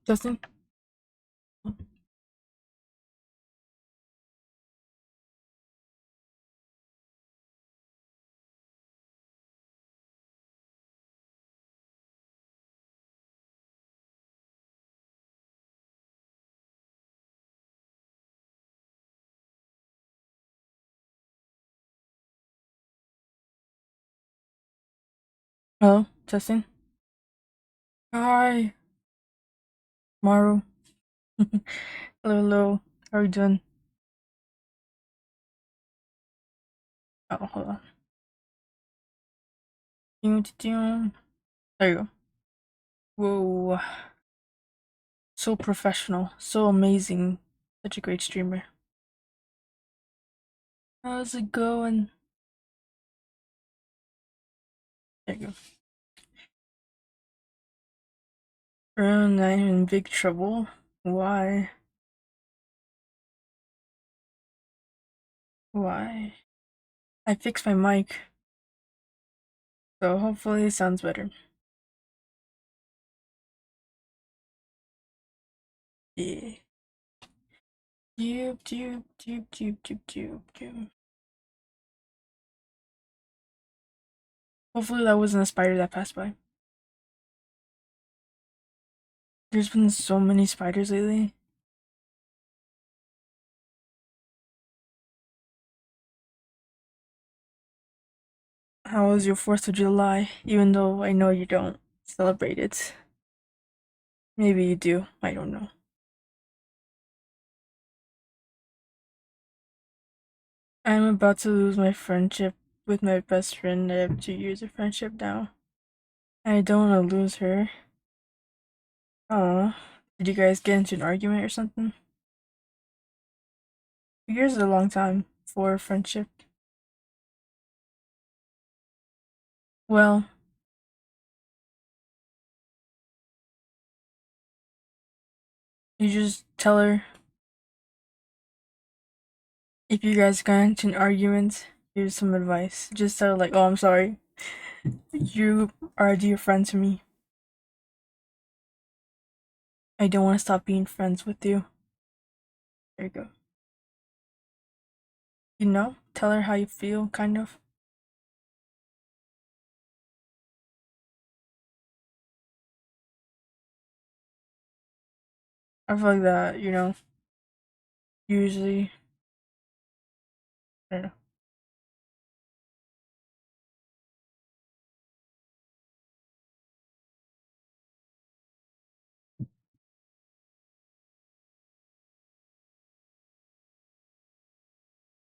Testing. Hello, testing. Hi, Maru. Hello, hello. How are you doing? Oh, hold on. There you go. Whoa, so professional, so amazing. Such a great streamer. How's it going? There you go. I'm in big trouble. Why? Why? I fixed my mic, so hopefully it sounds better. Yeah. Tube. Hopefully that wasn't a spider that passed by. There's been so many spiders lately. How was your 4th of July? Even though I know you don't celebrate it. Maybe you do. I don't know. I'm about to lose my friendship with my best friend. I have 2 years of friendship now. I don't want to lose her. Oh, did you guys get into an argument or something? 2 years is a long time for friendship. Well, you just tell her if you guys got into an argument. Here's some advice. Just tell her like, "Oh, I'm sorry. You are a dear friend to me. I don't want to stop being friends with you." There you go. Tell her how you feel, kind of. I feel like that, usually, I don't know.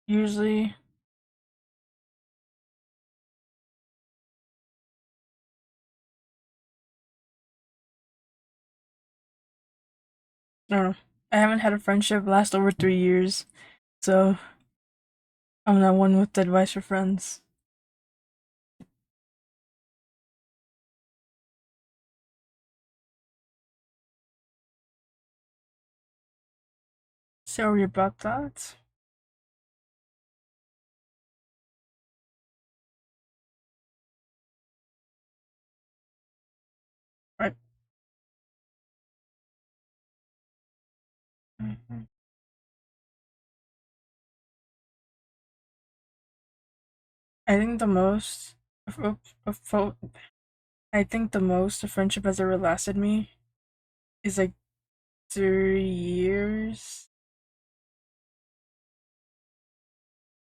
Usually, I don't know. I haven't had a friendship last over 3 years, so I'm not one with advice for friends. Sorry about that. Right. Mhm. I think the most, of, of, of, I think the most a friendship has ever lasted me is like 3 years,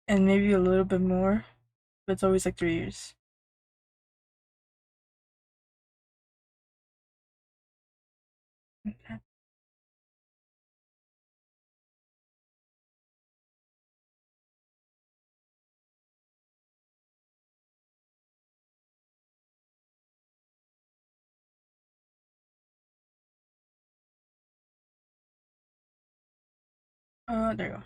and maybe a little bit more, but it's always like 3 years. There you go.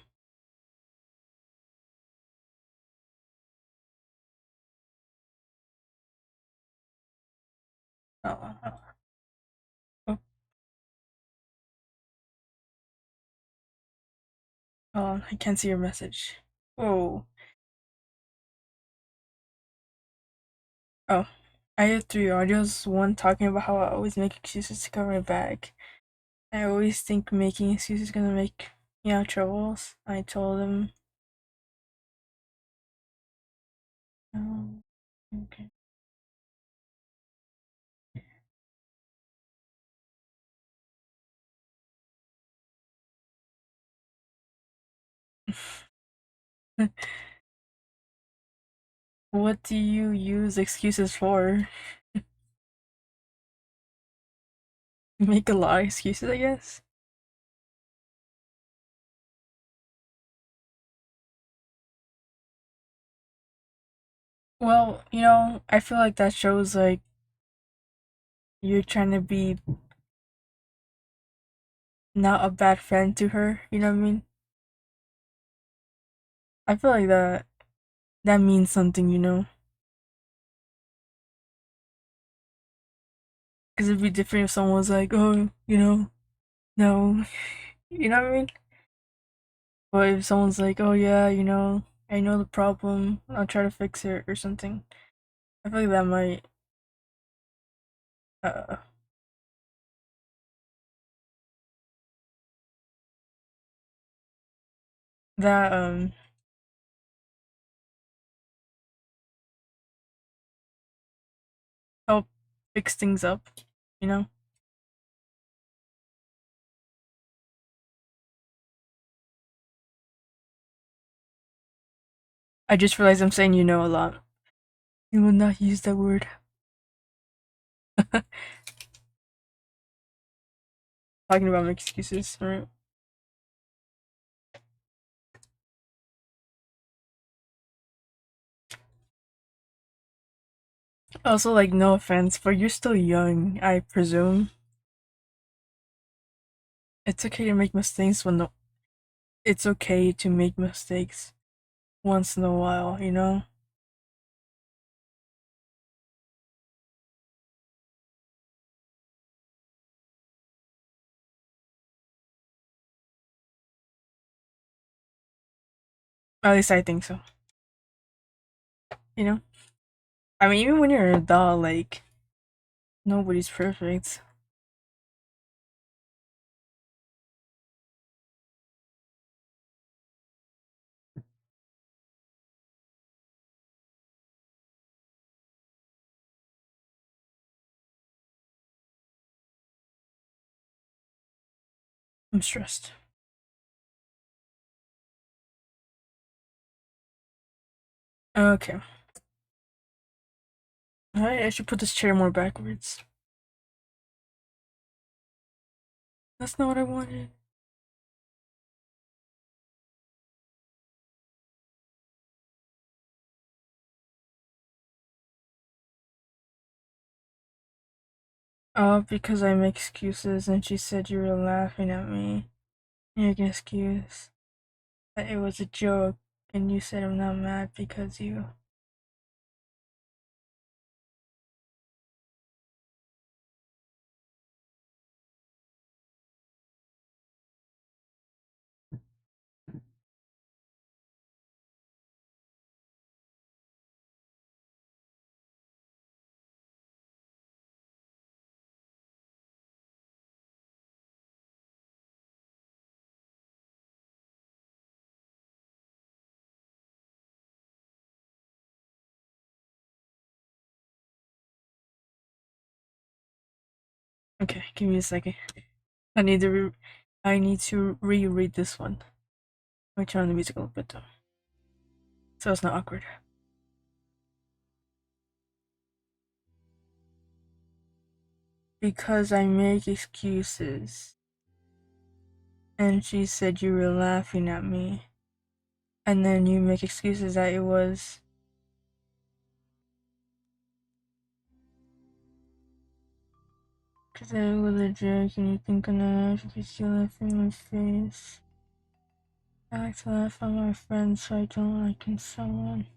Oh, I can't see your message. Whoa. Oh, I had three audios. One talking about how I always make excuses to cover my bag, I always think making excuses is gonna make me have troubles. I told him, oh, okay. What do you use excuses for? Make a lot of excuses, I guess. Well, I feel like that shows like you're trying to be not a bad friend to her, you know what I mean? I feel like that means something, because it'd be different if someone was like, oh, no, you know what I mean? But if someone's like, oh yeah, I know the problem, I'll try to fix it or something. I feel like that might, uh, that help fix things up, you know? I just realized I'm saying a lot. You will not use that word. Talking about my excuses, right? Also, like, no offense, but you're still young, I presume. It's okay to make mistakes when the. It's okay to make mistakes once in a while, you know? At least I think so. You know? I mean, even when you're an adult, like, nobody's perfect. I'm stressed. Okay. Alright, I should put this chair more backwards. That's not what I wanted. Because I make excuses and she said you were laughing at me. Make an excuse. That it was a joke, and you said I'm not mad because you. Okay, give me a second. I need to reread this one. Let me turn on the music a little bit though, so it's not awkward. Because I make excuses, and she said you were laughing at me, and then you make excuses that it was. Cause I was a jerk and you think I'm not because you laugh in my face. I like to laugh at my friends so I don't like in someone.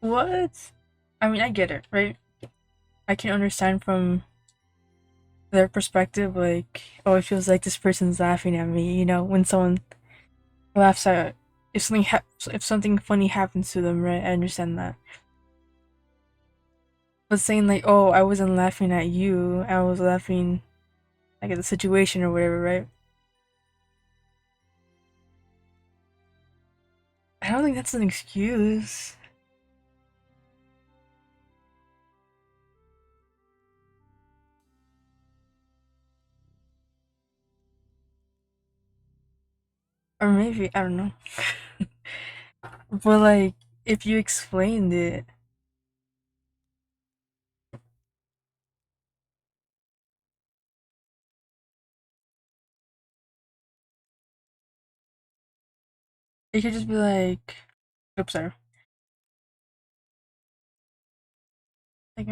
What? I mean, I get it, right? I can understand from their perspective, like, oh, it feels like this person's laughing at me. You know, when someone laughs at if something funny happens to them, right? I understand that. But saying like, oh, I wasn't laughing at you, I was laughing like at the situation or whatever, right? I don't think that's an excuse. Or maybe, I don't know. But like, if you explained it, it could just be like, oops, sorry. Like,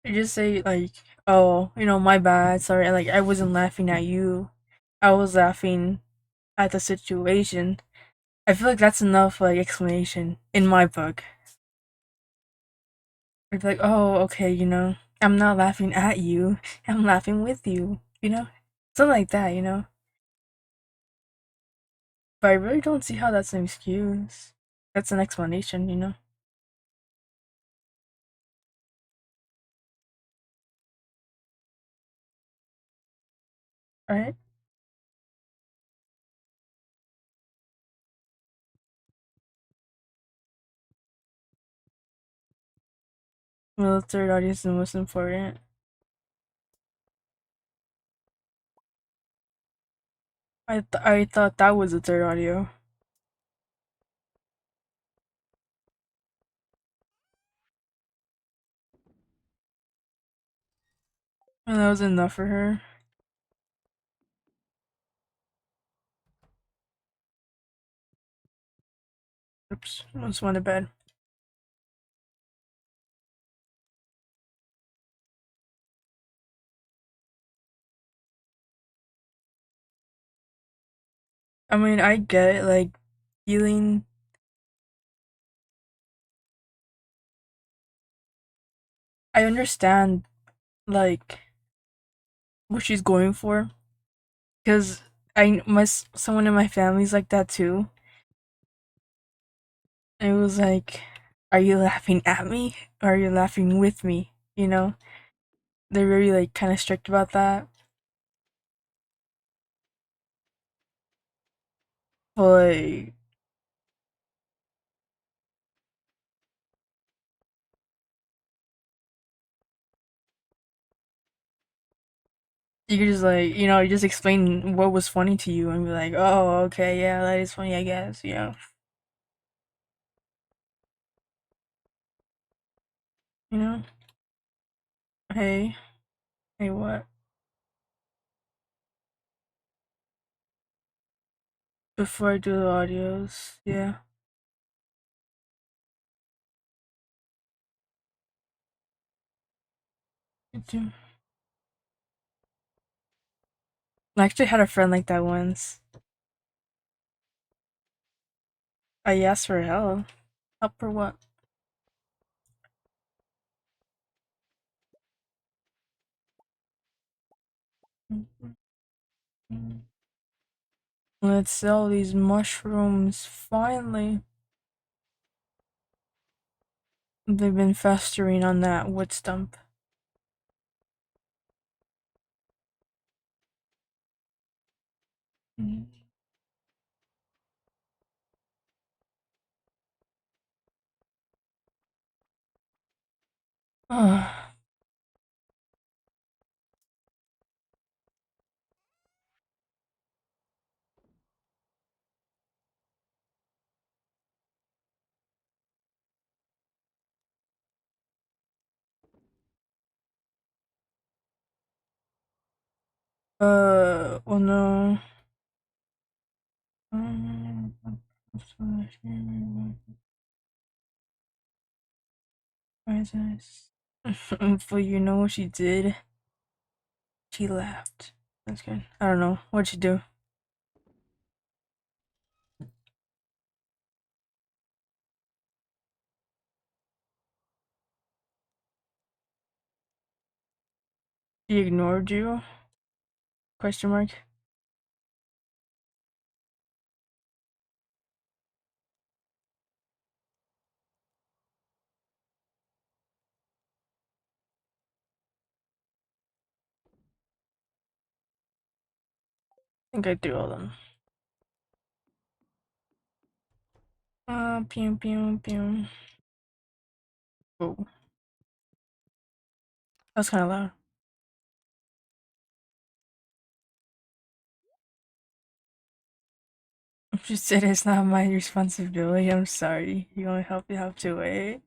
you just say like, oh, my bad, sorry, like I wasn't laughing at you. I was laughing at the situation. I feel like that's enough like explanation in my book. It's like, oh, okay, I'm not laughing at you. I'm laughing with you. Something like that. But I really don't see how that's an excuse. That's an explanation. Right? Well, the third audience is the most important. I thought that was the third audio. And that was enough for her. Oops, I just went to bed. I mean, I get it, like, feeling. I understand, like, what she's going for. Because someone in my family's like that too. And it was like, are you laughing at me? Or are you laughing with me? They're very, like, kind of strict about that. But, like, you could just, like, you just explain what was funny to you and be like, oh, okay, yeah, that is funny, I guess. You know? Hey, hey, what? Before I do the audios, yeah. I do. I actually had a friend like that once. I asked for help. Help for what? Let's sell these mushrooms. Finally. They've been festering on that wood stump. Oh no. Why is this? But you know what she did? She laughed. That's good. I don't know. What'd she do? He ignored you? Question mark. I think I threw all of them. Pew pew pew. Oh, that's kind of loud. She said it's not my responsibility. I'm sorry. You want to help? You have to wait.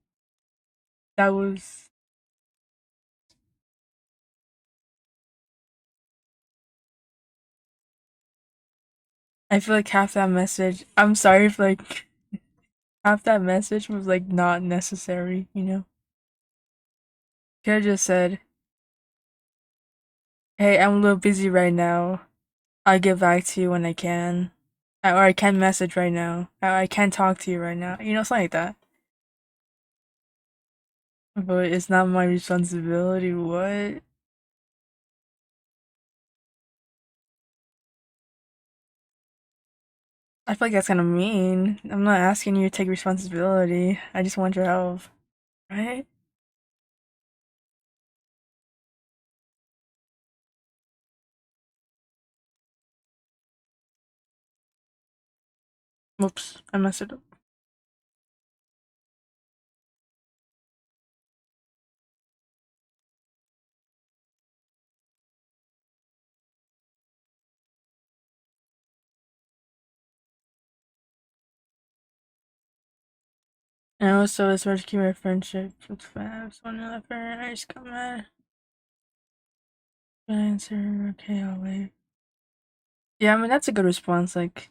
That was. I feel like half that message. I'm sorry if like half that message was like not necessary. You know. Could have just said, "Hey, I'm a little busy right now. I'll get back to you when I can." Or I can't message right now. Or I can't talk to you right now. You know, something like that. But it's not my responsibility. What? I feel like that's kind of mean. I'm not asking you to take responsibility. I just want your help, right? Whoops, I messed it up. And also, it's hard to keep my friendship with Fabs. One of the I just got mad. Answer, okay, I'll wait. Yeah, I mean, that's a good response. Like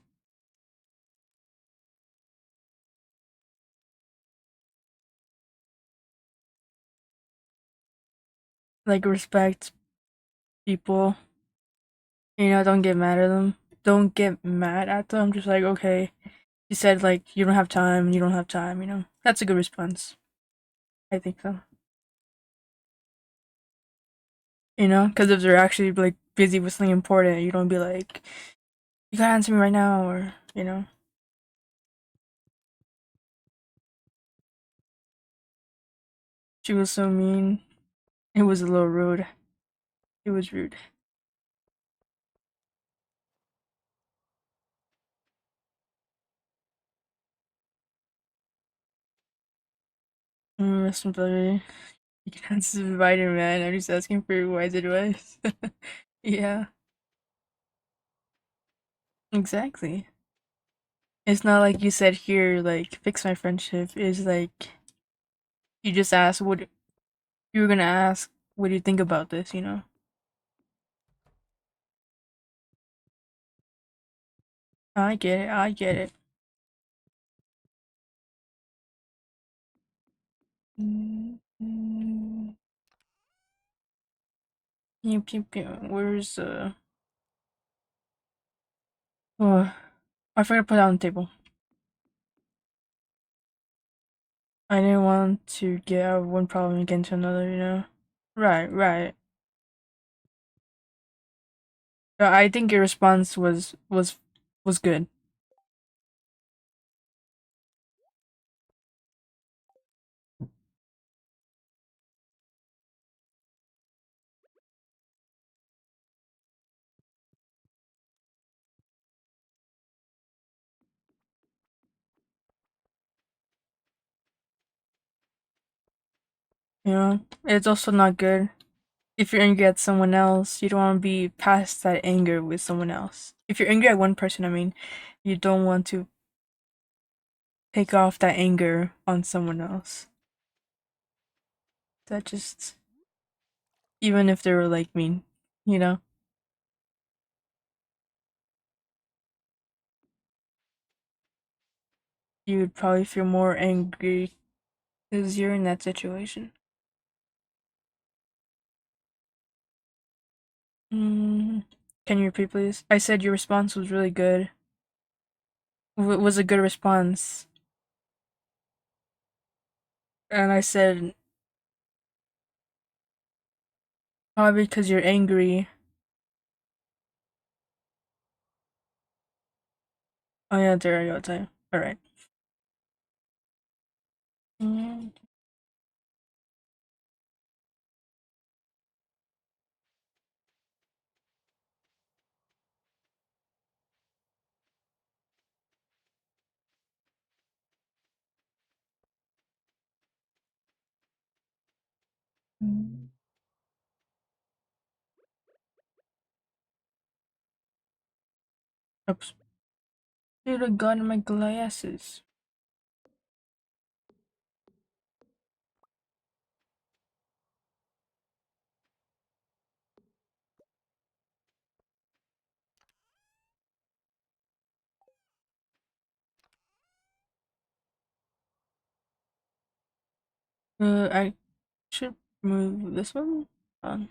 respect people. You know, don't get mad at them. Don't get mad at them. Just like, okay, you said like you don't have time. You don't have time. You know, that's a good response. I think so. You know, because if they're actually like busy with something important, you don't be like, you gotta answer me right now, or you know. She was so mean. It was a little rude. It was rude. Responsibility. You can answer Spider-Man. I'm just asking for wise advice. Yeah, exactly. It's not like you said here, like fix my friendship. It's like you just asked what you were gonna ask. What do you think about this? You know. I get it. I get it. Mm-hmm. Pew, pew, pew. Where's Oh, I forgot to put it on the table. I didn't want to get out of one problem and get into another. You know. Right. Right. I think your response was good. You know, it's also not good if you're angry at someone else. You don't want to be past that anger with someone else. If you're angry at one person, I mean, you don't want to take off that anger on someone else. That just, even if they were like mean, you know, you would probably feel more angry because you're in that situation. Mm, can you repeat, please? I said your response was really good. Was a good response, and I said Probably because you're angry. Oh yeah, there I go. Time. All right. Mm. Oops. Should have gotten my glasses. I should move this one. Um,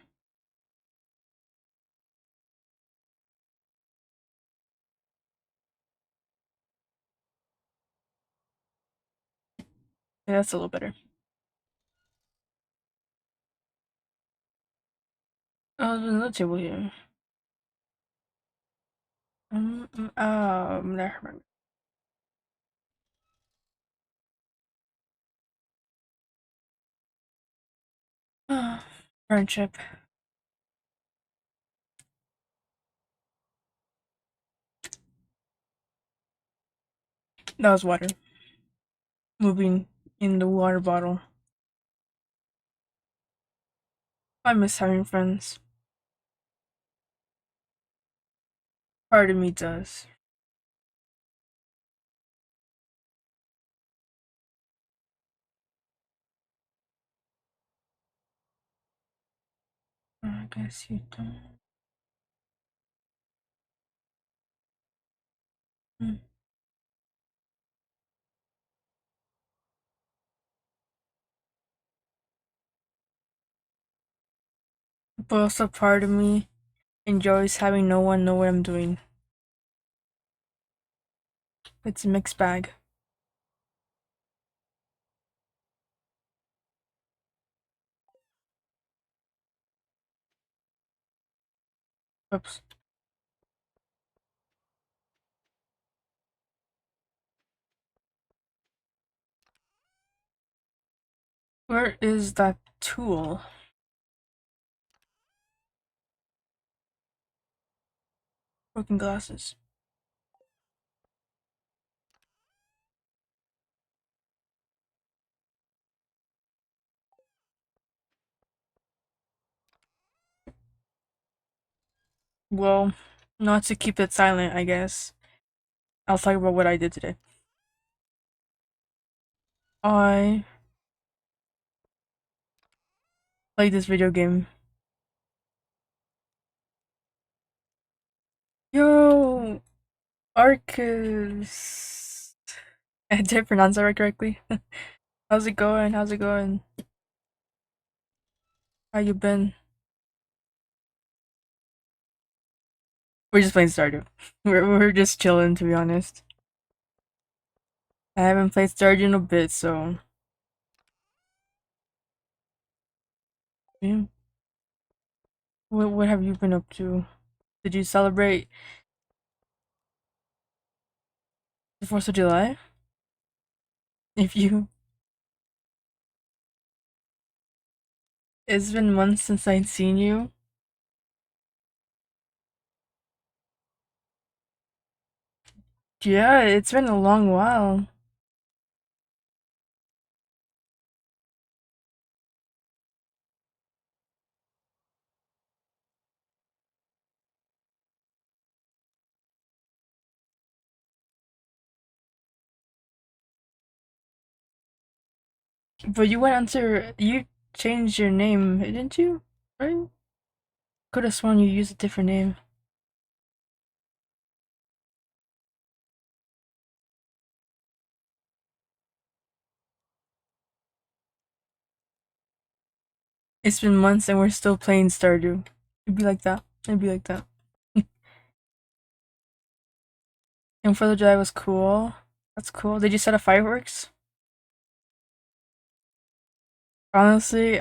yeah, that's a little better. Oh, there's another table here. Never mind. Friendship. That was water. Moving in the water bottle. I miss having friends. Part of me does. I guess you don't. Mm. But also part of me enjoys having no one know what I'm doing. It's a mixed bag. Oops. Where is that tool? Broken glasses. Well, not to keep it silent, I guess. I'll talk about what I did today. I played this video game. Yo, Arcus. Did I pronounce that right correctly? How's it going? How's it going? How you been? We're just playing Stardew. We're just chilling, to be honest. I haven't played Stardew in a bit, so yeah. What have you been up to? Did you celebrate the 4th of July? If you, it's been months since I'd seen you. Yeah, it's been a long while. But you went under, you changed your name, didn't you? Right? Could have sworn you used a different name. It's been months and we're still playing Stardew. It'd be like that. It'd be like that. And 4th of July was cool. That's cool. Did you set up fireworks? Honestly,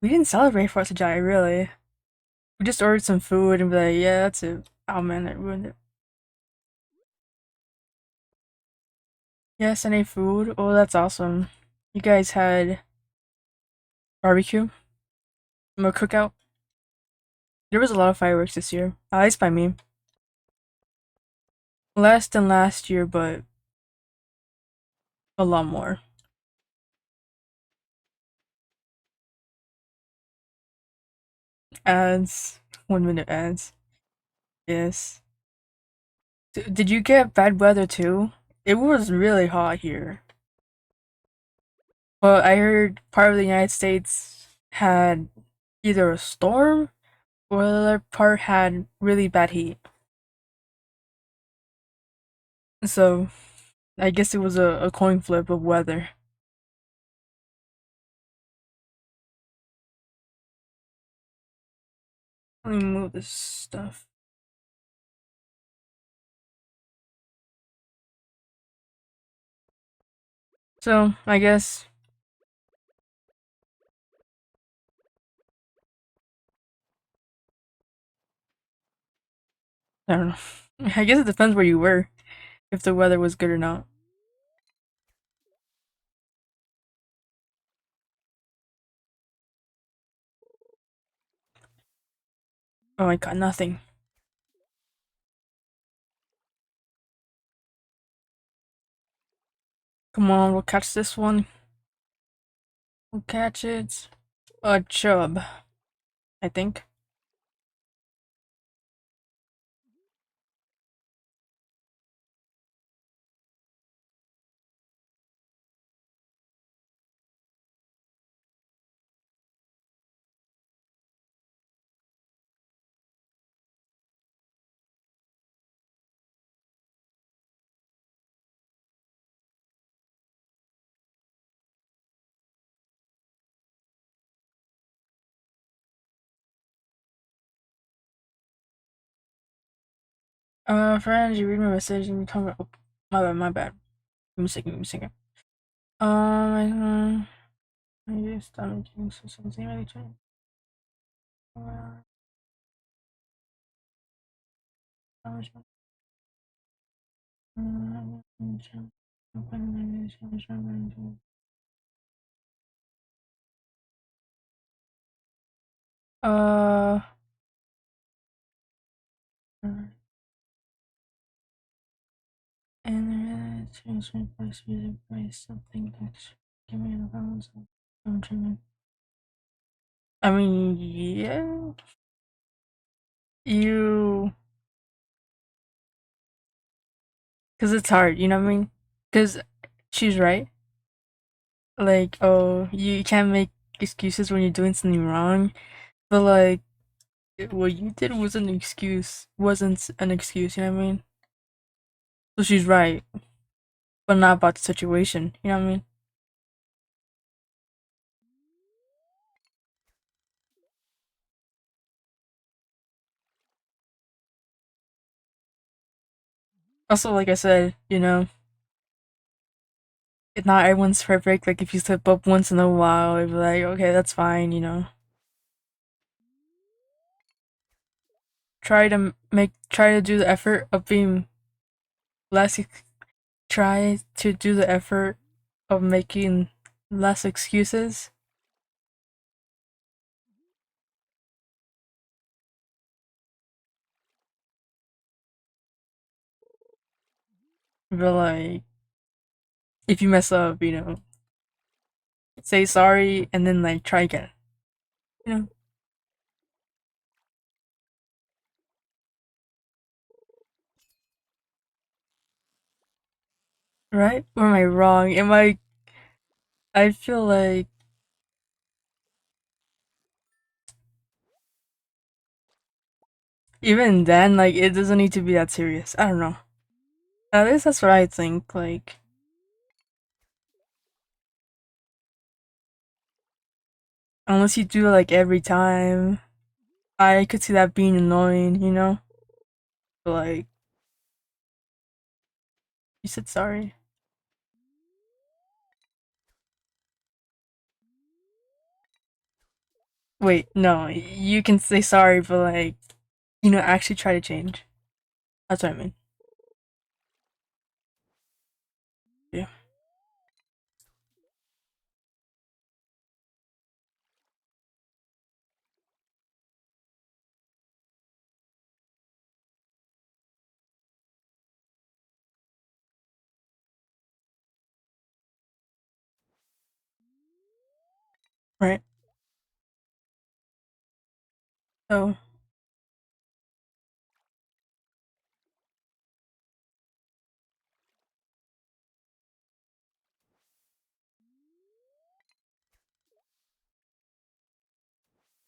We didn't celebrate 4th of July, really. We just ordered some food and be like, yeah, that's it. Oh man, I ruined it. Yes, and ate food. Oh, that's awesome. You guys had barbecue? Or cookout? There was a lot of fireworks this year. At least by me. Less than last year, but a lot more. Ads. 1 minute ads. Yes. Did you get bad weather too? It was really hot here. But I heard part of the United States had either a storm or the other part had really bad heat. So I guess it was a coin flip of weather. Let me move this stuff. So I guess I don't know. I guess it depends where you were, if the weather was good or not. Oh my god, nothing. Come on, we'll catch this one. We'll catch it. A chub, I think. Friends, you read my message and you tell me. Oh, my bad, my bad. I'm mistaken, I'm mistaken. I just started doing something really trying. Uh, and change my price music by something that's give me a balance. I'm trying. I mean, yeah, you, because it's hard, you know what I mean? Because she's right. Like, oh, you can't make excuses when you're doing something wrong. But like, what you did wasn't an excuse. You know what I mean? So she's right, but not about the situation. You know what I mean? Also, like I said, not everyone's perfect. Like if you slip up once in a while, it'd be like, okay, that's fine. Try to do the effort of being less. Try to do the effort of making less excuses. But like, if you mess up, say sorry and then like try again. You know, right? Or am I wrong? Am I? I feel like even then, like it doesn't need to be that serious. I don't know. At least that's what I think. Like unless you do it like every time, I could see that being annoying. But like you said sorry. Wait, no, you can say sorry, but like, actually try to change. That's what I mean. Yeah. Right. So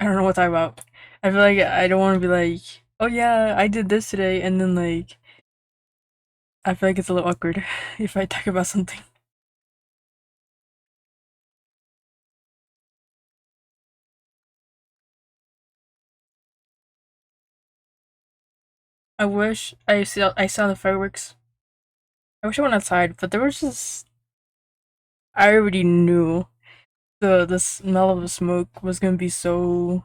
I don't know what to talk about. I feel like I don't want to be like, oh yeah, I did this today, and then like I feel like it's a little awkward if I talk about something. I wish I saw the fireworks. I wish I went outside, but there was just I already knew the smell of the smoke was gonna be so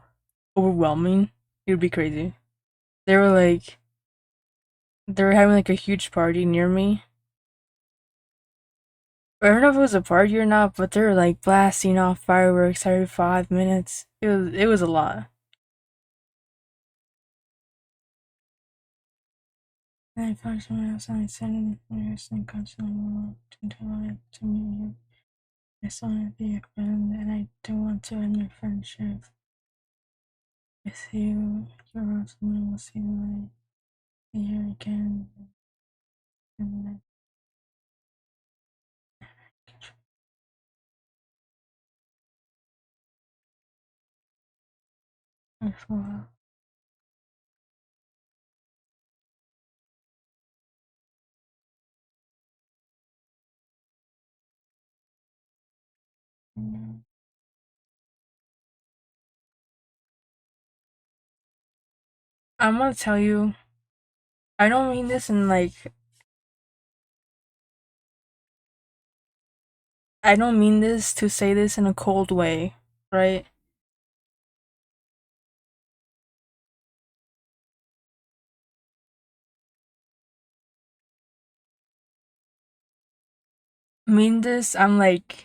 overwhelming. It would be crazy. They were like they were having like a huge party near me. I don't know if it was a party or not, but they were like blasting off fireworks every 5 minutes. It was a lot. And I found someone else and I sent an information constantly to like to meet you. I still want to be a friend and I don't want to end my friendship with you. You're also will see like here again and then for I'm gonna tell you, I don't mean this in like I don't mean this to say this in a cold way, right? Mean this, I'm like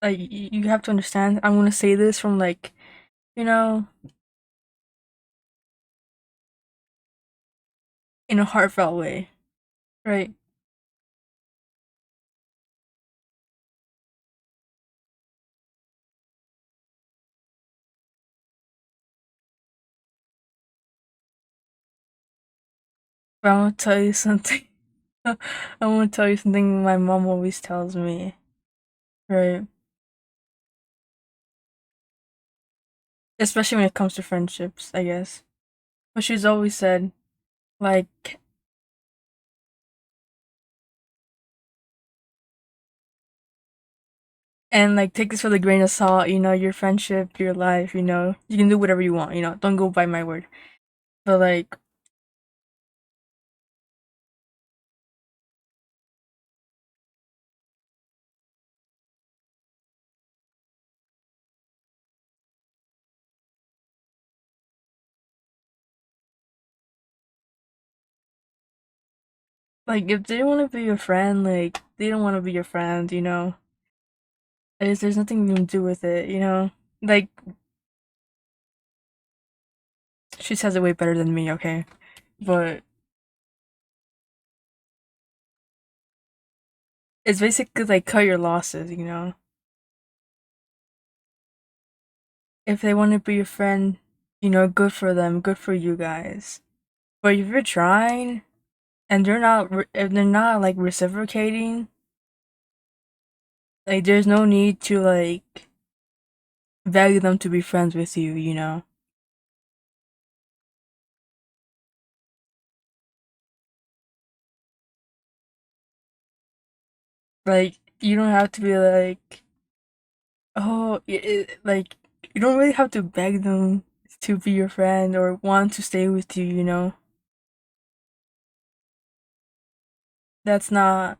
you have to understand. I'm gonna say this from like you know in a heartfelt way, right? But I'm gonna tell you something. I'm gonna tell you something my mom always tells me, right? Especially when it comes to friendships, I guess. But she's always said, like, and like, take this with a grain of salt, your friendship, your life, you can do whatever you want, don't go by my word. But like, if they don't want to be your friend, like, they don't want to be your friend, there's nothing you can do with it. Like, she says it way better than me, okay? But it's basically like cut your losses. If they want to be your friend, good for them, good for you guys. But if you're trying and if they're not like reciprocating, like there's no need to like value them to be friends with you. Like you don't have to be like, oh, like you don't really have to beg them to be your friend or want to stay with you. That's not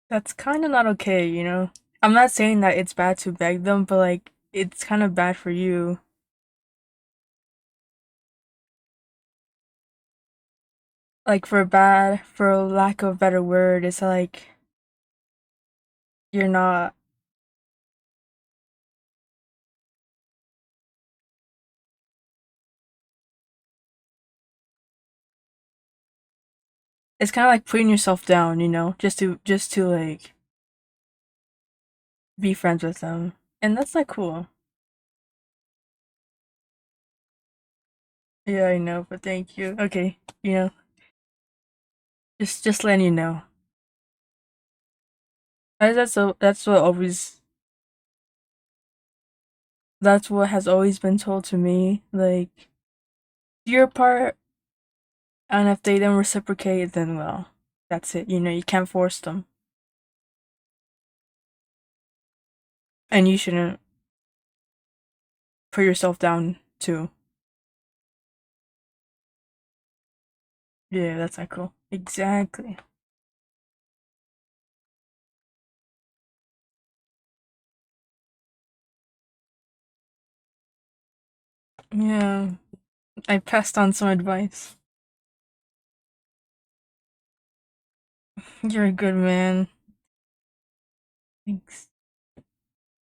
that's kind of not okay. I'm not saying that it's bad to beg them, but like it's kind of bad for you. Like for lack of a better word, it's like you're not. It's kind of like putting yourself down, just to like be friends with them, and that's not cool. Yeah, I know, but thank you. Okay, just letting you know. That's what has always been told to me. Like, do your part, and if they don't reciprocate, then well, that's it. You can't force them, and you shouldn't put yourself down too. Yeah, that's not cool. Exactly. Yeah, I passed on some advice. You're a good man. Thanks.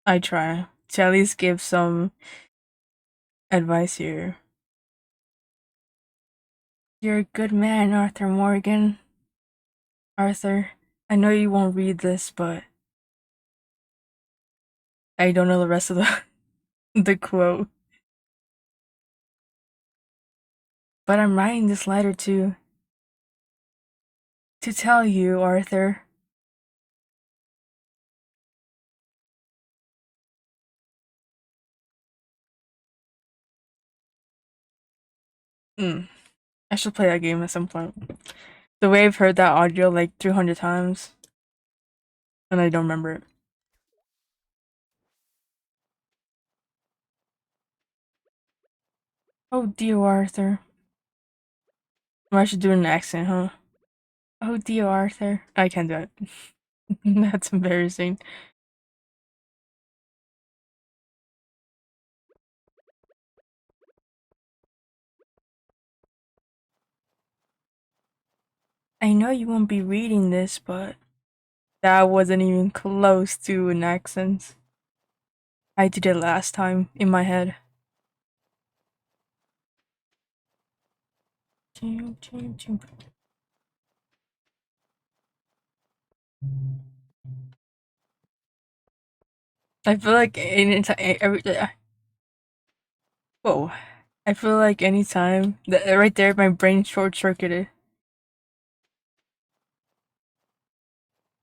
I try to at least give some advice here. You're a good man, Arthur Morgan. Arthur, I know you won't read this, but I don't know the rest of the the quote. But I'm writing this letter to tell you, Arthur. Mm, I should play that game at some point. The way I've heard that audio like 300 times, and I don't remember it. Oh dear, Arthur. Well, I should do an accent, huh? Oh dear, Arthur. I can't do it. That's embarrassing. I know you won't be reading this, but that wasn't even close to an accent. I did it last time in my head. I feel like whoa. I feel like anytime that right there, my brain short circuited.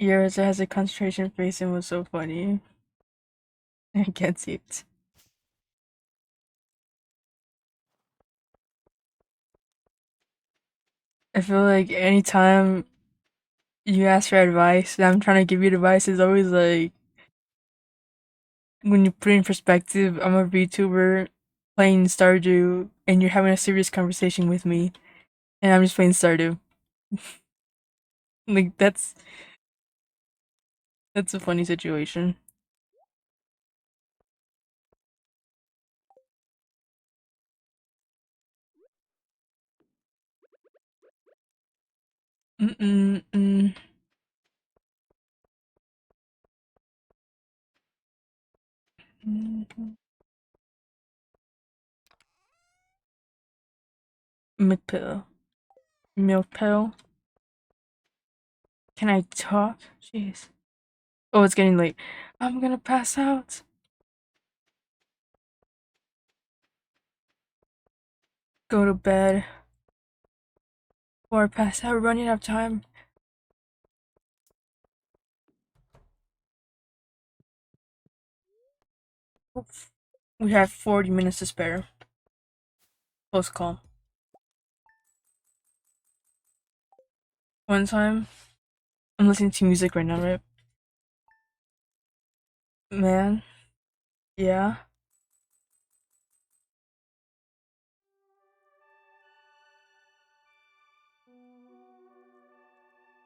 Yours has a concentration face and was so funny. I can't see it. I feel like anytime you ask for advice and I'm trying to give you advice, it's always like when you put it in perspective, I'm a VTuber playing Stardew and you're having a serious conversation with me and I'm just playing Stardew. Like that's a funny situation. Mm-mm-mm. Milk pill. Milk pill. Can I talk? Jeez. Oh, it's getting late. I'm gonna pass out. Go to bed. Or pass out. We're running out of time. Oof. We have 40 minutes to spare. Post call. One time, I'm listening to music right now, right? Man, yeah.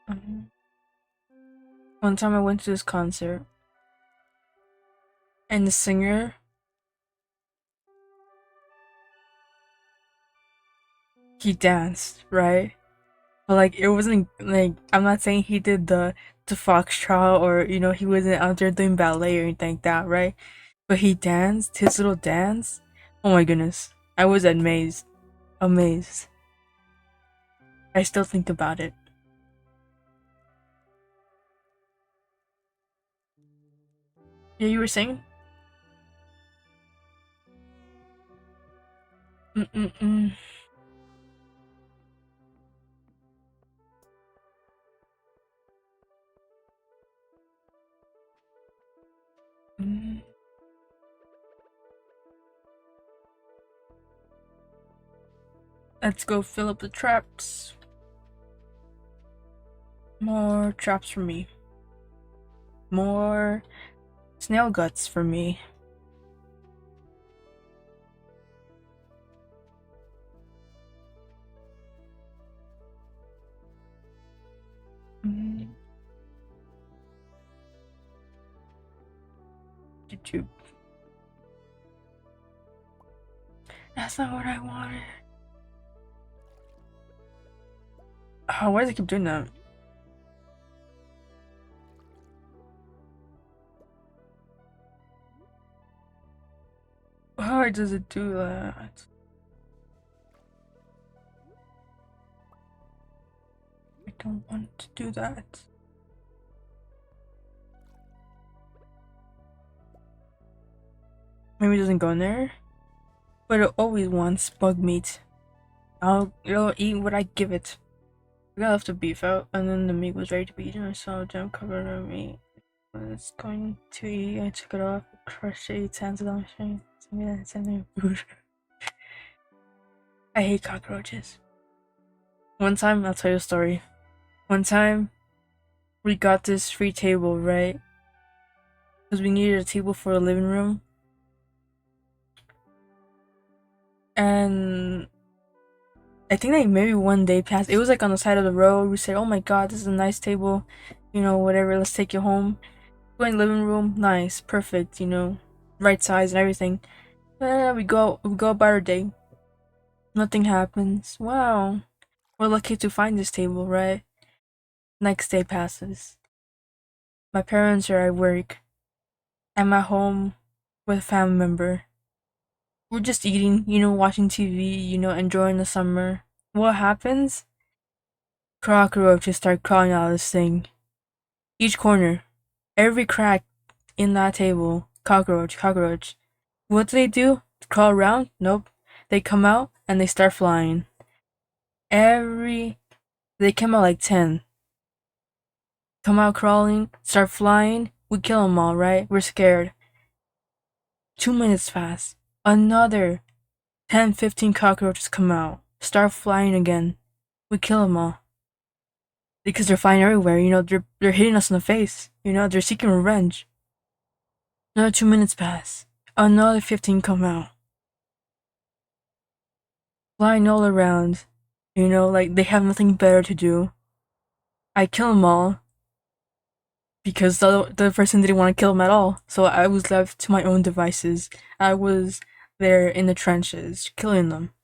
Um, One time I went to this concert. and the singer, he danced, right? But like it wasn't like, I'm not saying he did the foxtrot, or he wasn't out there doing ballet or anything like that, right? But he danced his little dance. Oh my goodness, I was amazed, amazed. I still think about it. Yeah, you were saying? Mm-mm-mm. Mm. Let's go fill up the traps. More traps for me. More snail guts for me. Mm. YouTube. That's not what I wanted. Oh, why does it keep doing that? Why does it do that? I don't want to do that. Maybe it doesn't go in there? But it always wants bug meat. It'll eat what I give it. I got left the beef out, and then the meat was ready to be eaten. I saw jam covered in meat. Was going to eat. I took it off, crushed it, 8 cents on the machine. Something food. I hate cockroaches. One time, I'll tell you a story. One time, we got this free table, right? Because we needed a table for the living room. And I think like maybe one day passed. It was like on the side of the road. We said, "Oh my god, this is a nice table. Whatever, let's take it home." Go in the living room, nice, perfect, right size and everything. We go about our day. Nothing happens. Wow. We're lucky to find this table, right? Next day passes. My parents are at work. I'm at home with a family member. We're just eating, watching TV, enjoying the summer. What happens? Cockroaches start crawling out of this thing. Each corner, every crack in that table, cockroach, cockroach. What do they do? Crawl around? Nope. They come out and they start flying. They come out like 10. Come out crawling, start flying. We kill them all, right? We're scared. 2 minutes pass. Another 10, 15 cockroaches come out. Start flying again. We kill them all. Because they're flying everywhere, they're hitting us in the face. They're seeking revenge. Another 2 minutes pass. Another 15 come out. Flying all around. Like they have nothing better to do. I kill them all. Because the person didn't want to kill them at all. So I was left to my own devices. I was there in the trenches, killing them.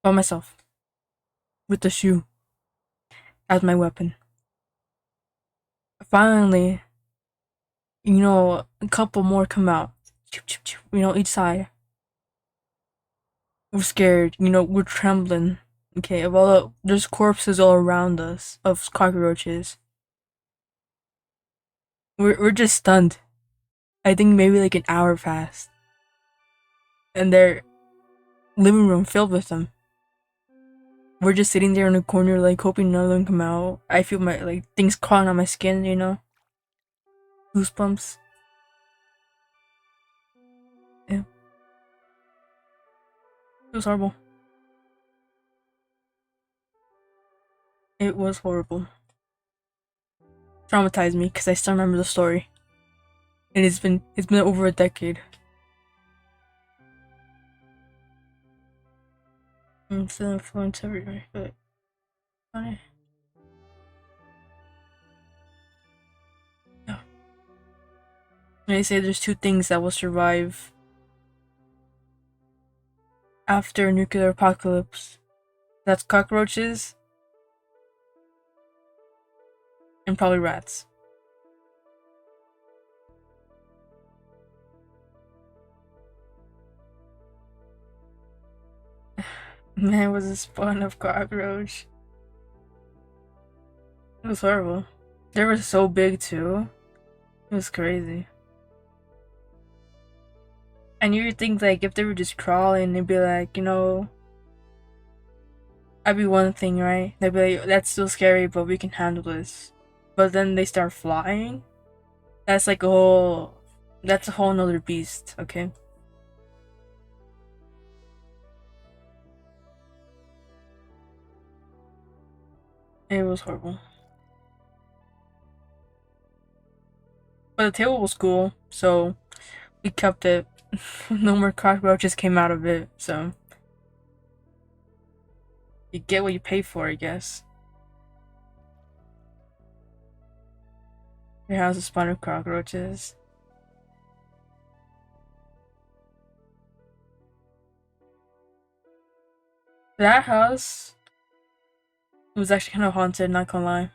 By myself. With the shoe. As my weapon. Finally, a couple more come out. Each side. We're scared, we're trembling. Okay, there's corpses all around us of cockroaches. We're just stunned. I think maybe like an hour passed. And their living room filled with them. We're just sitting there in a corner, like hoping none of them come out. I feel my things crawling on my skin, Goosebumps. Yeah. It was horrible. It was horrible. Traumatized me because I still remember the story. And it's been over a decade. I'm still influenced everywhere, but funny. Yeah. They say there's two things that will survive after a nuclear apocalypse. That's cockroaches and probably rats. Man was a spawn of cockroach. It was horrible. They were so big too. It was crazy. And you would think like if they were just crawling, they'd be like, that'd be one thing, right? They'd be like, that's still scary, but we can handle this. But then they start flying. That's like a whole. That's a whole nother beast. Okay. It was horrible. But the table was cool, so we kept it. No more cockroaches came out of it, so you get what you pay for, I guess. Your house is spawned with cockroaches. That house was actually kind of haunted, not gonna lie.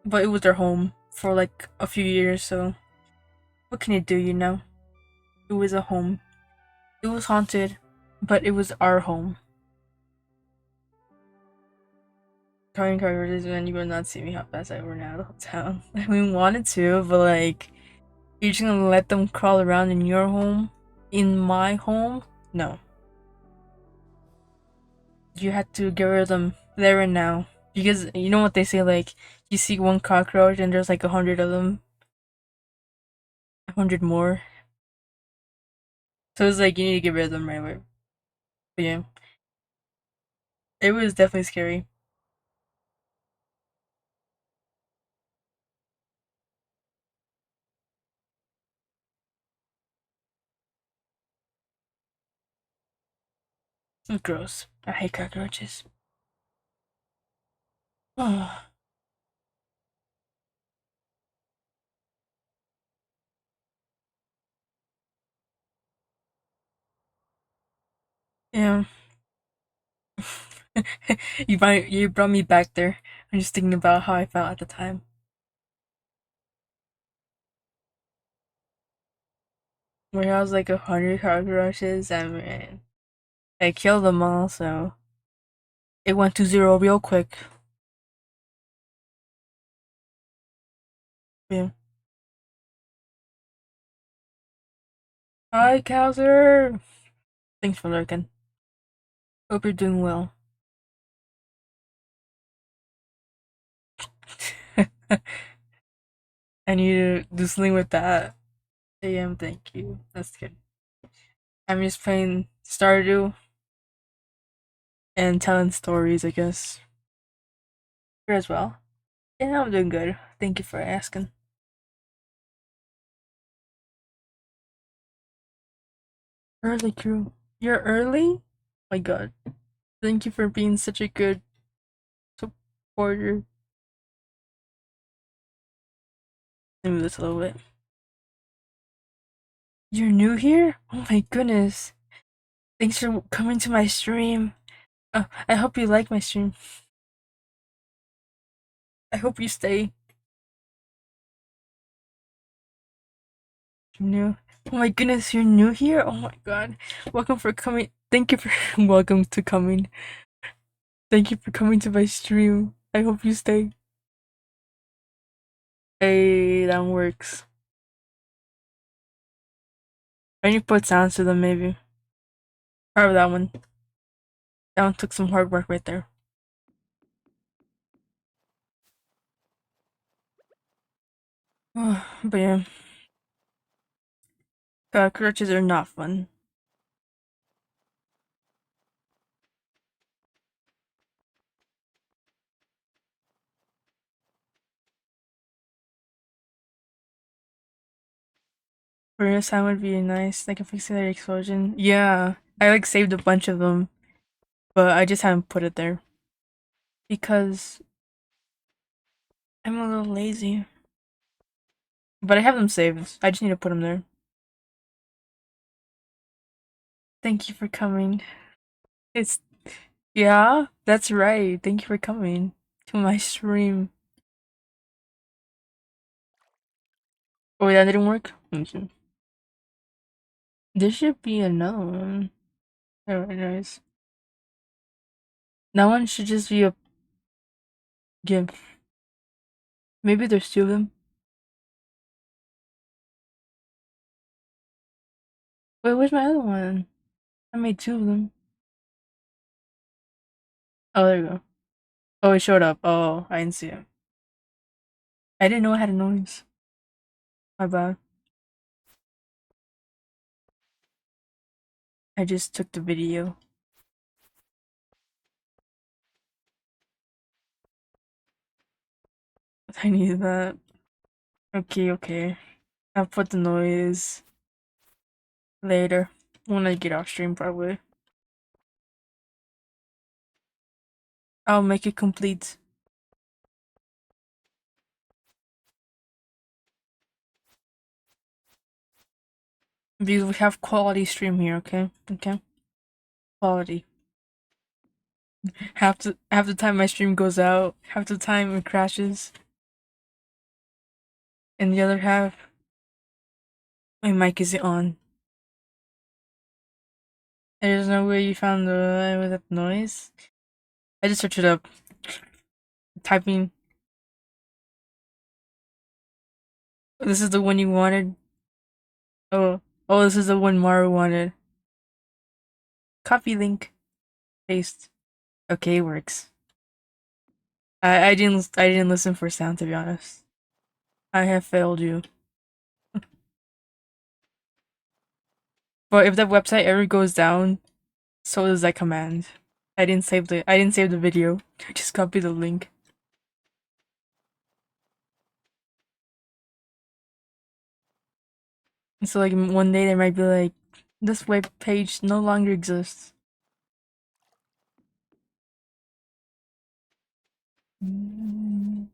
But it was their home for like a few years, so what can you do, It was a home. It was haunted, but it was our home. Carrying cockroaches, and you would not see me how fast I ran out of the town. We wanted to, but like, you're just gonna let them crawl around in your home? In my home? No. You had to get rid of them there and now. Because you know what they say, like, you see one cockroach and there's like 100 of them. 100 more. So it's like you need to get rid of them right away. But yeah. It was definitely scary. It was gross. I hate cockroaches. Oh, yeah. You brought me back there. I'm just thinking about how I felt at the time. Where I was like 100 cockroaches and man, I killed them all, so it went to zero real quick. Yeah. Hi, Kowser! Thanks for lurking. Hope you're doing well. I need to do something with that. AM, thank you. That's good. I'm just playing Stardew and telling stories, I guess. You as well? Yeah, I'm doing good. Thank you for asking. Early crew. You're early? My god. Thank you for being such a good supporter. Let me move this a little bit. You're new here? Oh my goodness. Thanks for coming to my stream. I hope you like my stream. I hope you stay. You're new. Oh my goodness, you're new here? Oh my god. Welcome for coming. Thank you for welcome to coming. Thank you for coming to my stream. I hope you stay. Hey, that one works. I need to put sounds to them maybe. Probably that one. That one took some hard work right there. But yeah. Cockroaches are not fun. Furnace time would be nice. Like a fixing explosion. Yeah. I like saved a bunch of them. But I just haven't put it there. because I'm a little lazy. But I have them saved. I just need to put them there. Thank you for coming. It's yeah, that's right. Thank you for coming to my stream. Oh, that didn't work? Let me see. There should be another one. Oh, nice. That one should just be a gift. Maybe there's two of them. Wait, where's my other one? I made two of them. Oh, there you go. Oh, it showed up. Oh, I didn't see it. I didn't know it had a noise. My bad. I just took the video. I needed that. Okay, okay. I'll put the noise later when I get off stream, probably. I'll make it complete. Because we have quality stream here, okay? Okay? Quality. Half the time my stream goes out, half the time it crashes, and the other half my mic is on. There's no way you found the with that noise. I just searched it up. Typing. This is the one you wanted. Oh, oh, this is the one Maru wanted. Copy link. Paste. Okay, it works. I didn't listen for sound, to be honest. I have failed you. But if that website ever goes down, so does that command. I didn't save the video. I just copied the link. So like one day they might be like, this web page no longer exists. Mm.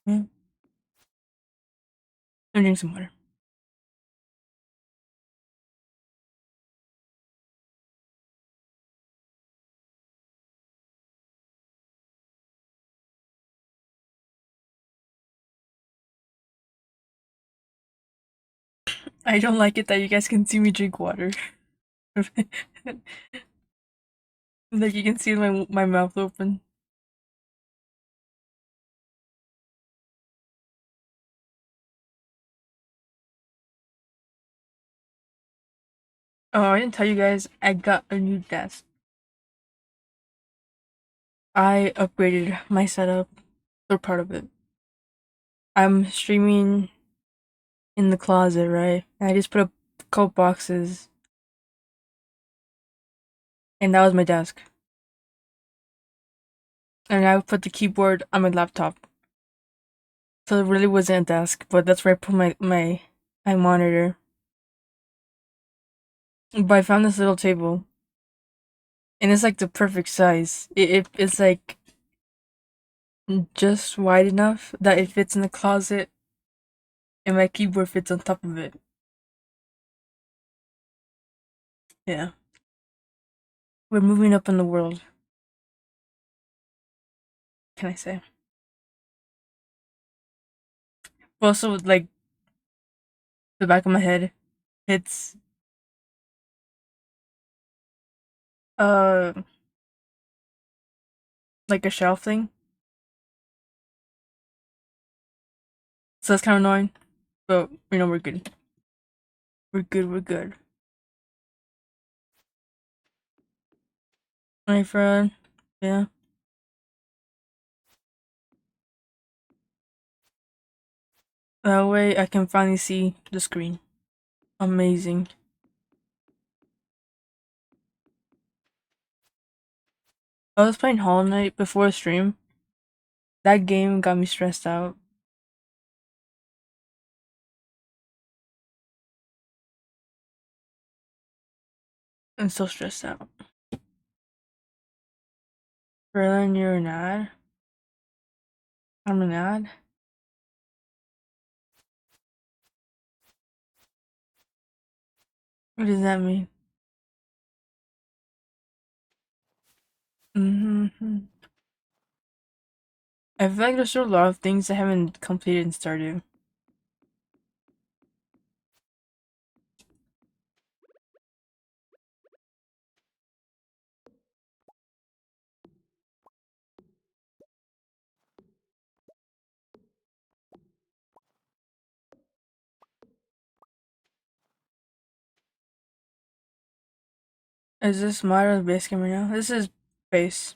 Yeah. I'm drinking some water. I don't like it that you guys can see me drink water. Like you can see my mouth open. Oh, I didn't tell you guys, I got a new desk. I upgraded my setup. They're part of it. I'm streaming in the closet, right? And I just put up coat boxes, and that was my desk. And I put the keyboard on my laptop. So it really wasn't a desk, but that's where I put my monitor. But I found this little table, and it's like the perfect size. It's like just wide enough that it fits in the closet, and my keyboard fits on top of it. Yeah, we're moving up in the world. Can I say? But also, like the back of my head, it's uh like a shelf thing, so that's kind of annoying. But you know we're good. We're good. We're good. My friend. Yeah. That way I can finally see the screen. Amazing. I was playing Hollow Knight before the stream. That game got me stressed out. I'm so stressed out. Berlin, you're an ad? I'm an ad? What does that mean? Mm-hmm. I feel like there's still a lot of things I haven't completed and started. Is this mod or the base game right now? This is base.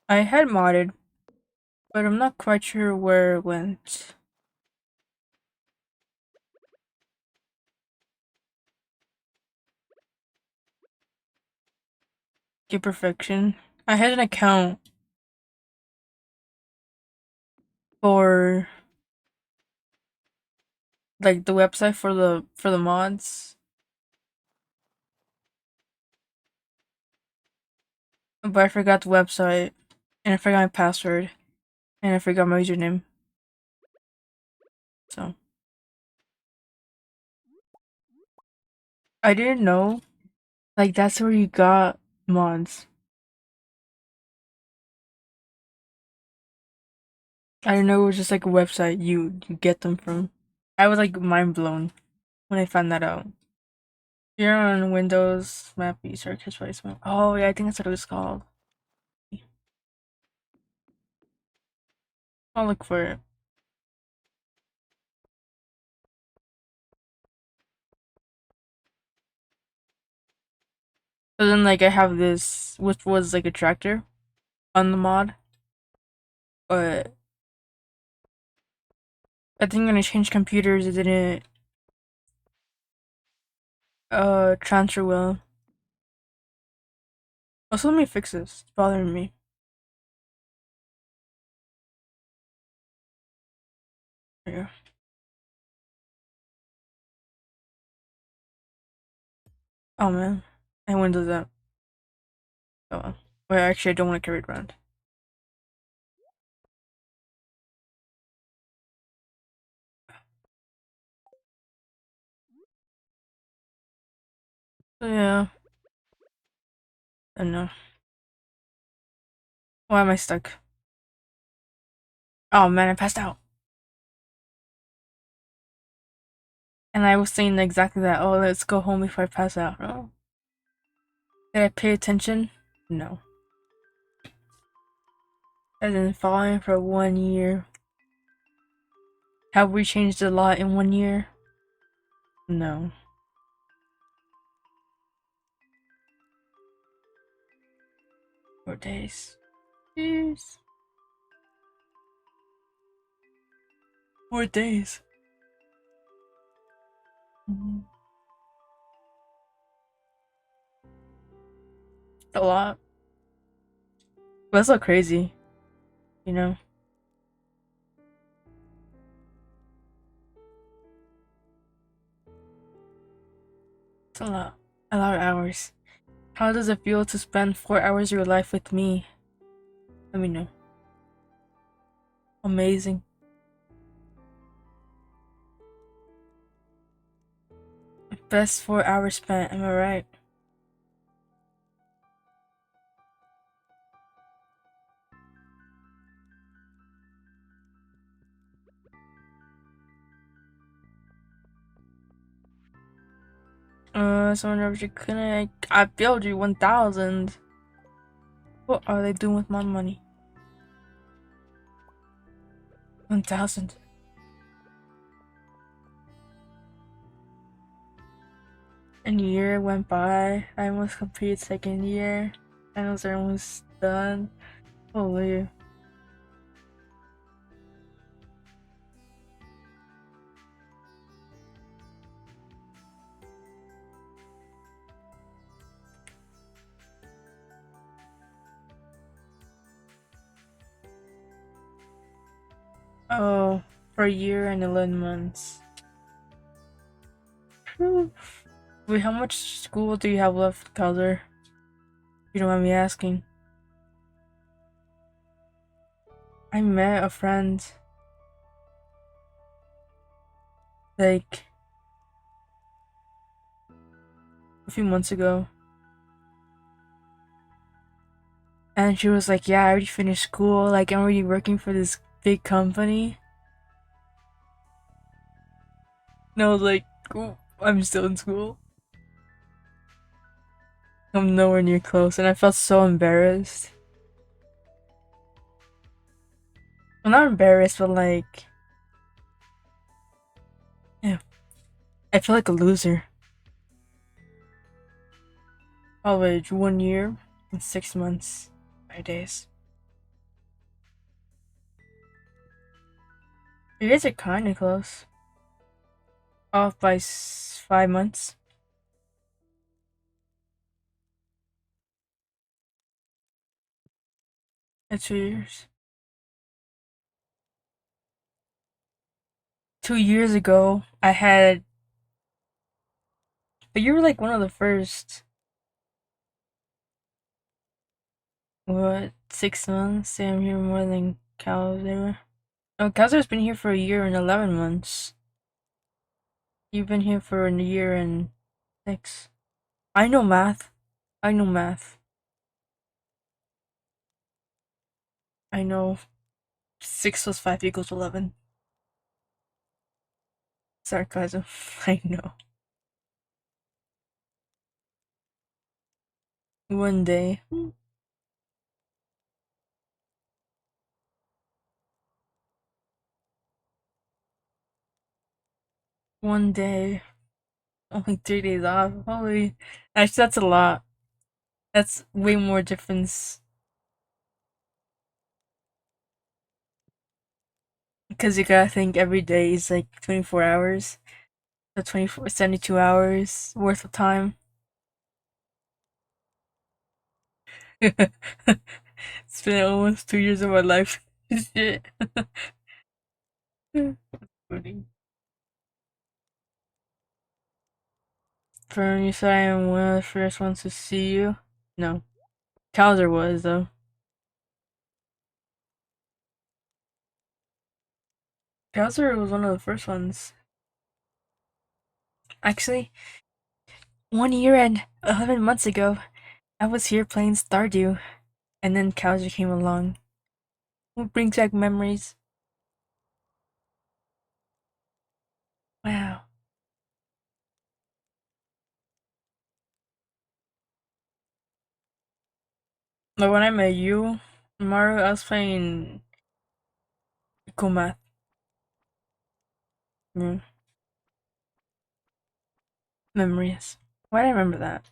I had modded, but I'm not quite sure where it went. Get perfection. I had an account for like the website for the mods, but I forgot the website and I forgot my password and I forgot my username. So I didn't know like that's where you got mods. I didn't know it was just like a website you get them from. I was like mind blown when I found that out. You're on Windows Map User Replacement. Oh yeah, I think that's what it was called. I'll look for it. But then like I have this which was like a tractor on the mod. But I think when I changed computers it didn't transfer well. Also let me fix this. It's bothering me. There you go. Oh man. I Windows that. Oh well. Wait, actually I don't want to carry it around. So yeah. I don't know. Why am I stuck? Oh man, I passed out. And I was saying exactly that. Oh, let's go home before I pass out. Oh. Did I pay attention? No. I've been following for 1 year. Have we changed a lot in 1 year? No. 4 days. Jeez. 4 days. Mhm. A lot. But that's so crazy, you know? It's a lot. A lot of hours. How does it feel to spend 4 hours of your life with me? Let me know. Amazing. Best 4 hours spent, am I right? Someone else you couldn't. I billed you 1,000. What are they doing with my money? 1,000. A year went by. I almost completed second year. Finals are almost done. Holy. Oh, for a year and 11 months. Wait, how much school do you have left, Calder? You don't mind me asking. I met a friend like a few months ago, and she was like, "Yeah, I already finished school. Like, I'm already working for this big company." And I was like, "Ooh, I'm still in school. I'm nowhere near close," and I felt so embarrassed. Well, not embarrassed, but like, yeah, I feel like a loser. College, 1 year and 6 months, 5 days. You guys are kind of close. Off by 5 months. That's 2 years. 2 years ago, I had. But you were like one of the first. What? 6 months? Say I'm here more than Calzer. Oh, Calzer's been here for a year and 11 months. You've been here for a year and 6. I know math. I know math. I know 6 plus 5 equals 11. Sarcasm. I know. One day. One day. Only 3 days off. Holy. Actually, that's a lot. That's way more difference. Because you gotta think every day is like 24 hours. So 24, 72 hours worth of time. It's been almost 2 years of my life. Shit. Funny. Fern, you said I am one of the first ones to see you? No. Calzer was, though. Calzer was one of the first ones. Actually, 1 year and 11 months ago, I was here playing Stardew, and then Calzer came along. It brings back memories. Wow. But when I met you, Mario, I was playing Cool Math. Mm, memories. Why do I remember that?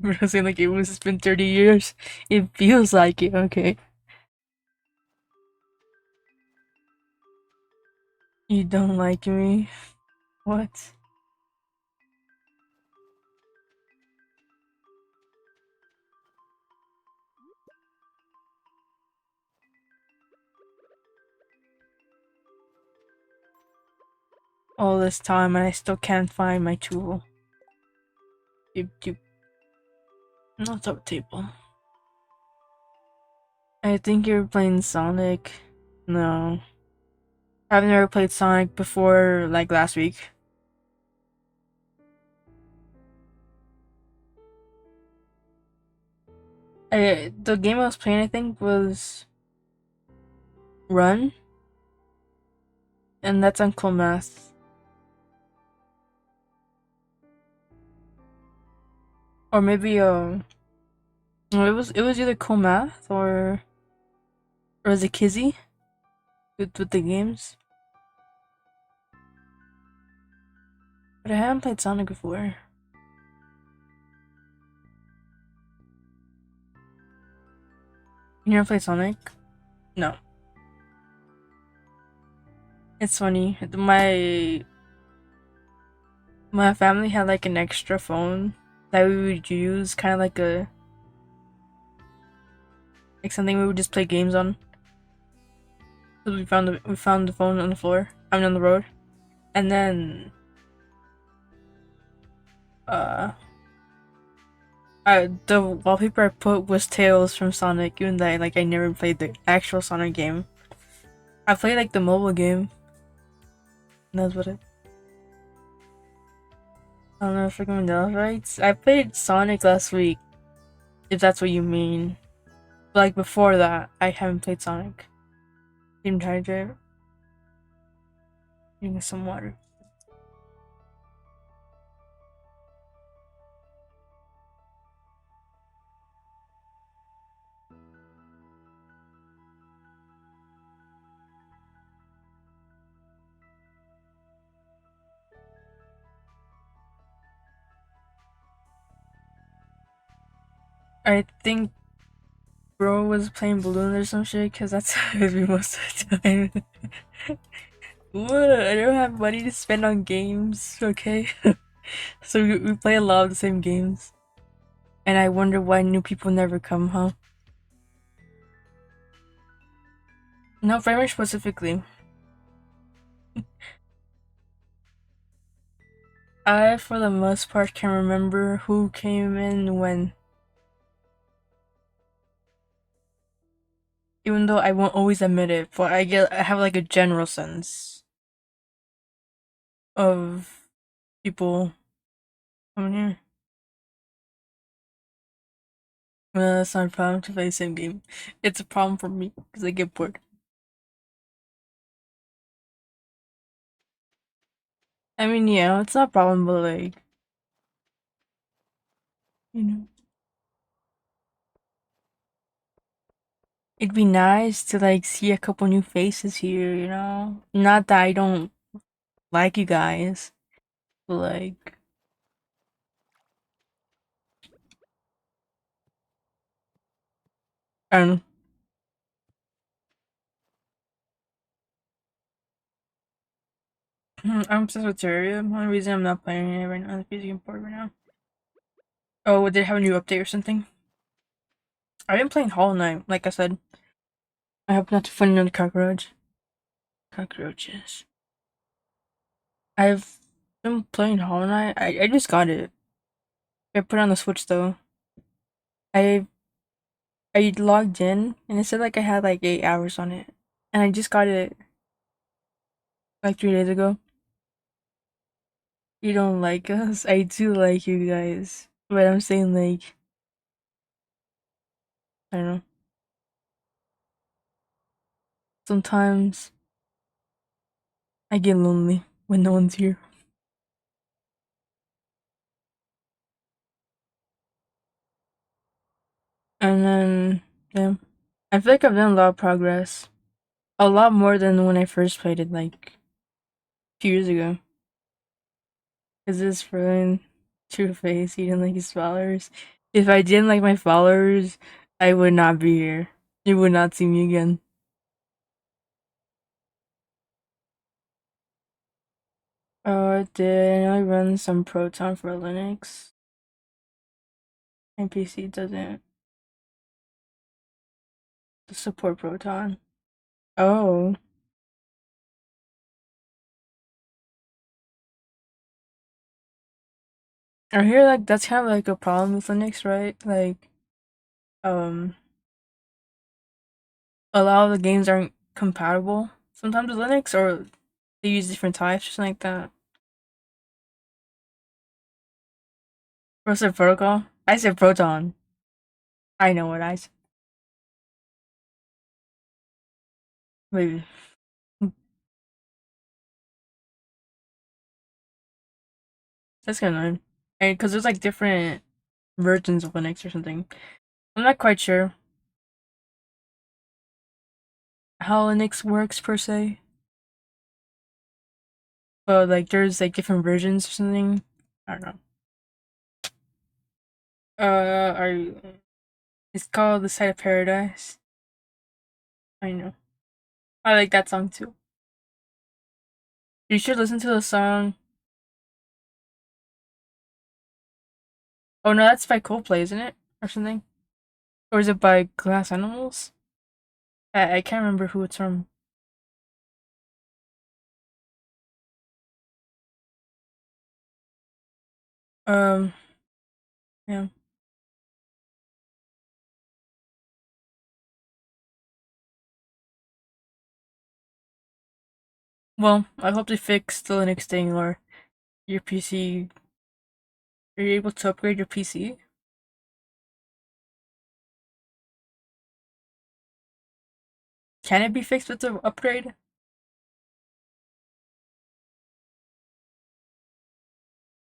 I was saying like it was been 30 years. It feels like it, okay. You don't like me? What? All this time and I still can't find my tool. You not top table. I think you're playing Sonic. No. I've never played Sonic before like last week. The game I was playing I think was Run, and that's on Cool Math. Or maybe it was either Cool Math or was it Kizzy with the games? But I haven't played Sonic before. You never played Sonic? No. It's funny. My family had like an extra phone that we would use, kind of like something we would just play games on. So we found the phone on the floor. I mean on the road. And then uh the wallpaper I put was Tails from Sonic, even though I never played the actual Sonic game. I played like the mobile game. And that's what it. I don't know if I'm right. I played Sonic last week, if that's what you mean. But, like before that, I haven't played Sonic. Didn't try to drink some water. I think bro was playing Balloon or some shit, cause that's how it be most of the time. What? I don't have money to spend on games, okay? So we play a lot of the same games. And I wonder why new people never come, huh? No, very much specifically. I, for the most part, can remember who came in when. Even though I won't always admit it, but I have like a general sense of people coming here. It's not a problem to play the same game. It's a problem for me because I get bored. I mean, yeah, it's not a problem, but like, you know, it'd be nice to like see a couple new faces here, you know? Not that I don't like you guys, but like, I don't know. I'm obsessed with Terraria. One reason I'm not playing it right now is because I'm bored right now. Oh, did it have a new update or something? I've been playing Hollow Knight, like I said. I hope not to find another cockroach. Cockroaches. I've been playing Hollow Knight. I just got it. I put it on the Switch though. I I logged in and it said like I had like 8 hours on it. And I just got it like 3 days ago. You don't like us? I do like you guys. But I'm saying like I don't know. Sometimes I get lonely when no one's here. And then yeah. I feel like I've done a lot of progress. A lot more than when I first played it like a few years ago. Is this friend True Face? He didn't like his followers. If I didn't like my followers, I would not be here. You would not see me again. Did I run some Proton for Linux? My PC doesn't support Proton. Oh, I hear like that's kind of like a problem with Linux, right? Like, um, a lot of the games aren't compatible sometimes with Linux, or they use different types or something like that. What's the protocol? I said Proton. I know what I said. Maybe. That's kind of annoying. And because there's like different versions of Linux or something. I'm not quite sure how Linux works per se, but like there's like different versions or something. I don't know. Are you? It's called The Side of Paradise. I know. I like that song too. You should listen to the song. Oh no, that's by Coldplay, isn't it? Or something? Or is it by Glass Animals? I can't remember who it's from. Um, yeah. Well, I hope they fix the Linux thing or your PC. Are you able to upgrade your PC? Can it be fixed with the upgrade?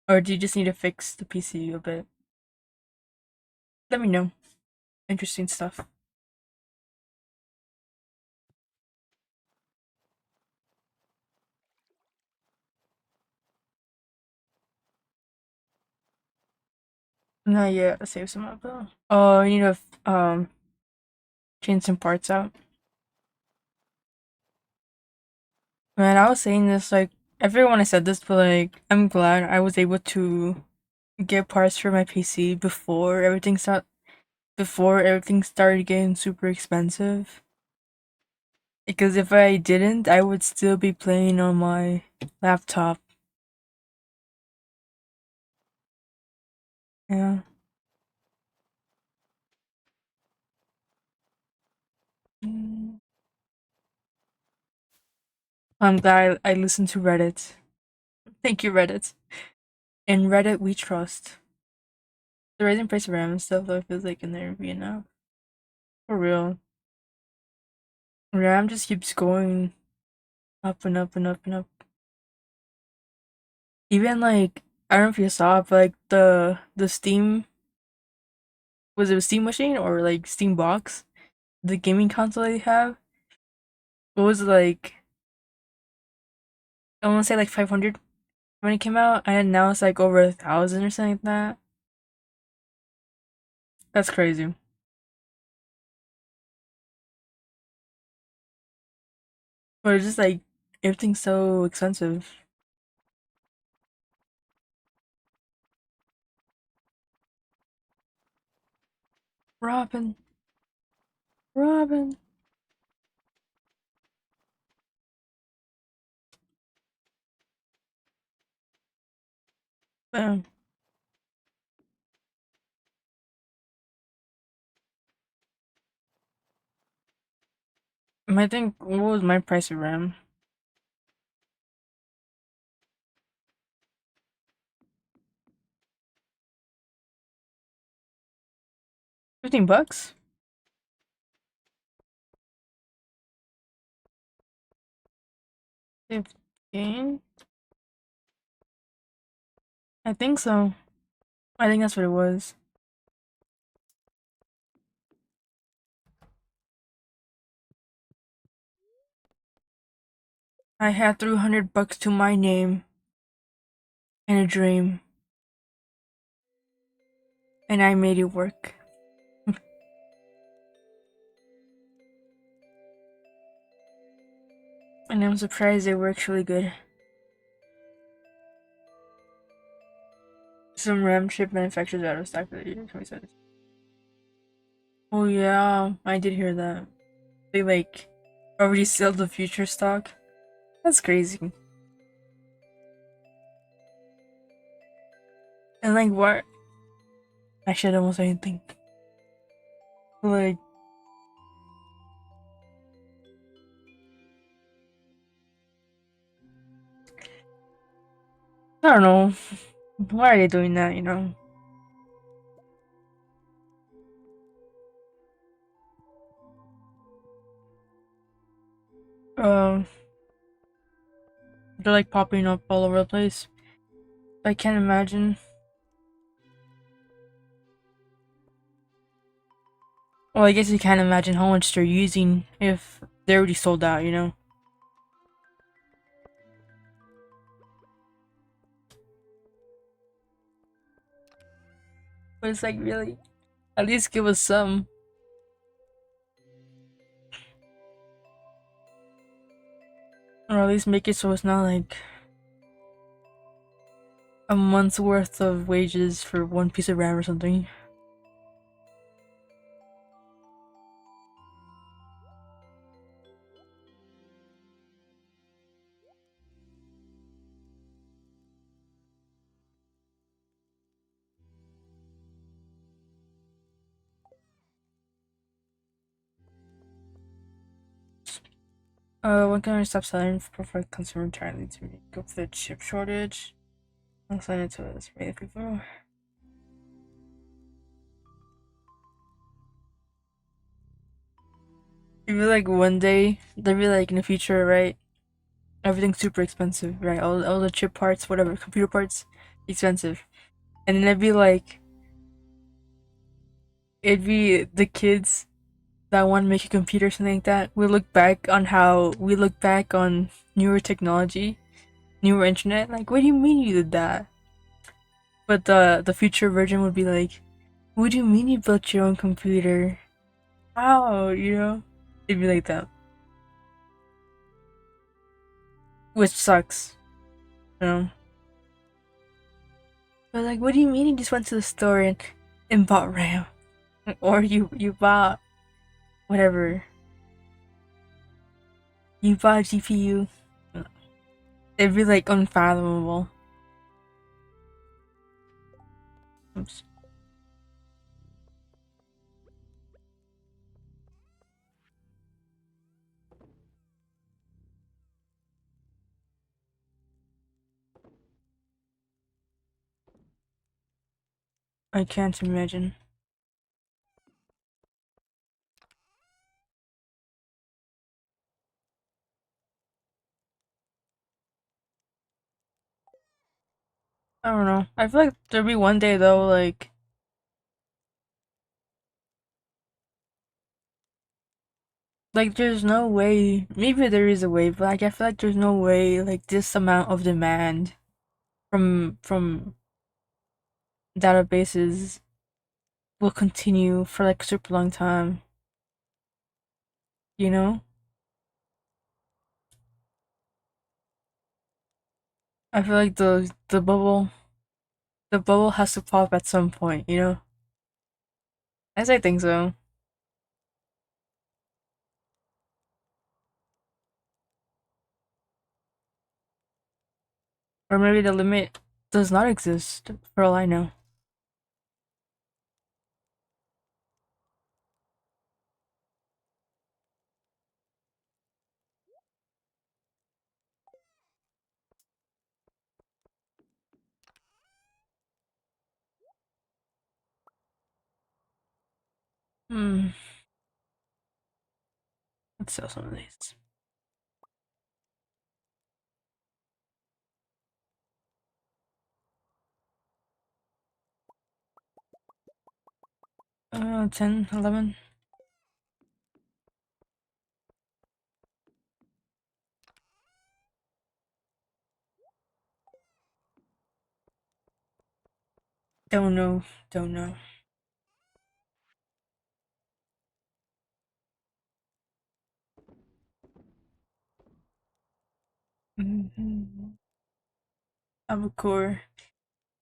Or do you just need to fix the PC a bit? Let me know. Interesting stuff. Not yet. Let's save some up though. Oh, I need to change some parts out. Man, I was saying this like I forget when I said this, but like I'm glad I was able to get parts for my PC before everything started getting super expensive. Because if I didn't, I would still be playing on my laptop. Yeah. Mm. I'm glad I listened to Reddit. Thank you, Reddit. In Reddit, we trust. The rising price of RAM and stuff, though, feels like in there being now. For real. RAM just keeps going up and up and up and up. Even like, I don't know if you saw it, but like the Steam, was it a Steam machine or like Steam box? The gaming console they have? It was like, I want to say like 500 when it came out, and now it's like over 1,000 or something like that. That's crazy. But it's just like everything's so expensive. Robin, Robin. Um, I think what was my price of RAM? 15 bucks. 15. I think so. I think that's what it was. I had 300 bucks to my name and a dream, and I made it work. And I'm surprised it works really good. Some RAM chip manufacturers are out of stock for the year 2017. Oh yeah, I did hear that. They like already sold the future stock. That's crazy. And like what? I should almost say anything. Like I don't know. Why are they doing that? You know. Um, they're like popping up all over the place. I can't imagine. Well, I guess you can't imagine how much they're using if they're already sold out. You know. But it's like really, at least give us some, or at least make it so it's not like a month's worth of wages for one piece of RAM or something. When can I stop selling for consumer entirely to make up for the chip shortage? I'll send it to us, many people. It'd be like one day, they'd be like in the future, right? Everything's super expensive, right? All the chip parts, whatever, computer parts, expensive. And then it'd be the kids that want to make a computer or something like that. We look back on newer technology, newer internet. Like, what do you mean you did that? But the future version would be like, what do you mean you built your own computer? How, you know? It'd be like that. Which sucks, you know? But like, what do you mean you just went to the store and bought RAM? Or you bought whatever. You bought a GPU. It'd be like unfathomable. Oops. I can't imagine. I don't know. I feel like there'll be one day though, like there's no way. Maybe there is a way, but like I feel like there's no way like this amount of demand from databases will continue for like a super long time. You know? I feel like the bubble has to pop at some point. You know? As I think so. Or maybe the limit does not exist for all I know. Hmm. Let's sell some of these. 10, 11. Don't know. Don't know. Mm-hmm. Avacore.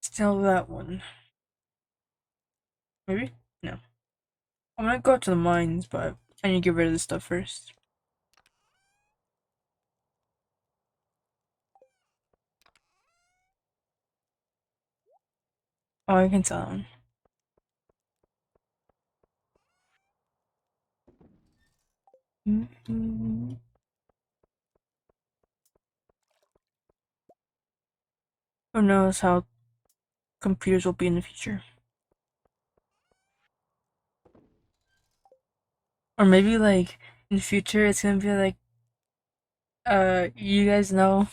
Still that one. Maybe? No. I'm gonna go to the mines, but I need to get rid of this stuff first. Oh, I can sell them. Mm-hmm. Who knows how computers will be in the future? Or maybe like in the future it's gonna be like you guys know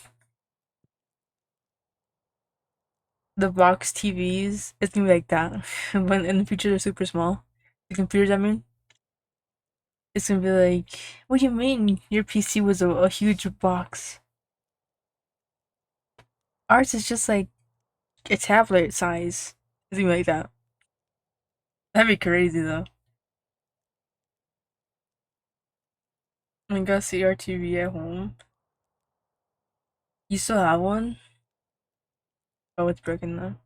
the box TVs? It's gonna be like that. When in the future they're super small. The computers I mean. It's gonna be like, what do you mean your PC was a huge box? Ours is just like a tablet size. It's gonna be like that. That'd be crazy though. I got CRTV at home. You still have one? Oh, it's broken though.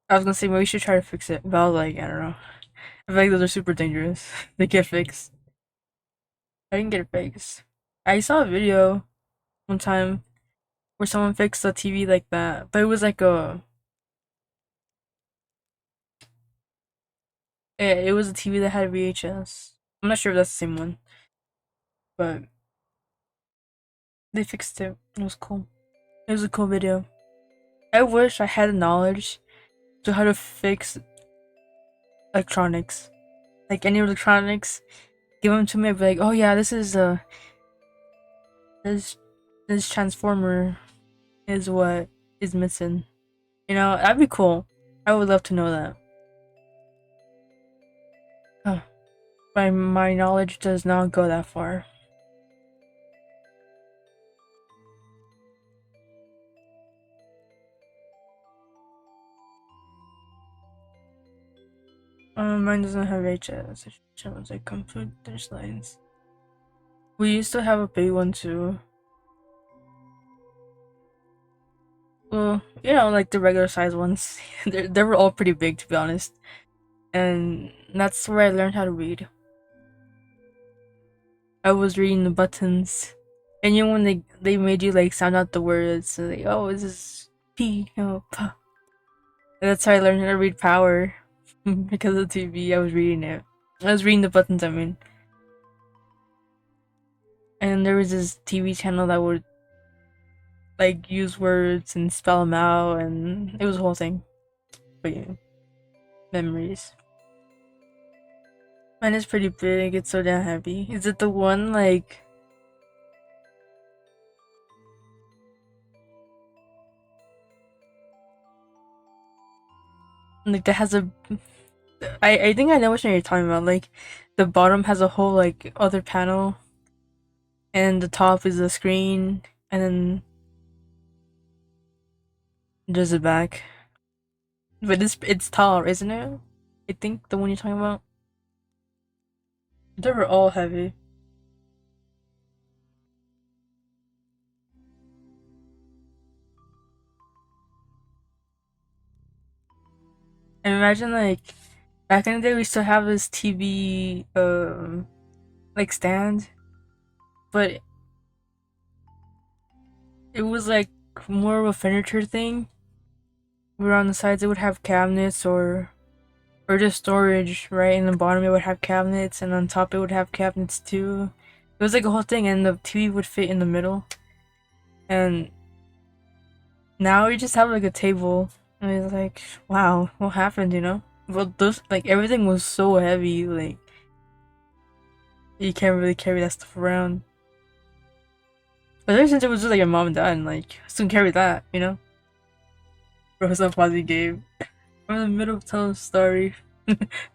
I was gonna say maybe we should try to fix it, but I was like, I don't know. I feel like those are super dangerous. They get fixed. I didn't get it fixed. I saw a video one time where someone fixed a TV like that, but it was like it was a TV that had VHS. I'm not sure if that's the same one, but they fixed it. It was cool. It was a cool video. I wish I had the knowledge to how to fix electronics. Like any electronics, give them to me. I'd be like, oh yeah, this this transformer is what is missing. You know, that'd be cool. I would love to know that. Huh. My knowledge does not go that far. Mine doesn't have HS. It shows like computer lines. We used to have a big one too. Well, you know, like the regular size ones. They were all pretty big, to be honest. And that's where I learned how to read. I was reading the buttons, and you know when they made you like sound out the words, so like, oh, this is P, oh, P. And that's how I learned how to read power because of the TV. I was reading it. I was reading the buttons. I mean, and there was this TV channel that would like use words and spell them out, and it was a whole thing. But yeah, memories. Mine is pretty big. It's so damn heavy. Is it the one like that has a? I think I know which one you're talking about. Like, the bottom has a whole like other panel, and the top is a screen, and then there's a back. But it's tall, isn't it? I think the one you're talking about. They were all heavy. And imagine like back in the day, we still have this TV like stand, but it was like more of a furniture thing. Where on the sides it would have cabinets or just storage, right? In the bottom it would have cabinets, and on top it would have cabinets too. It was like a whole thing, and the TV would fit in the middle. And now we just have like a table, and it's like, wow, what happened? You know? Well, those like everything was so heavy, like you can't really carry that stuff around. Especially since it was just like your mom and dad, and like soon carry that, you know? Bro, some fuzzy game. We're in the middle of telling a story.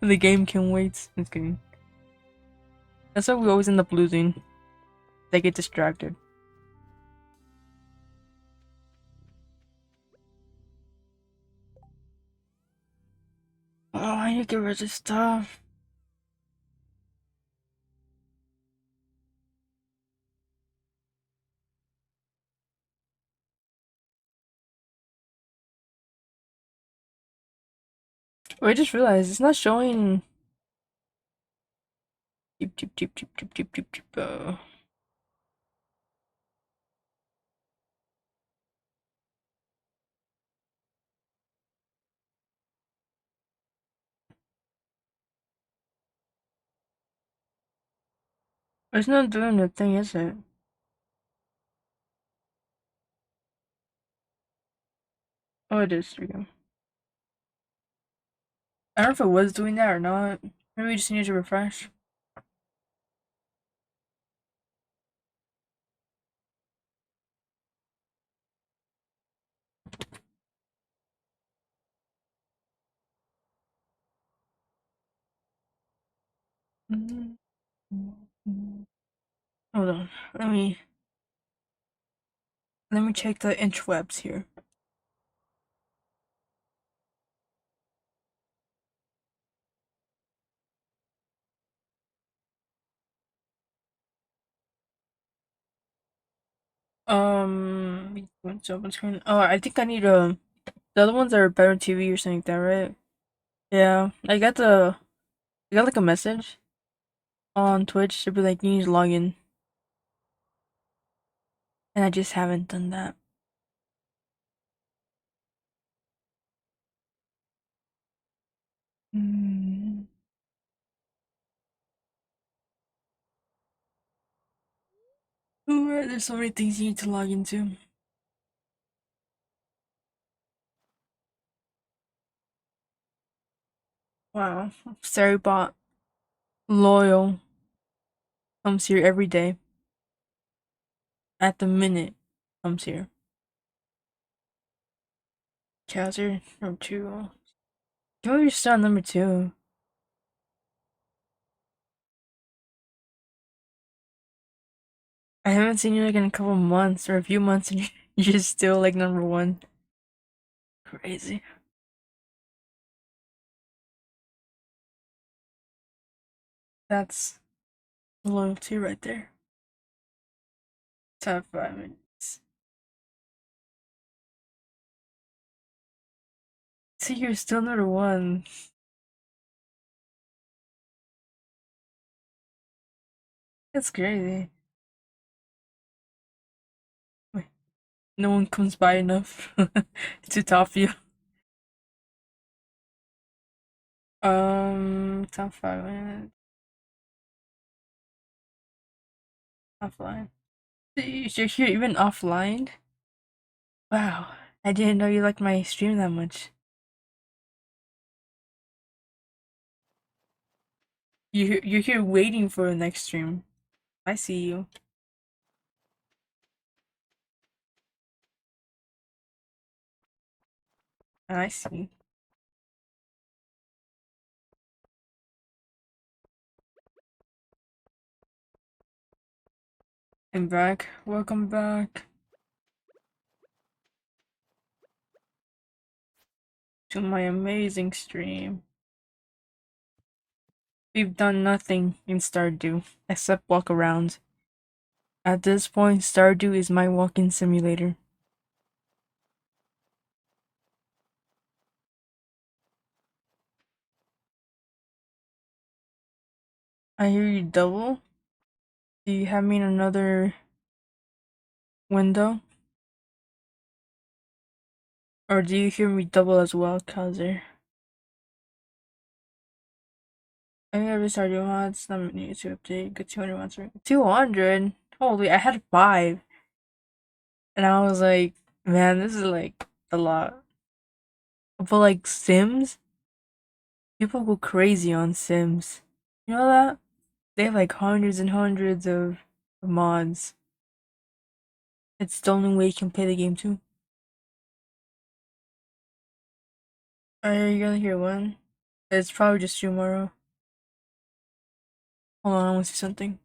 The game can wait. Just kidding. That's why we always end up losing. They get distracted. Oh, I need to get rid of this stuff. Oh, I just realized it's not showing. Deep, deep, deep, deep, deep, deep, deep, deep. It's not doing the thing, is it? Oh, it is. There we go. I don't know if it was doing that or not. Maybe we just need to refresh. Hold on. Let me check the interwebs here. What's open screen? Oh, I think I need the other ones are better TV or something like that, right? Yeah, I got like a message on Twitch to be like, you need to log in, and I just haven't done that. Mm. There's so many things you need to log into. Wow. Saribot, loyal, comes here every day. At the minute, comes here. Kaiser, number two. Can we start on number two? I haven't seen you like in a couple months or a few months, and you're still like number one. Crazy. That's loyalty right there. Top 5 minutes. See, you're still number one. That's crazy. Wait, no one comes by enough to top you. Top 5 minutes offline. You're here even offline? Wow, I didn't know you liked my stream that much. You're here waiting for the next stream. I see you. I see. I'm back. Welcome back to my amazing stream. We've done nothing in Stardew except walk around. At this point, Stardew is my walking simulator. I hear you double. Do you have me in another window? Or do you hear me double as well, Kaiser? I think I restarted your mods. Not need to update. Get 200 mods. 200? Holy, I had 5. And I was like, man, this is like a lot. But like Sims, people go crazy on Sims. You know that? They have like hundreds and hundreds of mods. It's the only way you can play the game too. Are you gonna hear one? It's probably just tomorrow. Hold on, I want to see something.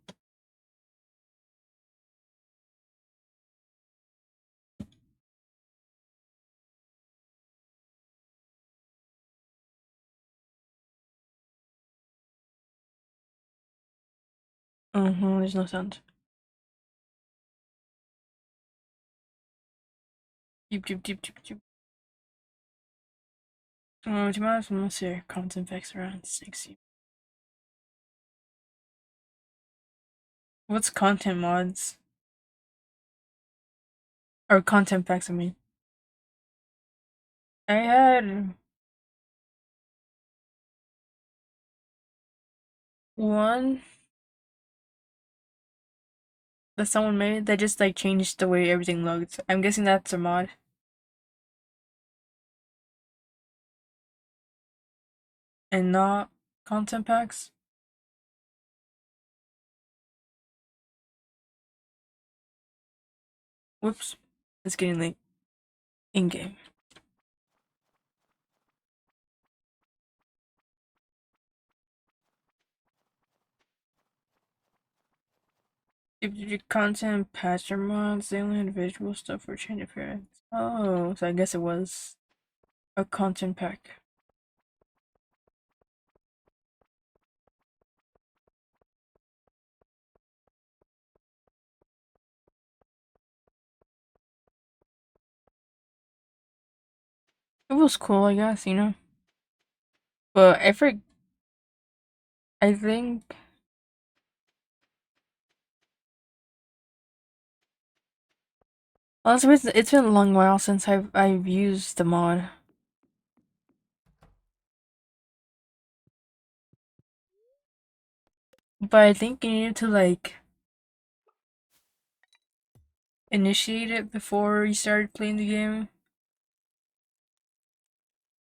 There's no sound. Deep, deep, deep, deep, deep. Tomorrow's almost here. Content packs around 60. What's content mods? Or content packs, I mean. I had one that someone made that just like changed the way everything looked. I'm guessing that's a mod. And not content packs. Whoops. It's getting late. In game. If you do content patch or mods, they only had visual stuff for change appearance. Oh, so I guess it was a content pack. It was cool, I guess, you know? But I think well, it's been a long while since I've used the mod. But I think you need to like initiate it before you started playing the game,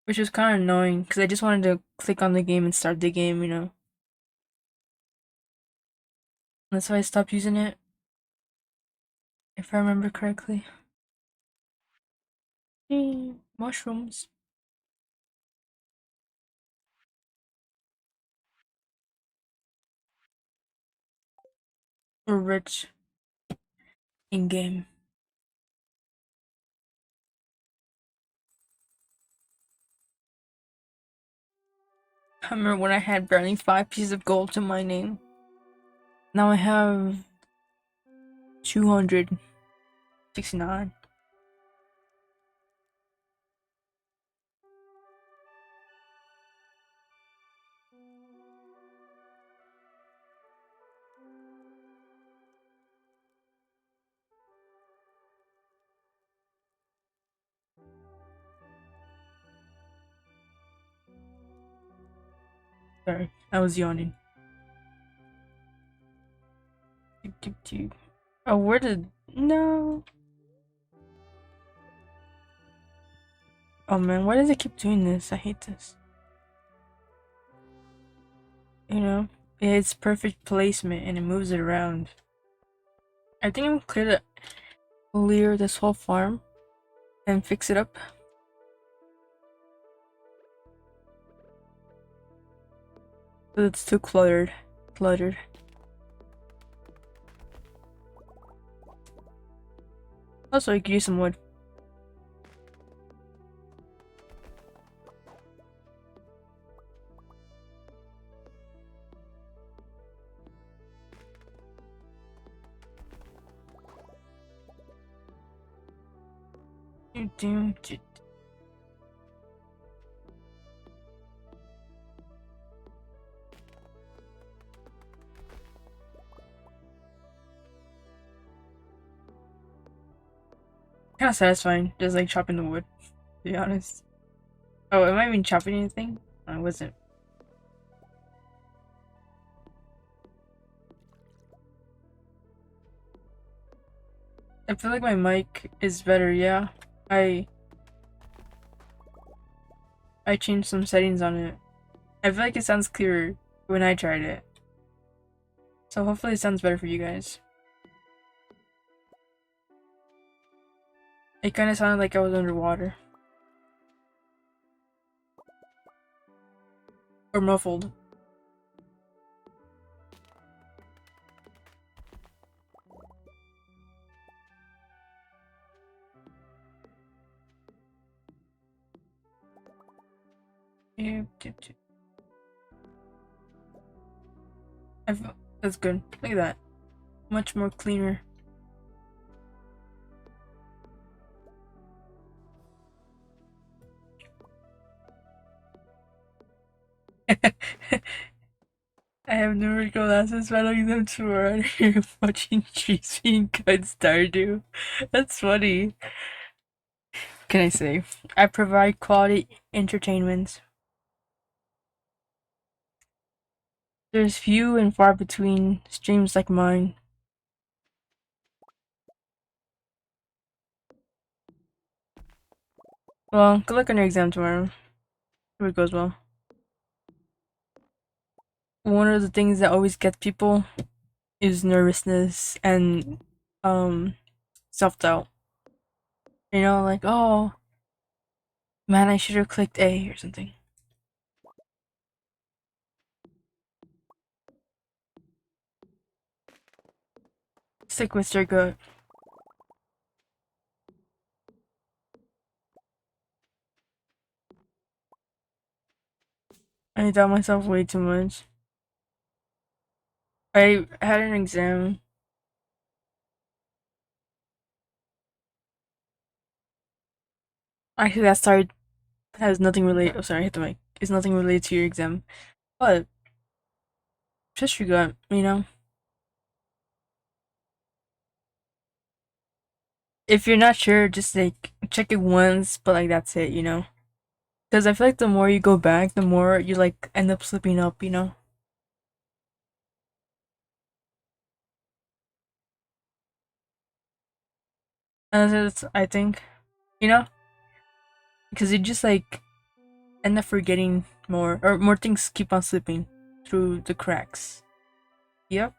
which was kind of annoying because I just wanted to click on the game and start the game, you know. That's why I stopped using it, if I remember correctly. Mushrooms were rich in game. I remember when I had barely 5 pieces of gold to my name. Now I have 269. Sorry, I was yawning. Oh, where did... No. Oh man, why does it keep doing this? I hate this. You know? It's perfect placement and it moves it around. I think I'm clear this whole farm and fix it up. But it's too cluttered. Also, you could use some wood. Kind of satisfying, just like chopping the wood, to be honest. Oh, am I even chopping anything? I wasn't. I feel like my mic is better, yeah. I changed some settings on it. I feel like it sounds clearer when I tried it. So hopefully it sounds better for you guys. It kind of sounded like I was underwater. Or muffled. That's good. Look at that. Much more cleaner. I have no wrinkle glasses, but I like them too around here watching trees being cut Stardew. That's funny. Can I say? I provide quality entertainment. There's few and far between streams like mine. Well, good luck on your exam tomorrow. Hope it goes well. One of the things that always gets people is nervousness and self-doubt. You know, like, oh man, I should have clicked A or something. Stick with your gut. I doubt myself way too much. I had an exam. Actually, that started has nothing related. Oh, sorry, I hit the mic. It's nothing related to your exam, but just your gut. You know, if you're not sure, just like check it once, but like that's it. You know, because I feel like the more you go back, the more you like end up slipping up. You know. And it's, I think, you know, because you just like end up forgetting more, or more things keep on slipping through the cracks. Yep.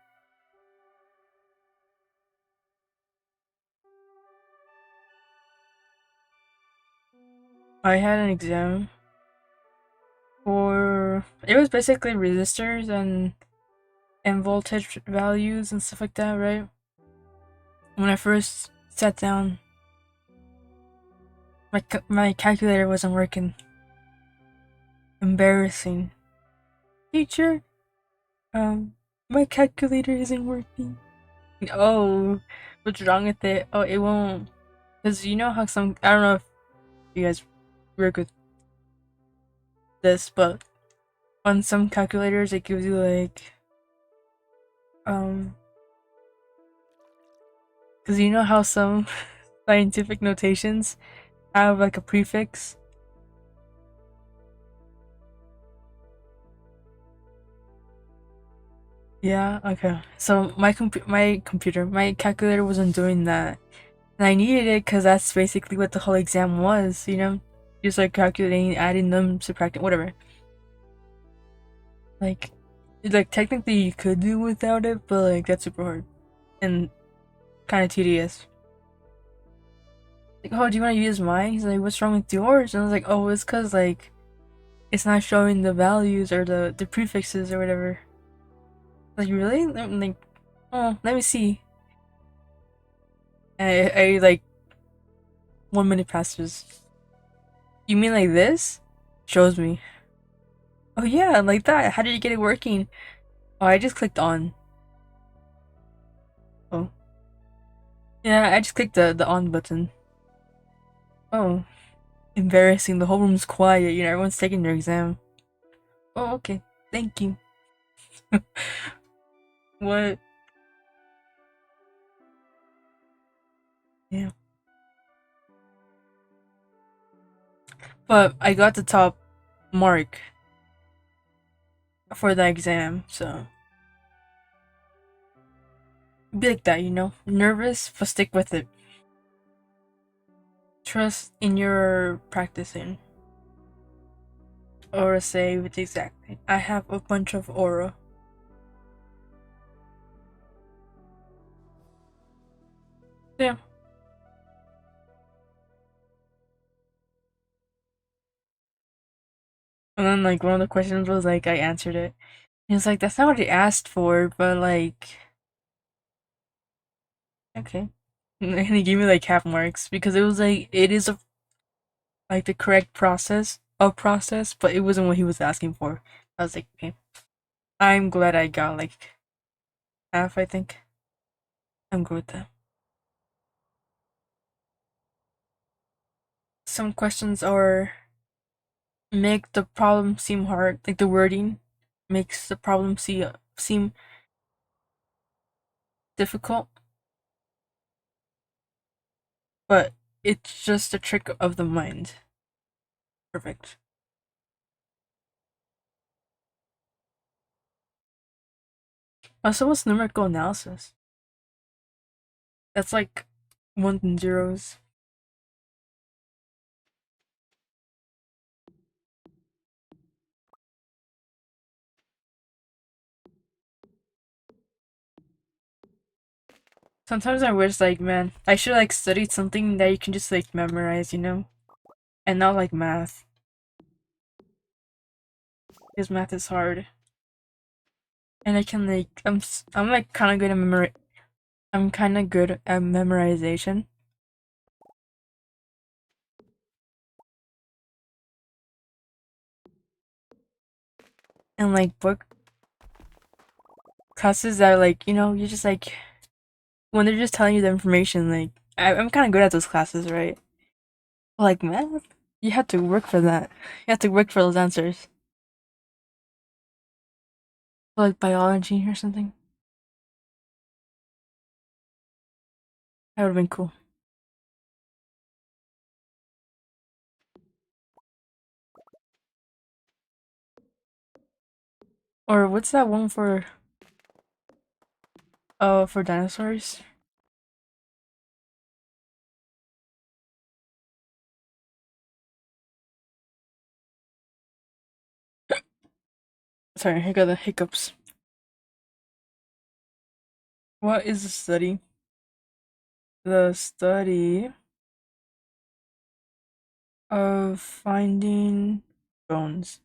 I had an exam for, it was basically resistors and voltage values and stuff like that, right? When I first sat down, my calculator wasn't working. Embarrassing. Teacher, my calculator isn't working. Oh, what's wrong with it? Oh, it won't. Because you know how some, I don't know if you guys work with this, but on some calculators it gives you like, um, because you know how some scientific notations have like a prefix. Yeah, okay. So my calculator wasn't doing that. And I needed it because that's basically what the whole exam was, you know? Just like calculating, adding them, subtracting, whatever. Like, technically you could do without it, but like that's super hard and kind of tedious. Like, oh, do you want to use mine? He's like, what's wrong with yours? And I was like, oh, it's cause like it's not showing the values or the prefixes or whatever. Like, really? I'm like, oh, let me see. And I like 1 minute passes. You mean like this? Shows me. Oh yeah, like that. How did you get it working? Oh, I just clicked on. Oh. Yeah, I just clicked the on button. Oh. Embarrassing. The whole room's quiet. You know, everyone's taking their exam. Oh, okay. Thank you. What? Yeah. But I got the top mark for the exam, so be like that, you know? Nervous, but stick with it. Trust in your practicing. Aura saved, exactly. I have a bunch of aura. Yeah. And then like one of the questions was like I answered it. He was like, that's not what he asked for, but like okay. And he gave me like half marks because it was like it is a like the correct process, but it wasn't what he was asking for. I was like, okay. I'm glad I got like half, I think. I'm good with that. Some questions are make the problem seem hard, like the wording makes the problem seem difficult, but it's just a trick of the mind. Perfect. Also, what's numerical analysis? That's like ones and zeros. Sometimes I wish, like, man, I should like studied something that you can just like memorize, you know, and not like math, because math is hard. And I can like, I'm like kind of good at memory. I'm kind of good at memorization, and like book classes that are like, you know, you just like when they're just telling you the information. Like, I'm kind of good at those classes, right? Like math, you have to work for that. You have to work for those answers. Like biology or something. That would have been cool. Or what's that one for dinosaurs? Sorry, I got the hiccups. What is the study? The study of finding bones.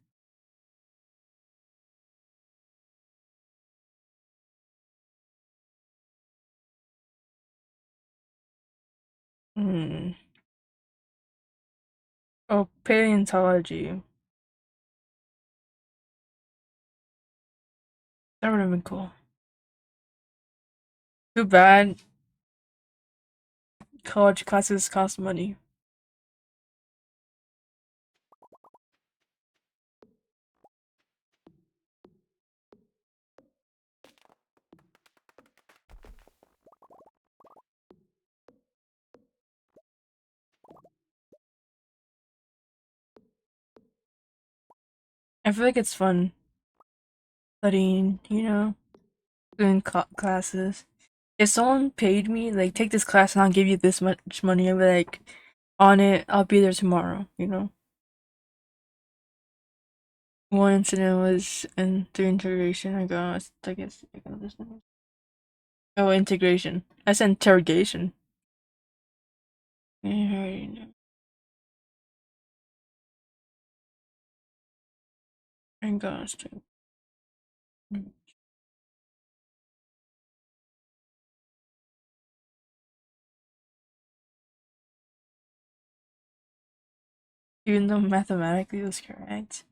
Hmm. Oh, paleontology. That would have been cool. Too bad college classes cost money. I feel like it's fun studying, doing classes. If someone paid me, like, take this class and I'll give you this much money, I'd be like, on it, I'll be there tomorrow. One incident was in through integration. I guess I got this one. Oh, integration. I said interrogation. I already know. I got it. Even though mathematically it was correct,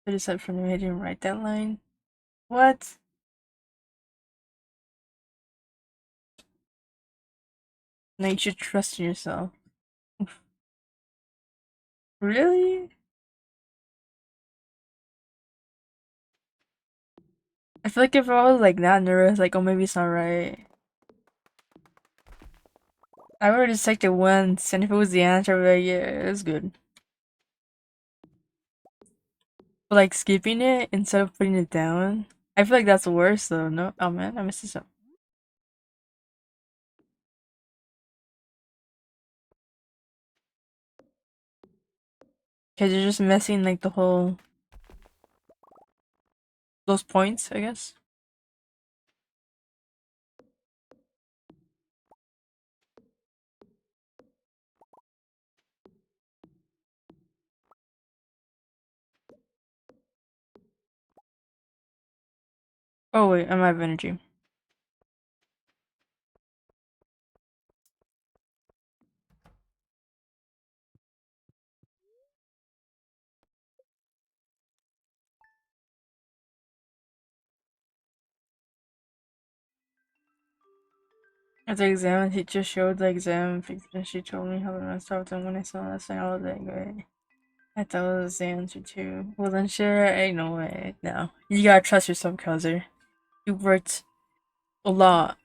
I just said from the I didn't write that line. What? Now you should trust in yourself. Really? I feel like if I was like that nervous, like, oh, maybe it's not right, I would have just checked it once, and if it was the answer, I'd be like, yeah, it's good. But like skipping it instead of putting it down, I feel like that's worse though. No, oh man, I missed this up. Cause you're just messing like the whole those points, I guess. Oh wait, I'm out of energy. At the exam, the teacher showed the exam fixed and she told me how to mess up. And when I saw that thing, I was like, wait, I thought it was the answer too. Well then, sure, ain't no way. No, you gotta trust yourself, Kaiser. You worked a lot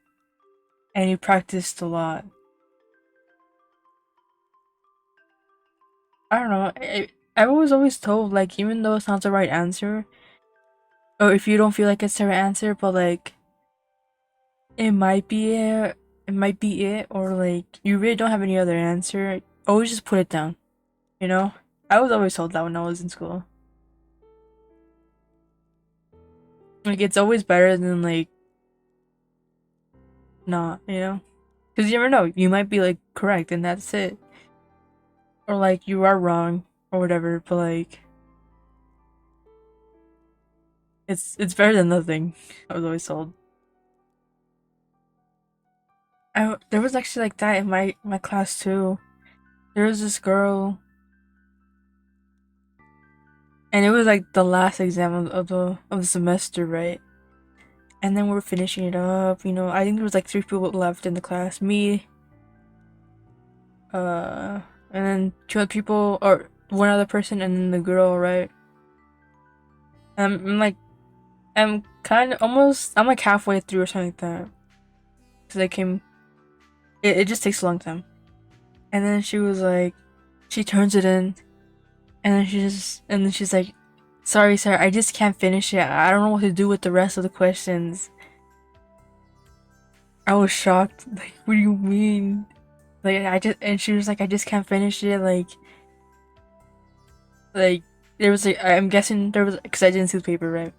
and you practiced a lot. I don't know. I was always told like even though it's not the right answer, or if you don't feel like it's the right answer, but like it might be it, or like you really don't have any other answer. Always just put it down. You know, I was always told that when I was in school. Like it's always better than like not. Because you never know. You might be like correct and that's it, or like you are wrong or whatever. But like it's better than nothing. I was always told. There was actually like that in my class too. There was this girl, and it was like the last exam of the semester, right? And then we're finishing it up. I think there was like three people left in the class. Me, and then two other people, or one other person, and then the girl, right? And I'm kind of almost, I'm like halfway through or something like that. Cause I came, it just takes a long time. And then she was like, she turns it in, and then she's like, sorry, sir, I just can't finish it. I don't know what to do with the rest of the questions. I was shocked. Like, what do you mean? Like, and she was like, I just can't finish it. Like, there was like, I'm guessing there was, because I didn't see the paper, right?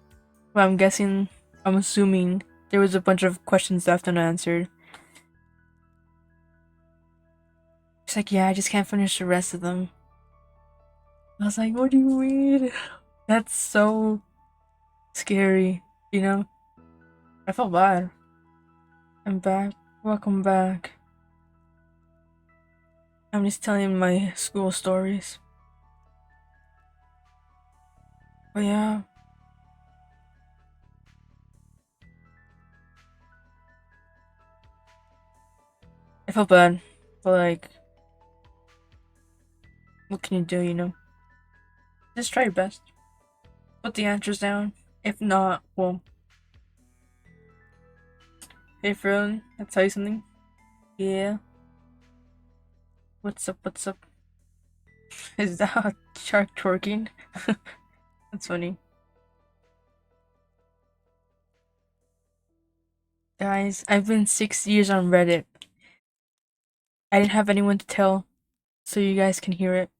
Well, I'm assuming there was a bunch of questions left unanswered. She's like, yeah, I just can't finish the rest of them. I was like, what do you mean? That's so scary, you know? I felt bad. I'm back. Welcome back. I'm just telling my school stories. But yeah, I felt bad. But like, what can you do, you know? Just try your best. Put the answers down. If not, well, hey Fern, I'll tell you something. Yeah. What's up? What's up? Is that a shark twerking? That's funny. Guys, I've been 6 years on Reddit. I didn't have anyone to tell, so you guys can hear it.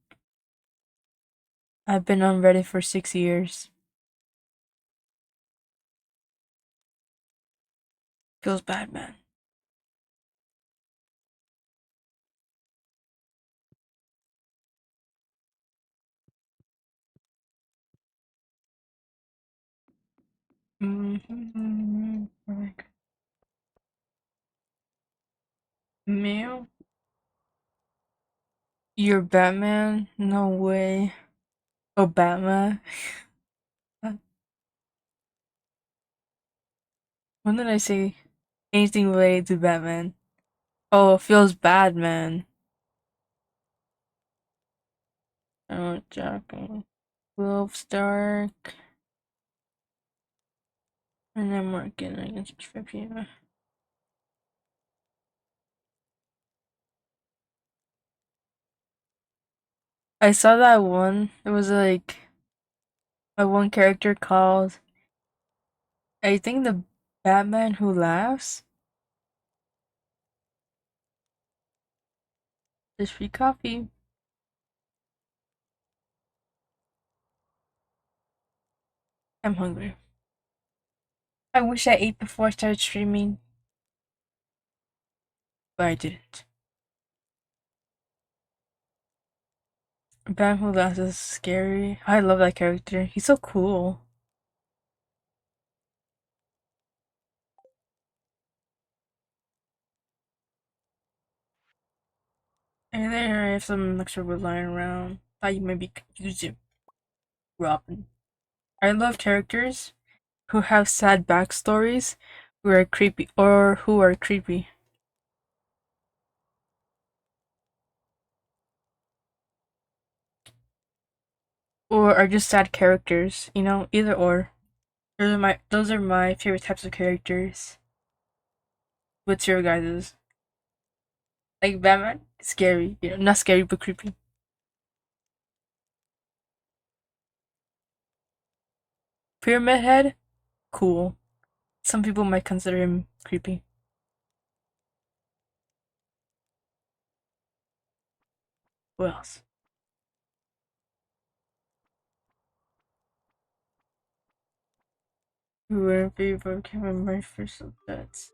I've been on Reddit for 6 years. Feels bad, man. Mm-hmm. Like, meow? You're Batman? No way. Oh, Batman? When did I say anything related to Batman? Oh, it feels bad, man. Oh, Jack. Wolf Dark. And I'm working against Trippier. I saw that one. It was like a one character called, I think, the Batman Who Laughs. There's free coffee. I'm hungry. I wish I ate before I started streaming, but I didn't. Batman Who Laughs is scary. I love that character. He's so cool. And there I have some extra wood lying around. Thought you maybe could use it, Robin. I love characters who have sad backstories, who are creepy, or are just sad characters. You know, either or. Those are my favorite types of characters. What's your guys's? Like Batman, scary. You know, not scary but creepy. Pyramid Head, cool. Some people might consider him creepy. Who else? Who would be can't remember my first that's.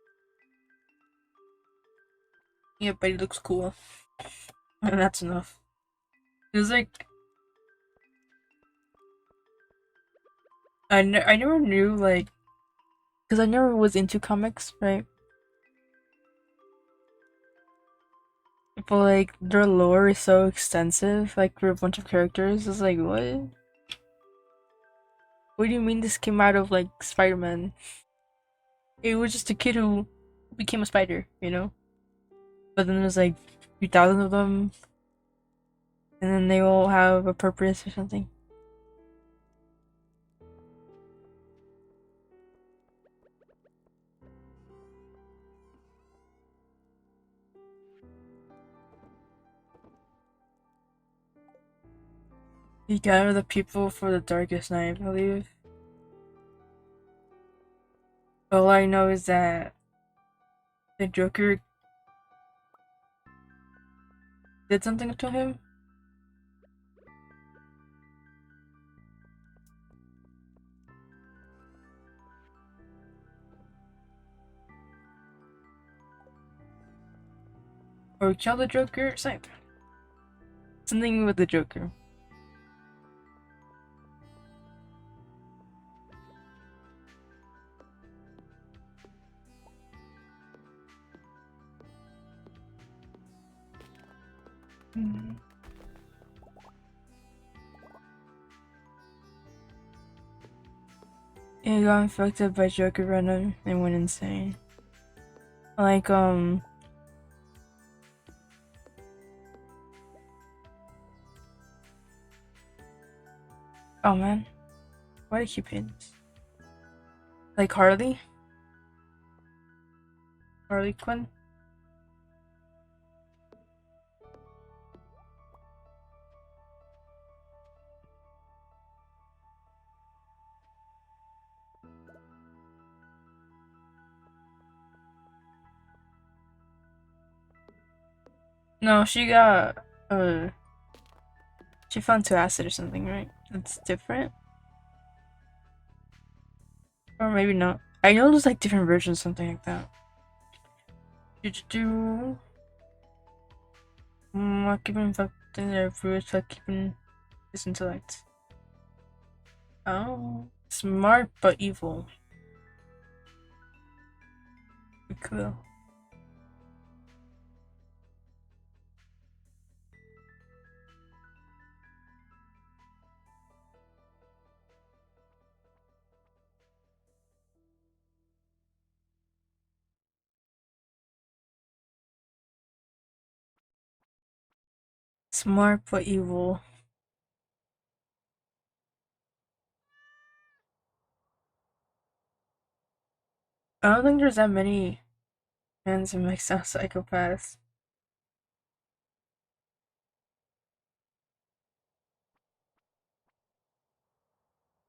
Yeah, but he looks cool. And that's enough. It was like I never knew like because I never was into comics, right? But like their lore is so extensive, like for a bunch of characters. It's like what? What do you mean this came out of like Spider-Man? It was just a kid who became a spider, you know? But then there's like 3,000 of them, and then they all have a purpose or something. You gather the people for the darkest night, I believe. All I know is that the Joker did something to him. Or kill the Joker. Something with the Joker. He got infected by Joker venom and went insane. Like, oh man. Why do I keep hitting this? Like Harley? Harley Quinn? No, she got, she found to acid or something, right? That's different? Or maybe not. I know there's like different versions, something like that. Do not keeping infecting their fruits, like keeping his intellect. Oh, smart but evil. Cool. Smart but evil. I don't think there's that many fans of mixed out psychopaths.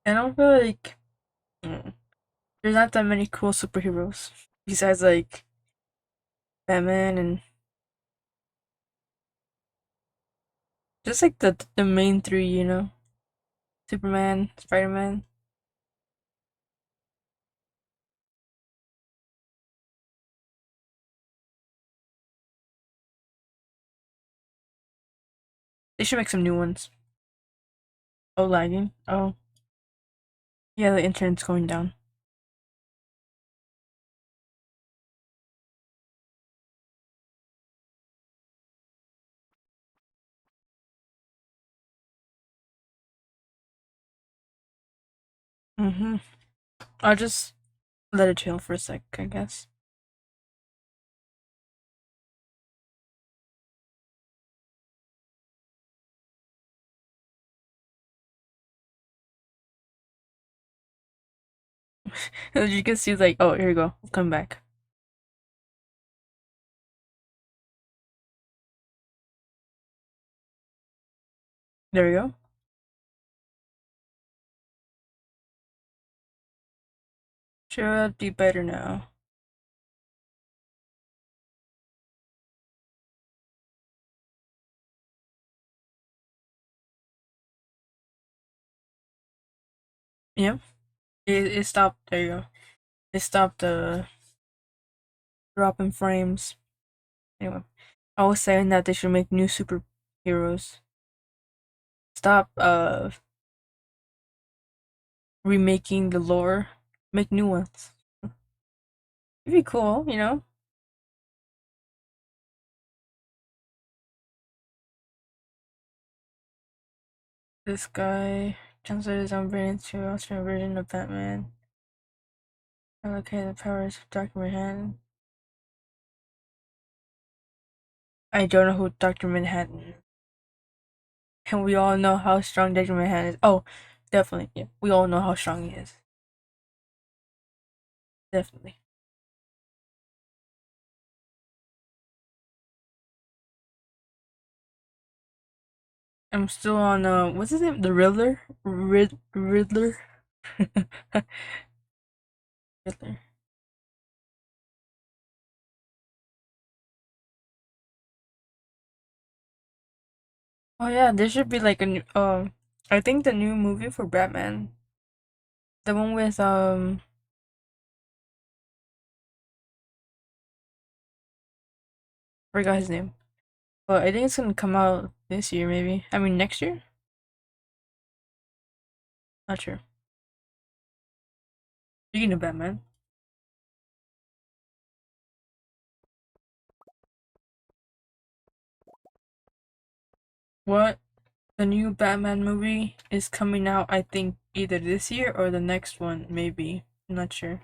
I don't feel like there's not that many cool superheroes besides like Batman and just like the main three, you know, Superman, Spider-Man. They should make some new ones. Oh, lagging. Oh, yeah, the internet's going down. I'll just let it chill for a sec, I guess. You can see, like, oh, here we go. Come back. There we go. Should be better now. Yep. It stopped. There you go. It stopped dropping frames. Anyway, I was saying that they should make new superheroes. Stop remaking the lore. Make new ones. It'd be cool, you know? This guy translated his own brain into an alternate version of Batman. Allocate the powers of Dr. Manhattan. I don't know who Dr. Manhattan is. And we all know how strong Dr. Manhattan is. Oh, definitely. Yeah. We all know how strong he is. Definitely. I'm still on what's his name? The Riddler? Riddler? Riddler. Oh yeah, there should be like a new I think the new movie for Batman. The one with forgot his name. But I think it's gonna come out this year, maybe. I mean, next year? Not sure. Speaking of Batman, what? The new Batman movie is coming out, I think, either this year or the next one, maybe. I'm not sure.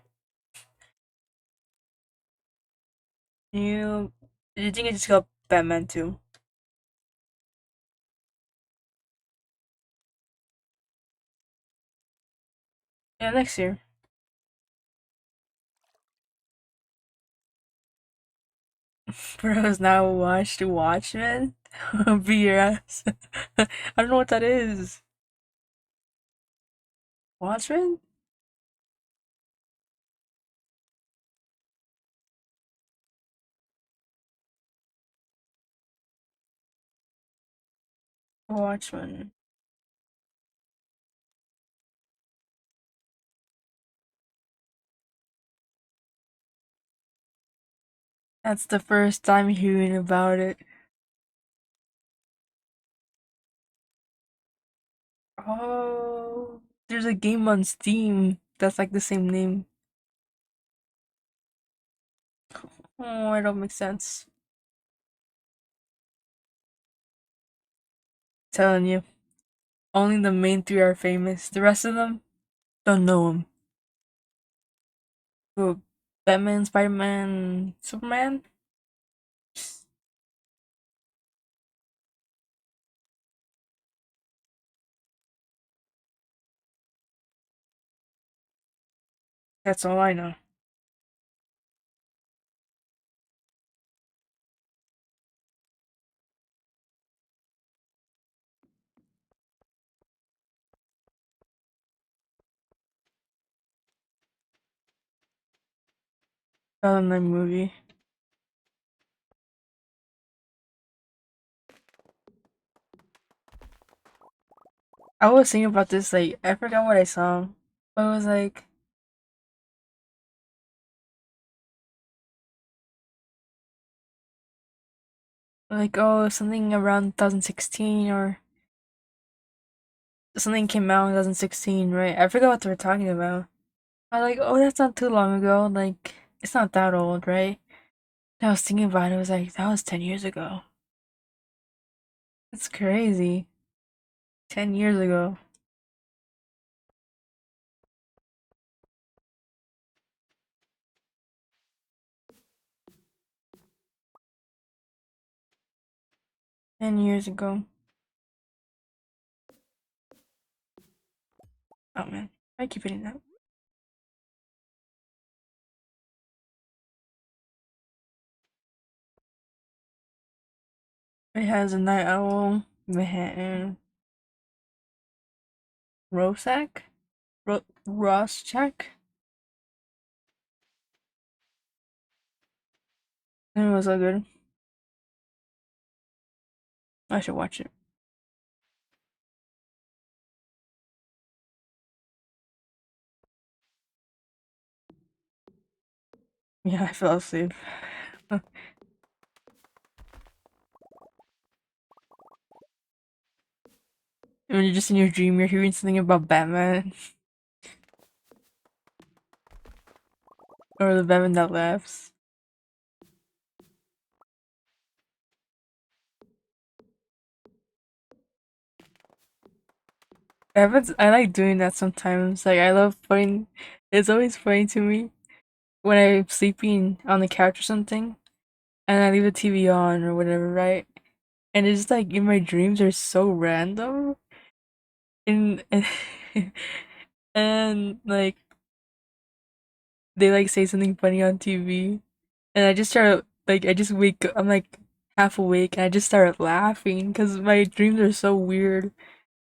You, you think it's just called Batman 2? Yeah, next year. Bros now watched Watchmen? Be your ass. I don't know what that is. Watchmen? Watchmen. That's the first time hearing about it. Oh, there's a game on Steam that's like the same name. Oh, it don't make sense. Telling you, only the main three are famous. The rest of them don't know them. Who? Batman, Spider-Man, Superman? That's all I know. Other than the movie. I was thinking about this, like, I forgot what I saw. But it was oh, something around 2016 or something came out in 2016, right? I forgot what they were talking about. I was like, oh, that's not too long ago. Like, it's not that old, right? And I was thinking about it, I was like, that was 10 years ago. That's crazy. 10 years ago. 10 years ago. Oh man, I keep hitting that. It has a night owl, Manhattan, Rorschach, Rorschach. And it was so good. I should watch it. Yeah, I fell asleep. When you're just in your dream, you're hearing something about Batman or the Batman that laughs. I like doing that sometimes. Like I love putting. It's always funny to me when I'm sleeping on the couch or something, and I leave the TV on or whatever, right? And it's just like in my dreams are so random, and and like they like say something funny on TV, and I just start like I just wake up. I'm like half awake, and I just start laughing because my dreams are so weird.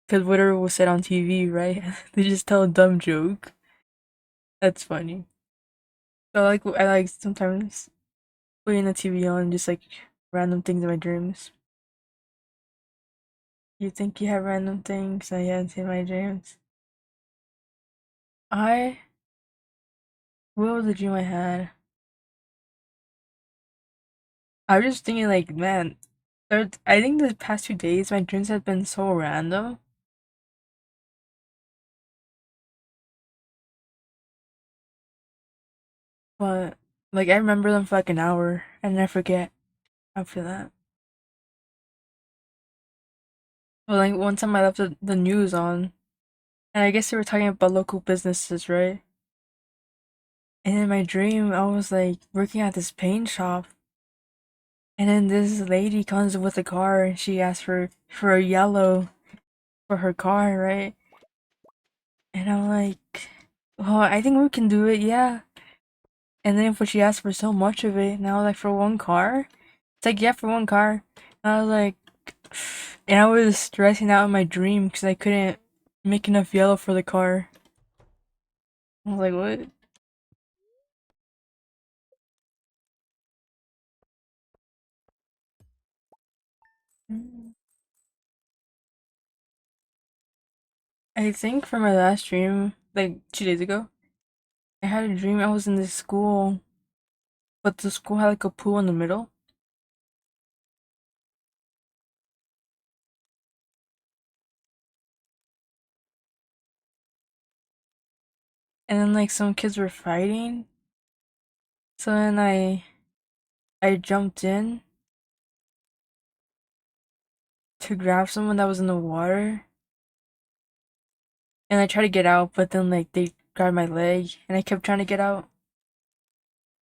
Because whatever was said on TV, right? They just tell a dumb joke. That's funny. So I like sometimes putting the TV on just like random things in my dreams. You think you have random things I have in my dreams? I what was the dream I had? I was just thinking like, man, I think the past 2 days my dreams have been so random, but like I remember them for like an hour and then I forget after that. Well, like one time I left the news on, and I guess they were talking about local businesses, right? And in my dream, I was like working at this paint shop, and then this lady comes with a car, and she asks for a yellow for her car, right? And I'm like, oh, I think we can do it, yeah. And then but she asked for so much of it, and I was like, for one car? It's like, yeah, for one car. And I was like, and I was stressing out in my dream because I couldn't make enough yellow for the car. I was like, what? Mm. I think for my last dream, like 2 days ago, I had a dream I was in this school, but the school had like a pool in the middle. And then like some kids were fighting. So then I jumped in to grab someone that was in the water. And I tried to get out, but then like they grabbed my leg and I kept trying to get out.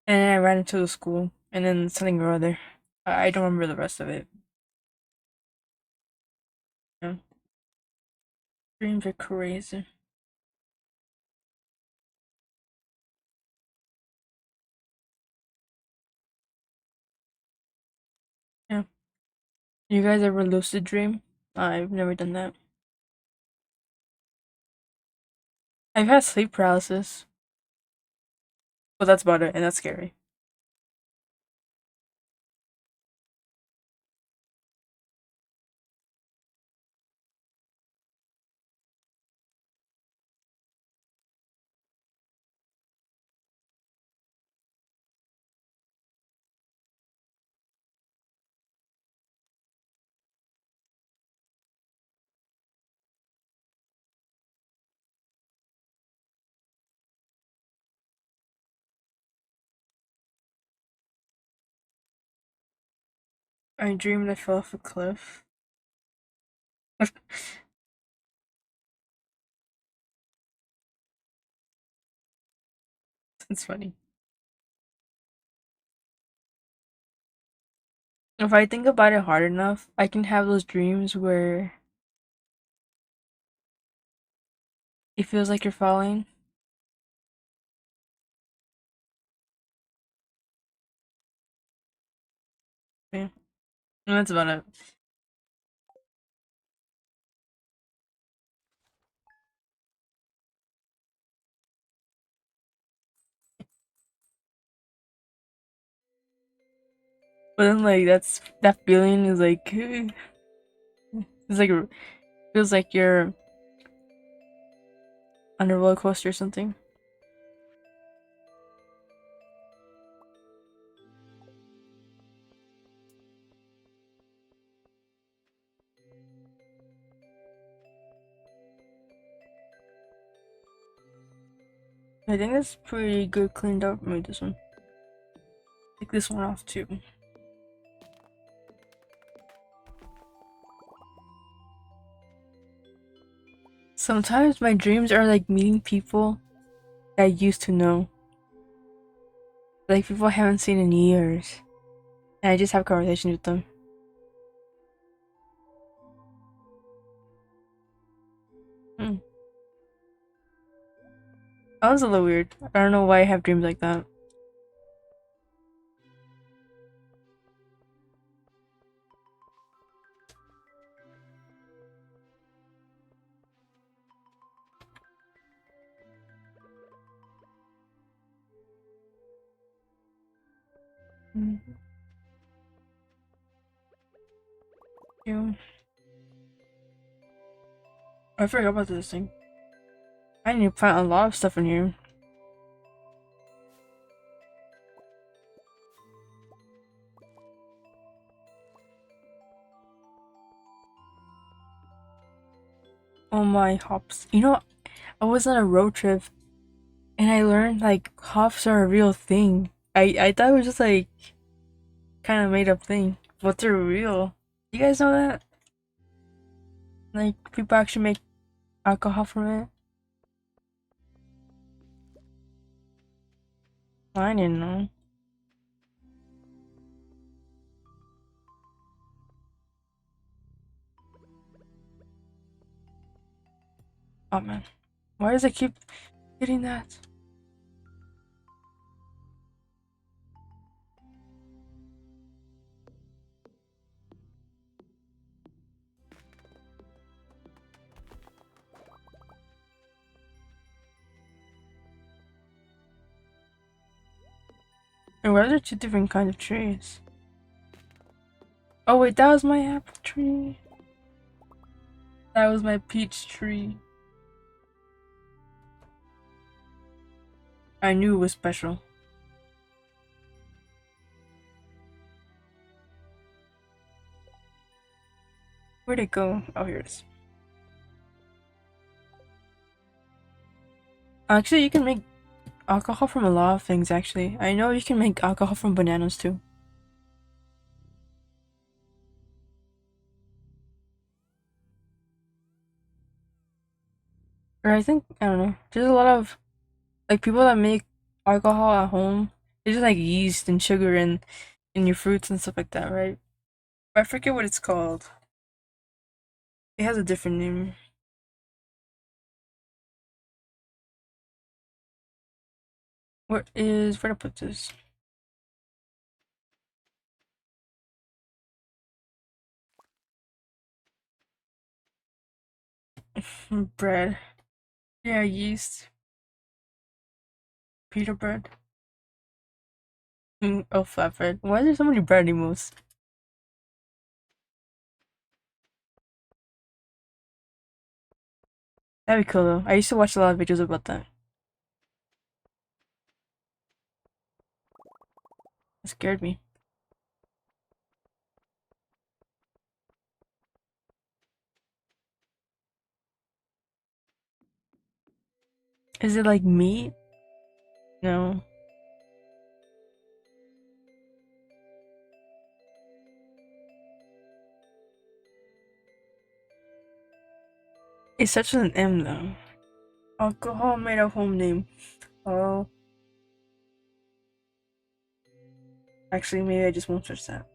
And then I ran into the school and then something or other. I don't remember the rest of it. Yeah. Dreams are crazy. Yeah. You guys ever lucid dream? I've never done that. I've had sleep paralysis, but that's about it, and that's scary. I dreamed I fell off a cliff. It's funny. If I think about it hard enough, I can have those dreams where it feels like you're falling. Yeah. And that's about it. But then like that feeling is like it's like feels like you're on a roller coaster or something. I think that's pretty good cleaned up. Maybe this one. Take this one off too. Sometimes my dreams are like meeting people that I used to know. Like people I haven't seen in years. And I just have conversations with them. Hmm. That was a little weird. I don't know why I have dreams like that. Mm. Yeah. I forgot about this thing. I need to plant a lot of stuff in here. Oh my hops. You know, I was on a road trip and I learned like hops are a real thing. I thought it was just like kind of made up thing, but they're real. You guys know that? Like people actually make alcohol from it. I didn't know. Oh man, why does it keep hitting that? And why are there two different kinds of trees? Oh wait, that was my apple tree. That was my peach tree. I knew it was special. Where'd it go? Oh, here it is. Actually, you can make alcohol from a lot of things, actually. I know you can make alcohol from bananas, too. Or I think, I don't know. There's a lot of, like, people that make alcohol at home. They just like yeast and sugar and in your fruits and stuff like that, right? But I forget what it's called. It has a different name. Where to put this? Bread. Yeah, yeast. Pita bread. Oh, flatbread. Why is there so many bread emotes? That'd be cool though. I used to watch a lot of videos about that. It scared me. Is it like meat? No. It starts with an M though. Alcohol made a home name. Oh. Actually, maybe I just won't search that.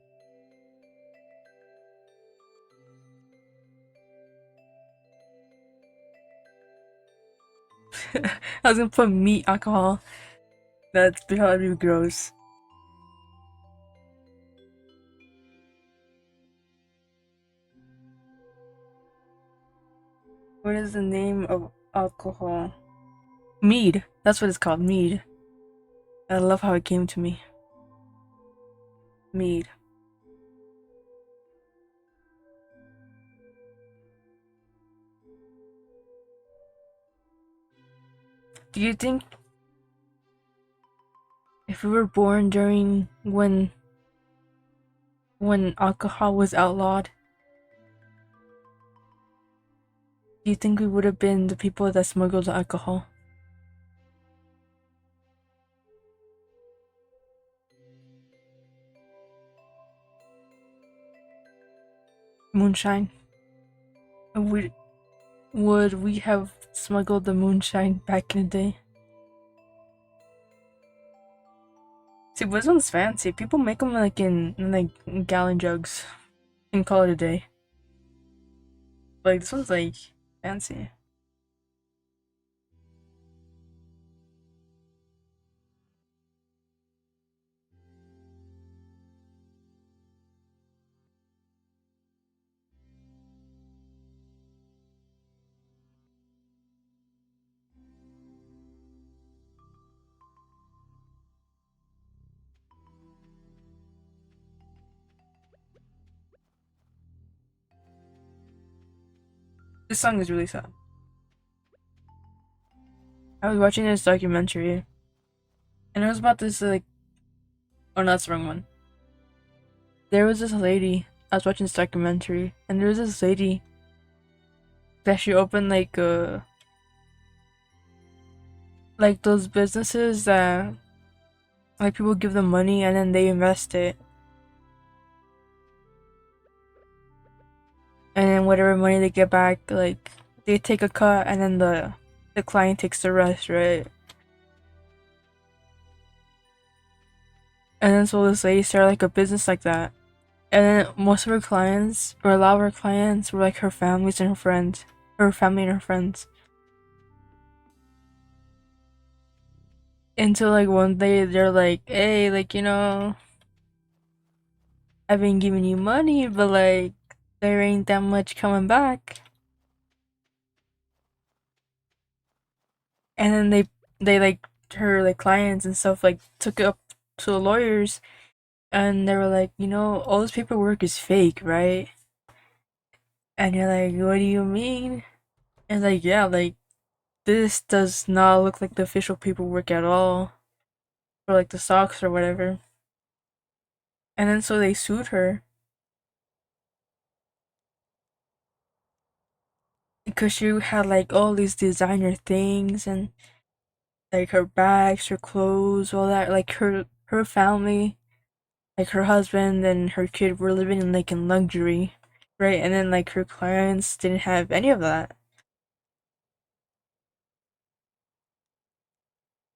I was gonna put meat alcohol. That's probably gross. What is the name of alcohol? Mead. That's what it's called. Mead. I love how it came to me. Mead. Do you think if we were born during when alcohol was outlawed, do you think we would have been the people that smuggled the alcohol? Moonshine. Would we have smuggled the moonshine back in the day? See, this one's fancy. People make them like in like gallon jugs and call it a day. Like this one's like fancy. This song is really sad. I was watching this documentary, and it was about this like, oh, no, that's the wrong one. There was this lady. I was watching this documentary, and there was this lady that she opened like those businesses that like people give them money and then they invest it, and then whatever money they get back, like they take a cut and then the client takes the rest, right? And then so this lady started like a business like that. And then most of her clients, or a lot of her clients, were like her families and her friends. Her family and her friends. Until like one day they're like, hey, like, I've been giving you money, but like, there ain't that much coming back. And then they like, her like clients and stuff like took it up to the lawyers, and they were like, all this paperwork is fake, right? And you're like, what do you mean? And like, yeah, like, this does not look like the official paperwork at all, or like the socks or whatever. And then so they sued her because she had like all these designer things and like her bags, her clothes, all that. Like her family, like her husband and her kid were living in luxury, right? And then like her clients didn't have any of that.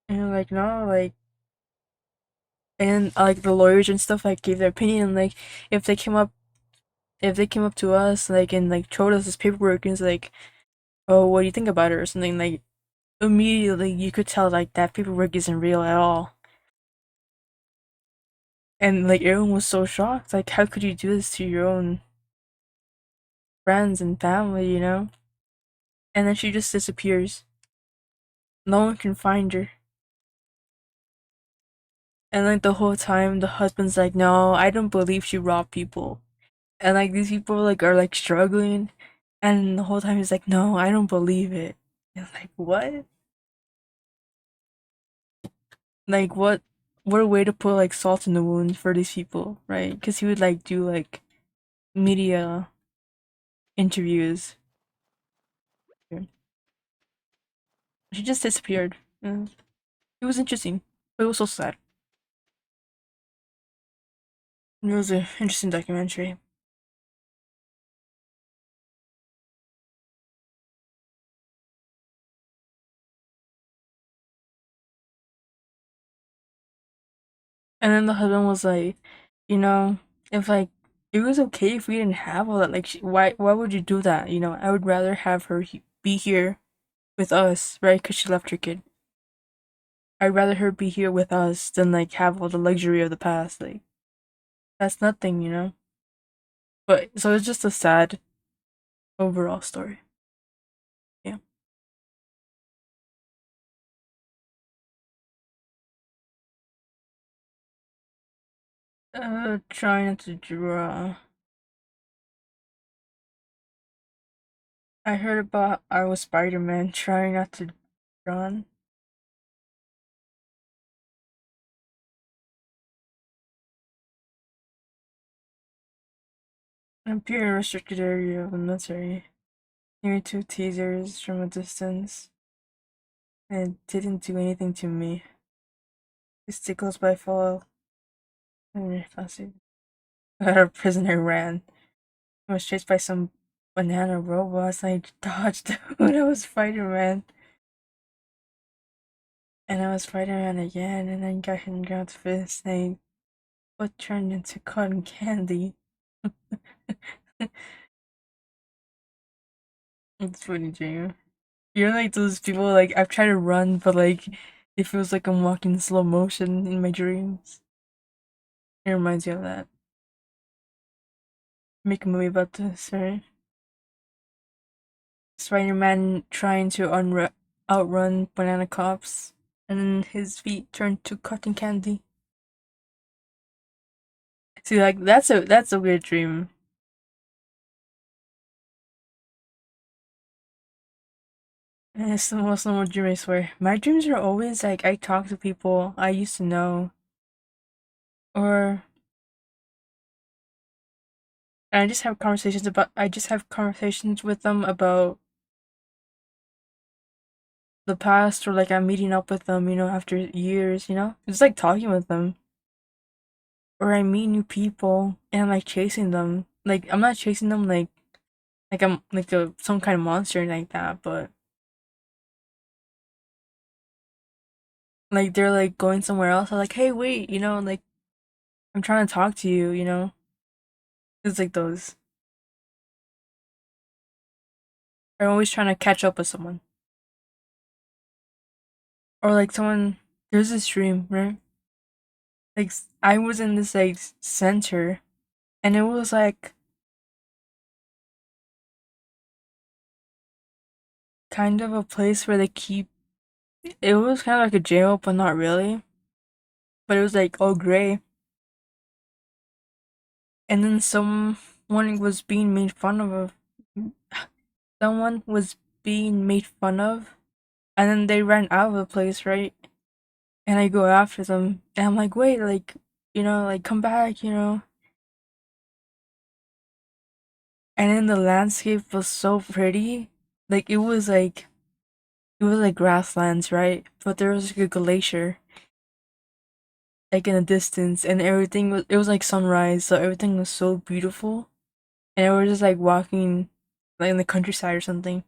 And you're like, no, like, and like the lawyers and stuff like gave their opinion. Like if they came up if they came up to us like and like showed us this paperwork and it's like, oh, what do you think about it or something, like immediately you could tell like that paperwork isn't real at all. And like everyone was so shocked. Like, how could you do this to your own friends and family? And then she just disappears. No one can find her. And like the whole time the husband's like, no, I don't believe she robbed people. And like these people like are like struggling, and the whole time he's like, no, I don't believe it. And like, what? Like what a way to put like salt in the wound for these people, right? Because he would like do like media interviews. She just disappeared. Yeah. It was interesting, but it was so sad. It was an interesting documentary. And then the husband was like, you know, if like it was okay if we didn't have all that, like why would you do that? I would rather have her be here with us, right? Because she left her kid. I'd rather her be here with us than like have all the luxury of the past. Like that's nothing. But so it's just a sad overall story. Yeah. Trying not to draw. I heard about I was Spider-Man trying not to draw. Appear restricted area of the military. Near two teasers from a distance. And it didn't do anything to me. It tickles by fall. And fancy. A prisoner ran. I was chased by some banana robots. I dodged when I was Spider-Man. And I was Spider-Man again, and then got him grabbed fist saying, what turned into cotton candy? It's funny, Jane. You're like those people, like, I've tried to run, but like, it feels like I'm walking in slow motion in my dreams. It reminds me of that. Make a movie about this, right? Spider-Man trying to outrun banana cops, and then his feet turn to cotton candy. See, like that's a weird dream. And it's the most normal dream, I swear. My dreams are always like I talk to people I used to know, or I just have conversations with them about the past, or like I'm meeting up with them, after years, It's like talking with them. Or I meet new people and I'm like chasing them. Like I'm not chasing them like I'm like some kind of monster like that, but like they're like going somewhere else. I'm like, hey, wait, like I'm trying to talk to you. It's like those. I'm always trying to catch up with someone. Or like someone, there's this dream, right? Like I was in this like center, and it was like kind of a place where they keep. It was kind of like a jail, but not really. But it was like all gray, and then someone was being made fun of. Someone was being made fun of, and then they ran out of the place, right? And I go after them, and I'm like, wait, like, like come back. And then the landscape was so pretty. Like it was like grasslands, right? But there was like a glacier, like in the distance, and it was like sunrise, so everything was so beautiful. And we were just like walking, like in the countryside or something.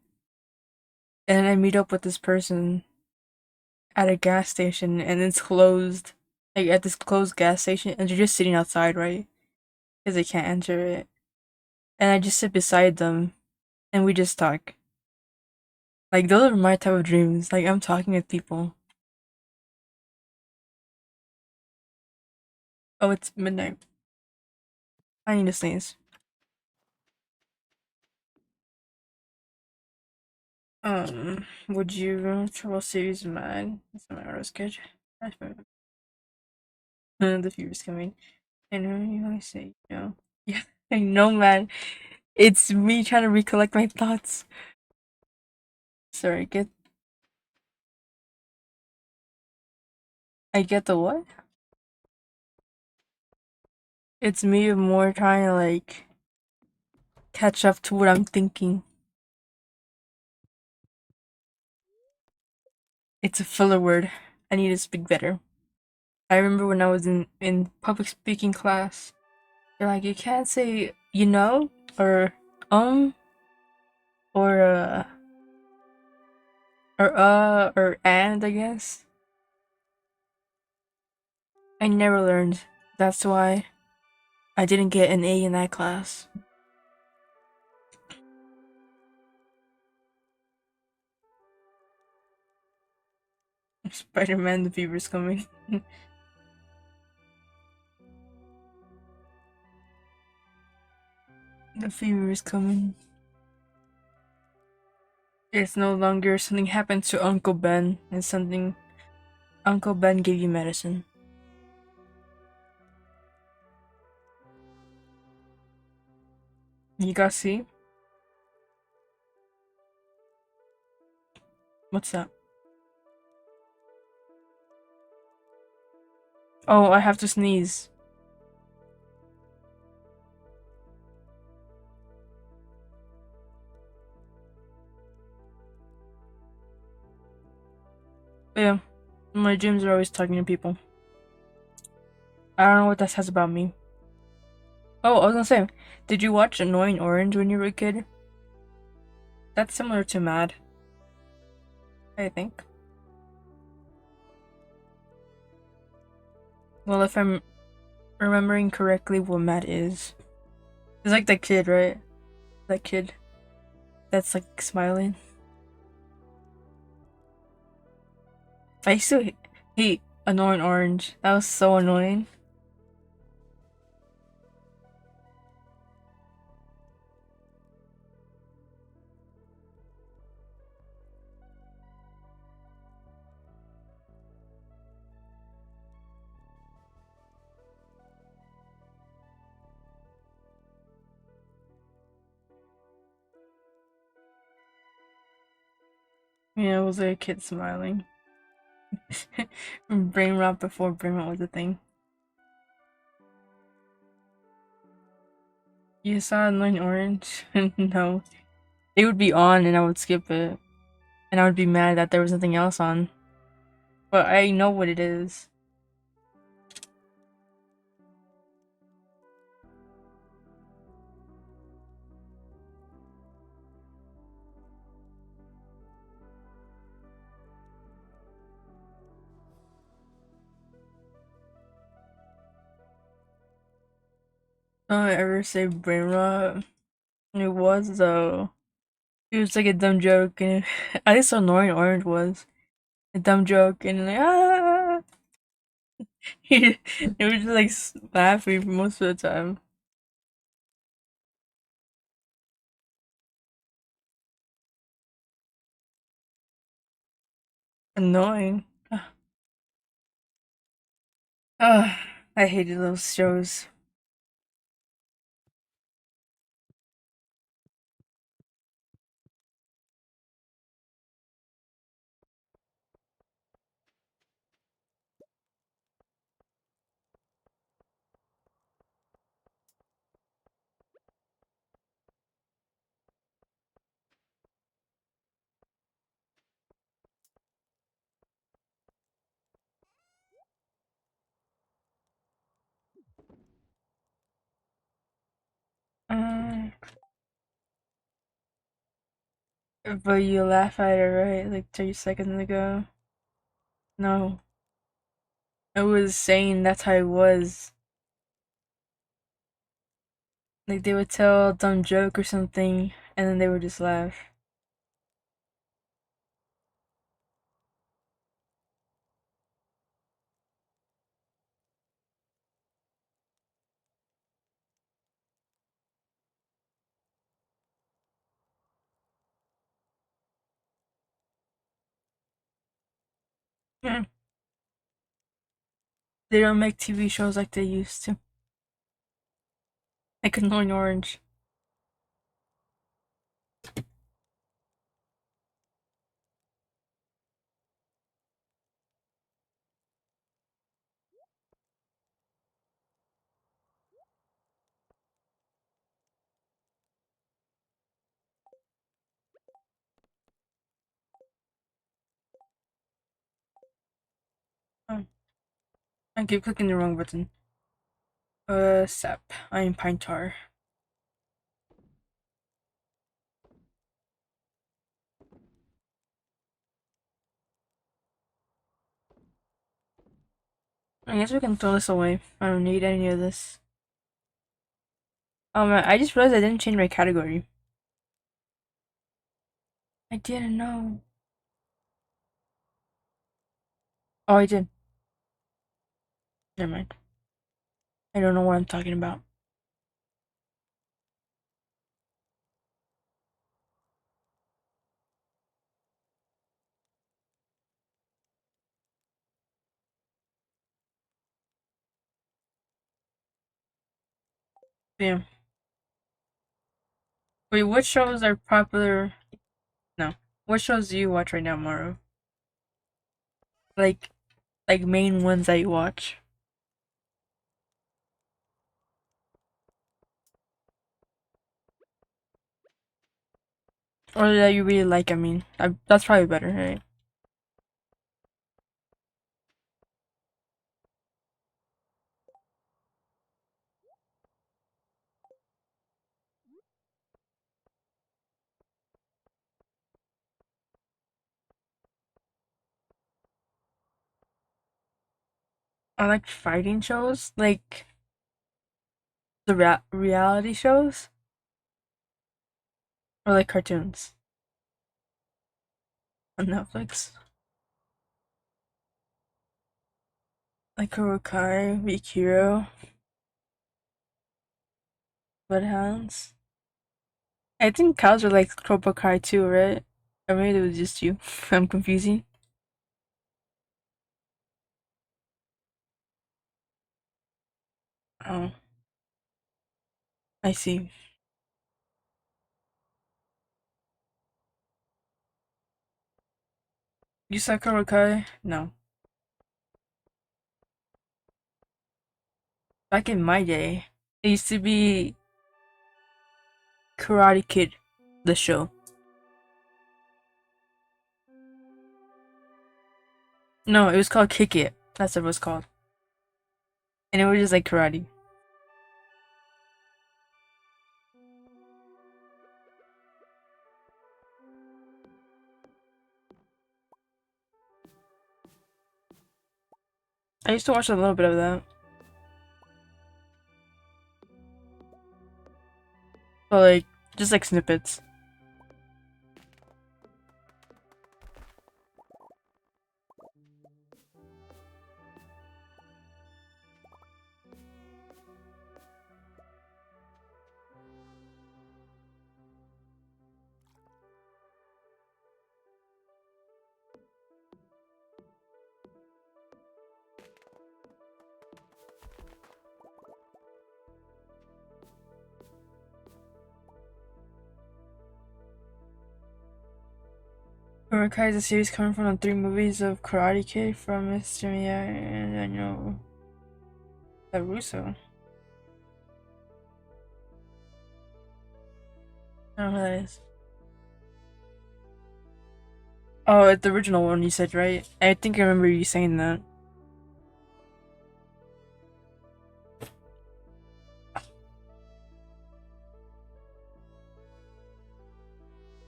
And then I meet up with this person at a gas station, and it's closed, like at this closed gas station, and they're just sitting outside, right? Because they can't enter it. And I just sit beside them, and we just talk. Like those are my type of dreams. Like I'm talking with people. Oh, it's midnight. I need to sneeze. Would you trouble series mine? That's my auto sketch. That's fine. The fever's coming. I know you always say no. Yeah, I know, man. It's me trying to recollect my thoughts. Sorry, I get the what? It's me more trying to like catch up to what I'm thinking. It's a filler word. I need to speak better. I remember when I was in public speaking class, they're like, you can't say or um or or and, I guess. I never learned. That's why I didn't get an A in that class. Spider-Man, the fever's coming. The fever is coming. It's no longer something happened to Uncle Ben. It's something Uncle Ben gave you medicine. You got C? What's that? Oh, I have to sneeze. Yeah, my dreams are always talking to people. I don't know what that says about me. Oh, I was gonna say, did you watch Annoying Orange when you were a kid? That's similar to Mad, I think. Well, if I'm remembering correctly what Mad is, it's like that kid, right? That kid that's like smiling. I used to hate Annoying Orange. That was so annoying. Yeah, it was like a kid smiling. Brain rot before brain rot was a thing. You saw Annoying Orange? No. It would be on and I would skip it. and I would be mad that there was nothing else on. But I know what it is. Don't I ever say brain rot? It was though. It was like a dumb joke, and I think so annoying Orange was a dumb joke, and like it was just like laughing for most of the time. Annoying. Ugh, I hated those shows. Um, but you laugh at it, right? Like 30 seconds ago. No, I was saying that's how it was. Like they would tell a dumb joke or something, and then they would just laugh. Hmm. They don't make TV shows like they used to. Like Annoying Orange. Oh, I keep clicking the wrong button. Sap. I am Pine Tar. I guess we can throw this away. I don't need any of this. I just realized I didn't change my category. I didn't know. Oh, I did. Never mind. I don't know what I'm talking about. Yeah. Wait, what shows are popular? No. What shows do you watch right now, Maru? Like, main ones that you watch, or that you really like. I mean, that's probably better, right? I like fighting shows, like the reality shows, or like cartoons on Netflix, like Kurokai, Weak Hero, Bloodhounds. I think cows are like Cobra Kai too, right? Or maybe it was just you. I'm confusing. Oh, I see. You saw Cobra Kai? No. Back in my day, it used to be Karate Kid, the show. No, it was called Kick It. That's what it was called. And it was just like karate. I used to watch a little bit of that. But like, just like snippets. Cobra Kai is a series coming from the 3 movies of Karate Kid from Mr. Miyagi and Daniel LaRusso. I don't know who that is. Oh, it's the original one you said, right? I think I remember you saying that.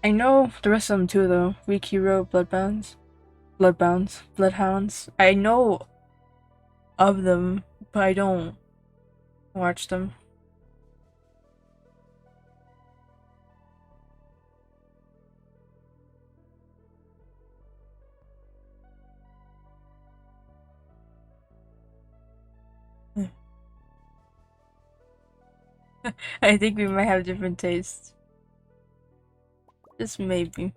I know the rest of them too, though. Weak Hero, Bloodhounds. I know of them, but I don't watch them. I think we might have different tastes. Just maybe.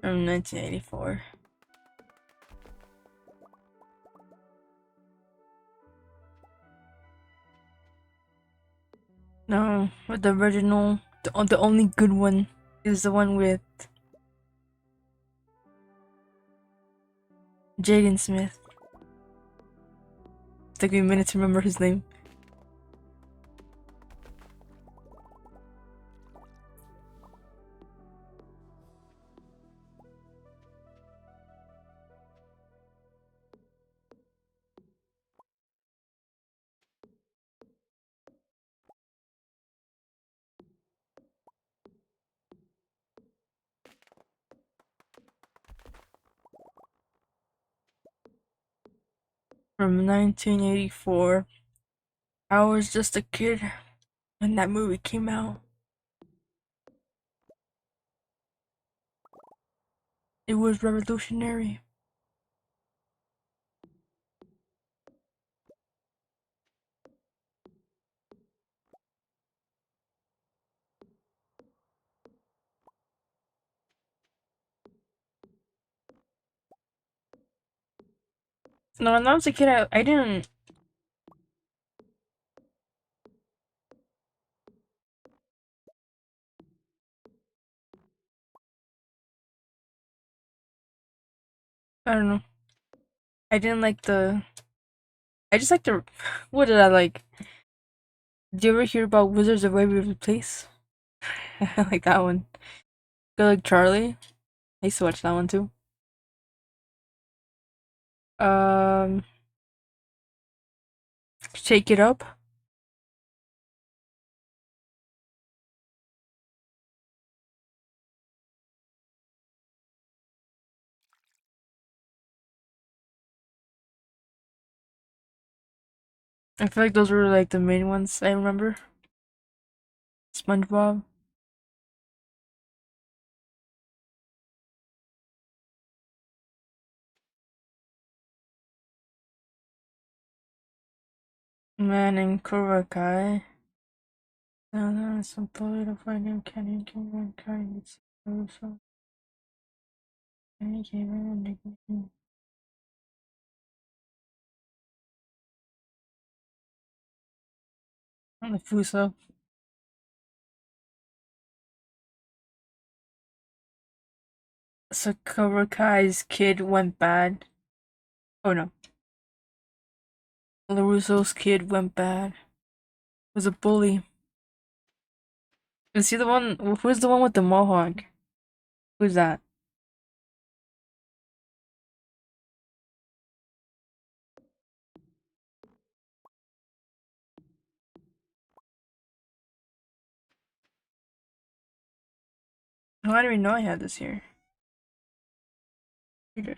From 1984. No, but the original, the only good one is the one with Jaden Smith. It took me a minute to remember his name. From 1984. I was just a kid when that movie came out. It was revolutionary. No, when I was a kid, I didn't. I don't know. I didn't like the. I just like the. What did I like? Did you ever hear about Wizards of Waverly Place? I like that one. Good like Charlie. I used to watch that one too. Um, Shake It Up. I feel like those were like the main ones I remember. SpongeBob. Man and Cobra Kai. Now there's some bullet of fighting canyon can run kind. It's so any game and on the Fuso. So Cobra Kai's kid went bad. Oh no. LaRusso's kid went bad. Was a bully. Is he the one? Who's the one with the mohawk? Who's that? Oh, I didn't even know I had this here. Okay.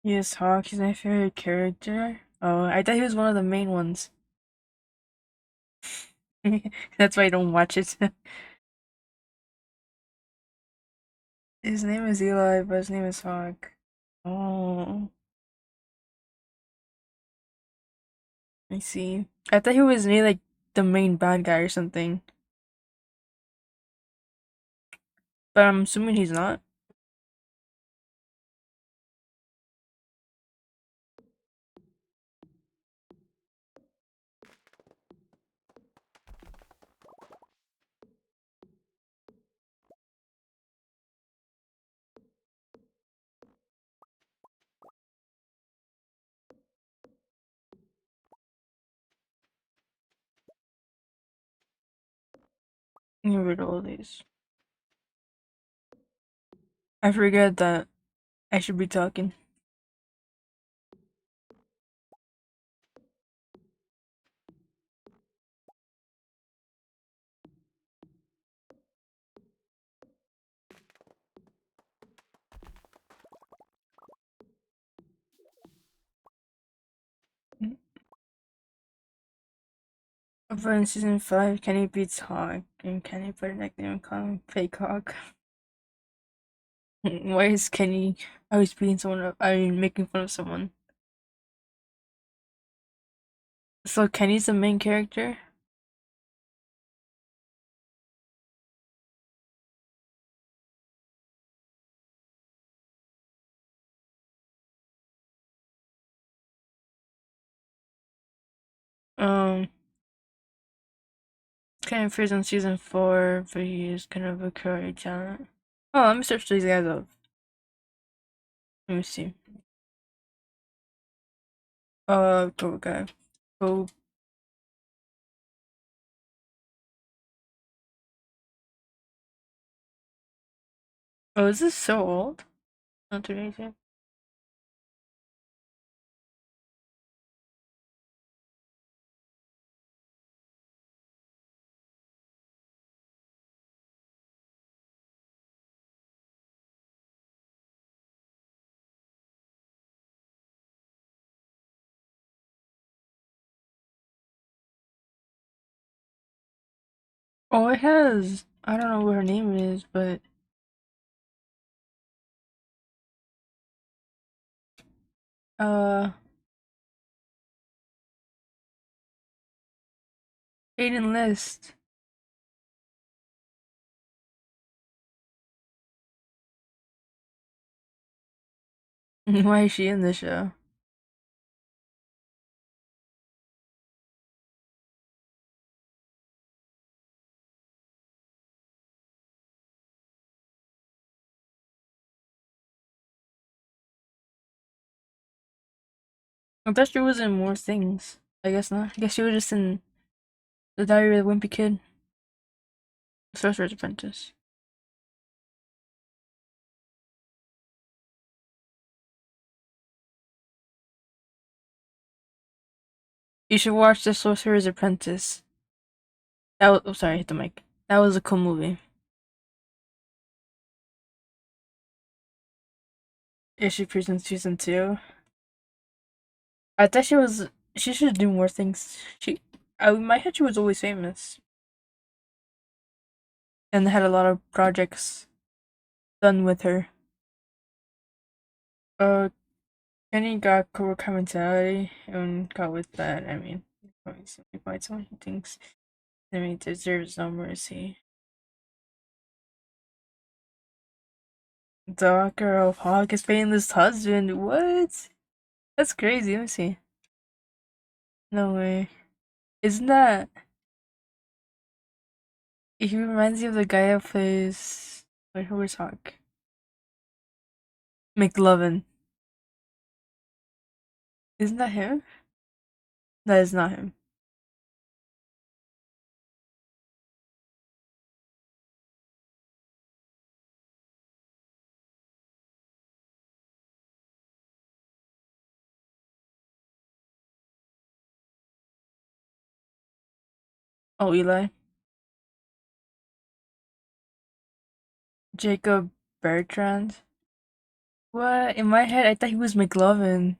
Yes, Hawk. He's my favorite character. Oh, I thought he was one of the main ones. That's why I don't watch it. His name is Eli, but his name is Hawk. Oh, I see. I thought he was near like the main bad guy or something, but I'm assuming he's not. Get rid of all these. I forget that I should be talking. Over in season 5, Kenny beats Hawk, and Kenny put a nickname calling him Fake Hawk. Why is Kenny always beating someone up? I mean, making fun of someone. So Kenny's the main character? Um, Kenny appears in season 4, but he is kind of a karate talent. Oh, let me search these guys up. Let me see. Cobra Kai. Oh, oh, is this so old? Not today's yet. Oh, it has. I don't know what her name is, but uh, Aiden List. Why is she in the show? I thought she was in more things. I guess not. I guess she was just in The Diary of the Wimpy Kid, Sorcerer's Apprentice. You should watch The Sorcerer's Apprentice. That was, oh, sorry, I hit the mic. That was a cool movie. Is she appears in season 2? I thought she was. She should do more things. In my head, she was always famous and had a lot of projects done with her. Uh, Kenny got Cobra Kai mentality and got with that. I mean, Let me see. Find someone who thinks they deserves no mercy. Doctor of Hawk is paying this husband. What? That's crazy. Let me see. No way. Isn't that? He reminds me of the guy who plays. Wait, who was Hawk? McLovin. Isn't that him? That is not him. Oh, Eli. Jacob Bertrand. What? In my head, I thought he was McLovin.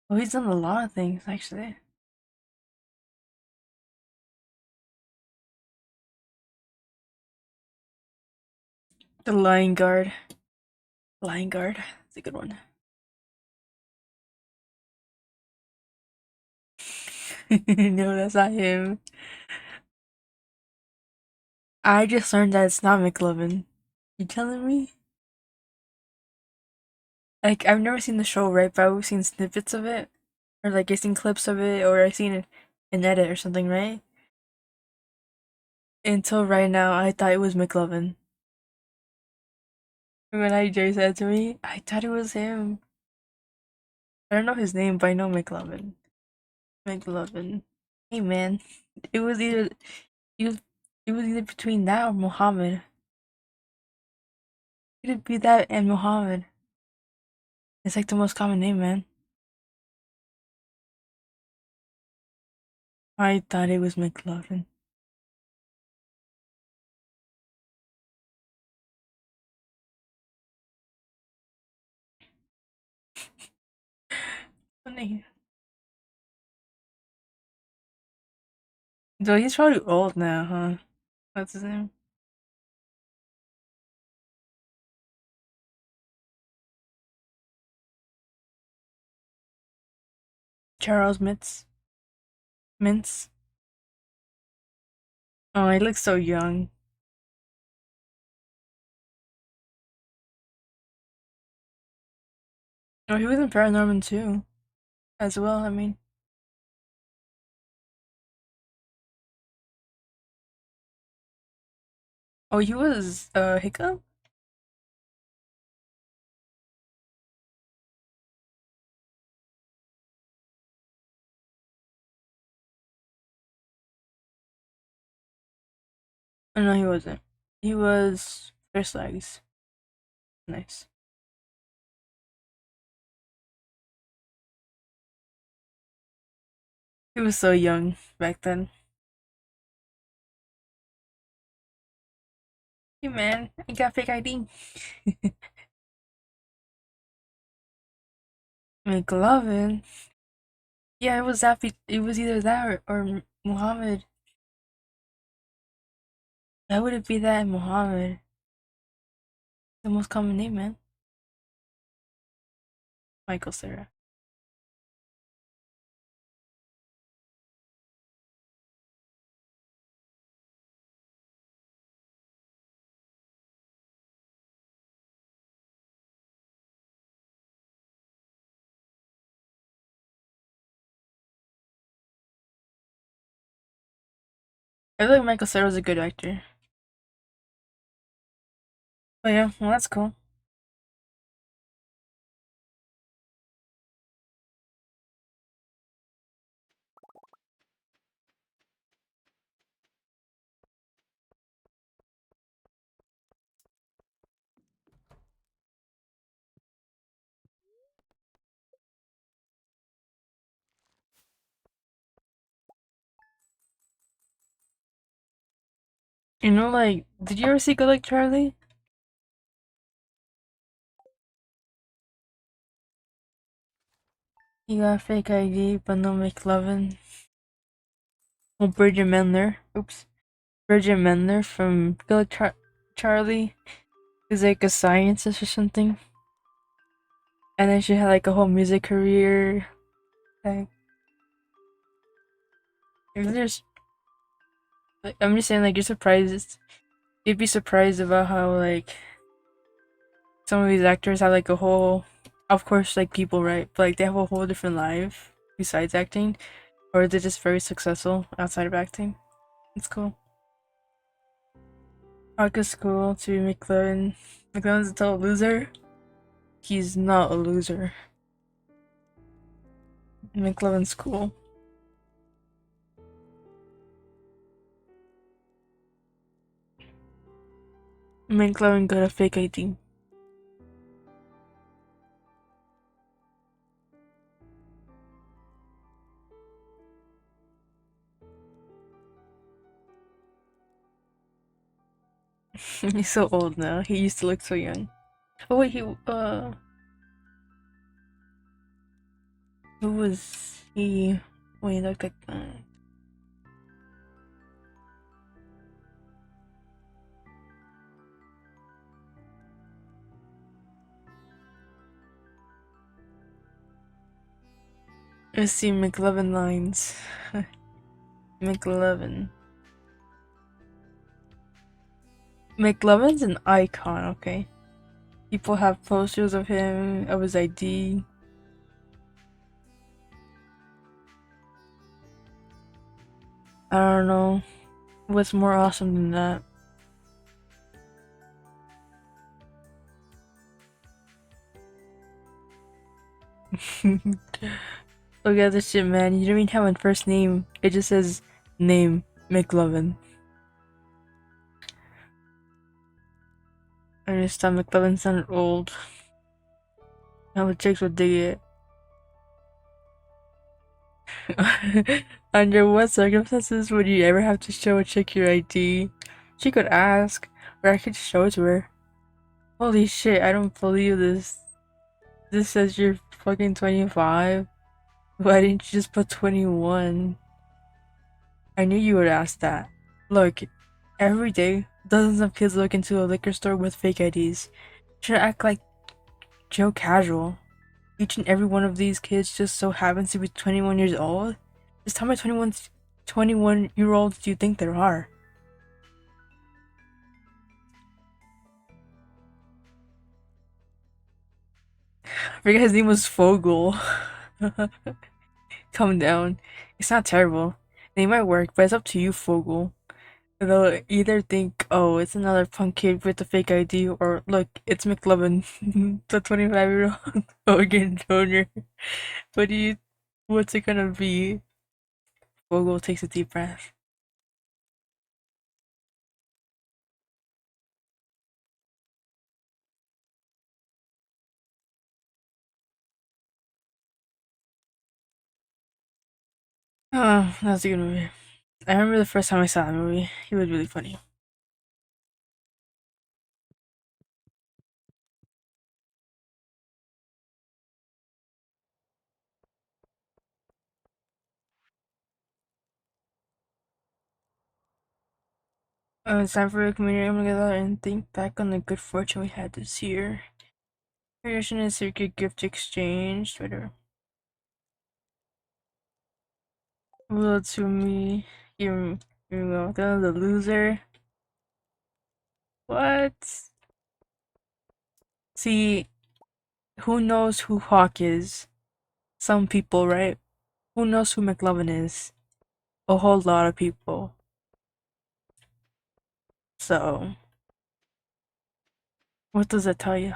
Oh, he's done a lot of things, actually. The Lion Guard. Lion Guard. That's a good one. No, that's not him. I just learned that it's not McLovin. You telling me? Like, I've never seen the show, right? But I've seen snippets of it. Or, like, I've seen clips of it, or I've seen an edit or something, right? Until right now, I thought it was McLovin. When IJ said to me, I thought it was him. I don't know his name, but I know McLovin. McLovin. Hey, man. It was either it was it was either between that or Muhammad. It'd be that and Muhammad. It's like the most common name, man. I thought it was McLovin. Funny. Though he's probably old now, huh? What's his name? Charles Mitz. Mintz. Oh, he looks so young. Oh, he was in Paranorman too, as well. I mean, oh, he was Hiccup. Oh no, he wasn't. He was First Legs. Nice. He was so young back then. Hey man, I got fake ID. McLovin. Yeah, it was that. It was either that or Muhammad. That would it be that and Muhammad? The most common name, man. Michael Sarah. I feel like Michael Sarah was a good actor. Oh yeah, well that's cool. You know, like, did you ever see Good Like Charlie? You got fake ID, but no McLovin. Oh, Bridget Mendler. Oops. Bridget Mendler from Good Like Charlie. He's like a scientist or something. And then she had like a whole music career. Like, there's, I'm just saying, like, you're surprised. You'd be surprised about how, like, some of these actors have, like, a whole, of course, like, people, right? But, like, they have a whole different life besides acting. Or they're just very successful outside of acting. It's cool. Arc is cool to McLovin. McLovin's a total loser. He's not a loser. McLovin's cool. McLovin got a fake ID. He's so old now. He used to look so young. Oh wait, who was he when he looked like that? Let's see McLovin lines. McLovin. McLovin's an icon, okay? People have posters of him, of his ID. I don't know what's more awesome than that. Look at this shit, man. You don't even have a first name. It just says name McLovin. I understand McLovin sounded old. How the chicks would dig it. Under what circumstances would you ever have to show a chick your ID? She could ask, or I could show it to her. Holy shit, I don't believe this. This says you're fucking 25. Why didn't you just put 21? I knew you would ask that. Look, every day, dozens of kids look into a liquor store with fake IDs. Should act like Joe Casual. Each and every one of these kids just so happens to be 21 years old? Just how many 21-year-olds do you think there are? I forget his name was Fogel. Calm down. It's not terrible. They might work, but it's up to you, Fogel. They'll either think, oh, it's another punk kid with a fake ID, or look, it's McLovin, the 25-year-old Hogan Jr. What do you, what's it gonna be? Fogel takes a deep breath. Oh, that's a good movie. I remember the first time I saw that movie. It was really funny. It's time for a community room together and think back on the good fortune we had this year. Tradition is circuit gift exchange, Twitter. Will to me. Here we go. Then the loser. What? See, who knows who Hawk is? Some people, right? Who knows who McLovin is? A whole lot of people. So, what does that tell you?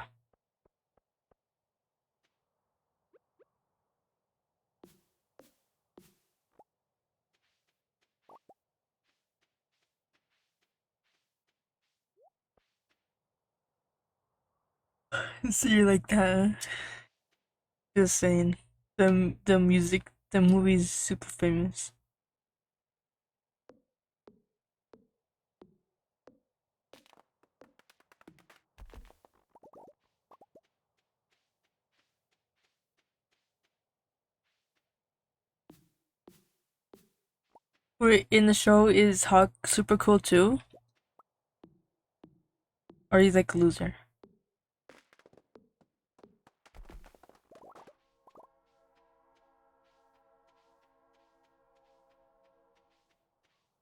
So you're like that. Just saying. The music, the movie's super famous. Wait, in the show, is Hawk super cool too? Or he's like a loser?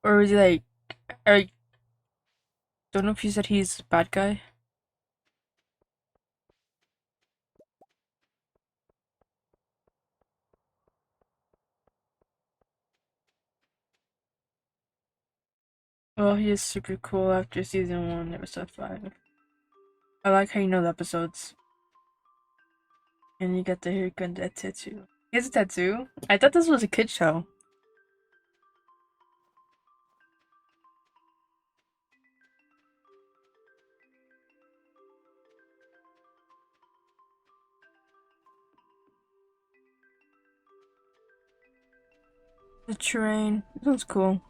Or was he like, I don't know if you said he's a bad guy. Well, he is super cool after season 1, episode 5. I like how you know the episodes. And you get to hear good that tattoo. He has a tattoo? I thought this was a kid show. The train. This one's cool.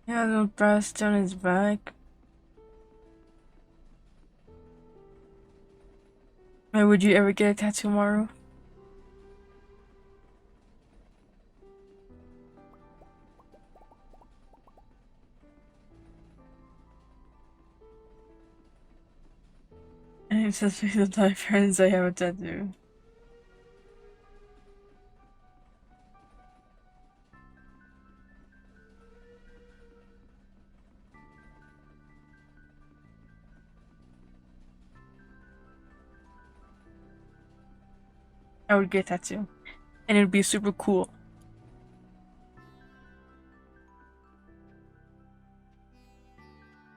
Yeah, the brass down his back. Wait, would you ever get a tattoo, Maru? And he says, please don't tell my friends I have a tattoo. I would get a tattoo. And it would be super cool.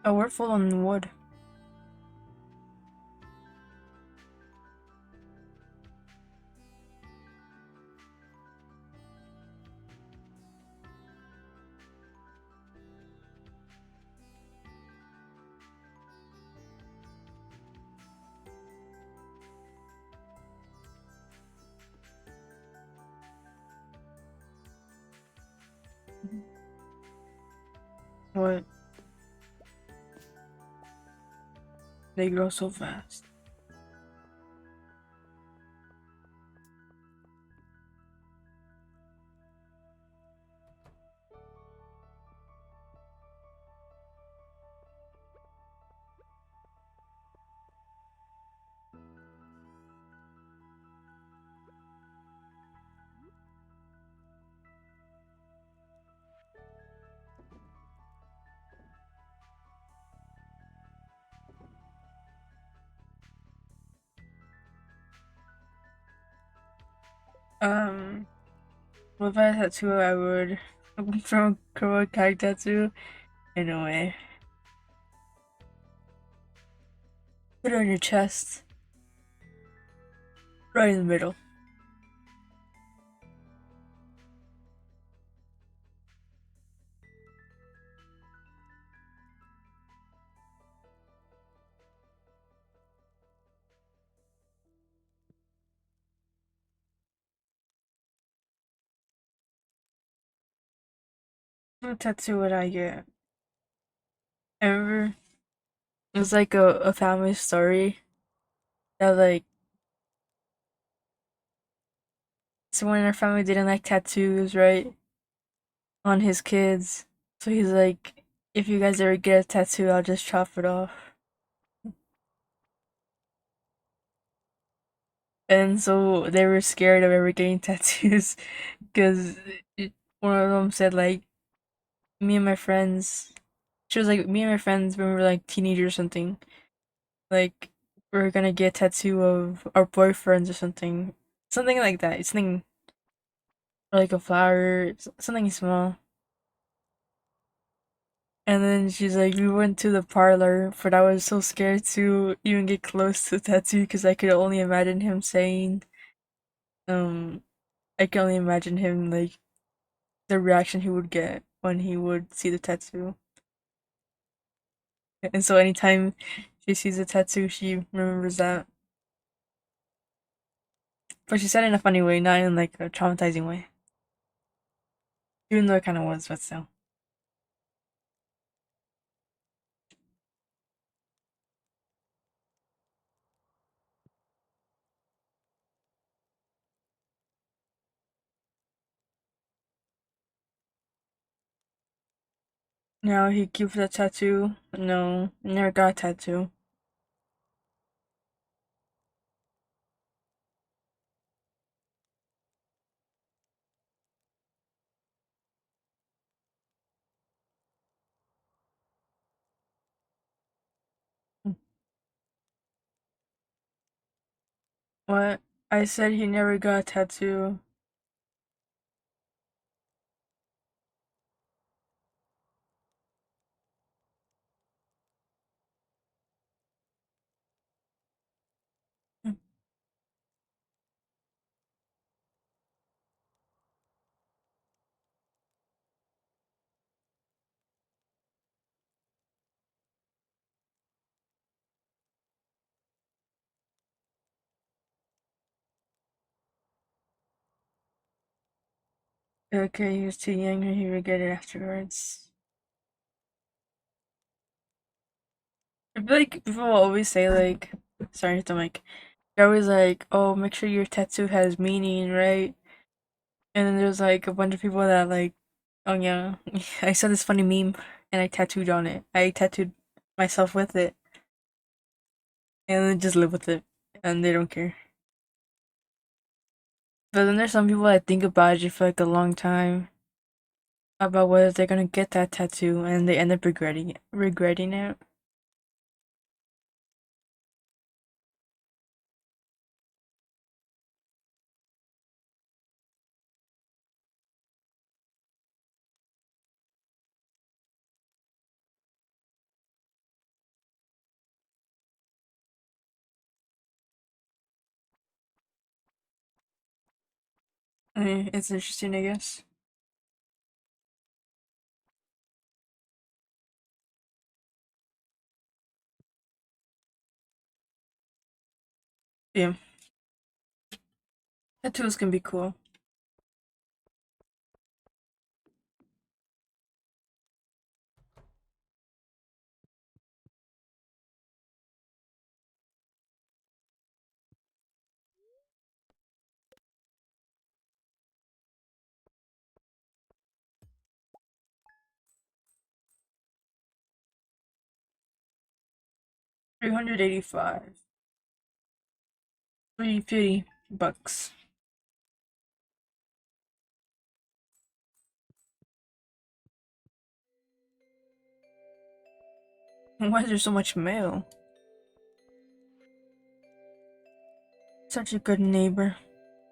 Oh, we're full on wood. What? They grow so fast. Well, if I had a tattoo, I would from Kuro Kai tattoo in a way. Put it on your chest, right in the middle. What tattoo would I get? I remember it was like a family story that like someone in our family didn't like tattoos, right? On his kids. So he's like, if you guys ever get a tattoo, I'll just chop it off. And so they were scared of ever getting tattoos because one of them said like me and my friends. She was like me and my friends when we were like teenagers or something. Like we're gonna get a tattoo of our boyfriends or something, something like that. It's something like a flower, something small. And then she's like, we went to the parlor, but I was so scared to even get close to the tattoo because I could only imagine him saying, um, I can only imagine him like the reaction he would get when he would see the tattoo. And so anytime she sees a tattoo, she remembers that. But she said it in a funny way, not in like a traumatizing way. Even though it kind of was, but still. Now he keeps that tattoo. No, never got a tattoo. What? I said he never got a tattoo. Okay, he was too young and he regretted it afterwards. I feel like people always say like, sorry to Mike. They're always like, oh, make sure your tattoo has meaning, right? And then there's like a bunch of people that like, oh yeah, I saw this funny meme and I tattooed on it. I tattooed myself with it and then just live with it and they don't care. But then there's some people that think about it for like a long time about whether they're gonna get that tattoo and they end up regretting it. I mean, it's interesting, I guess. Yeah, tattoos can be cool. 385. 350 bucks. Why is there so much mail? Such a good neighbor.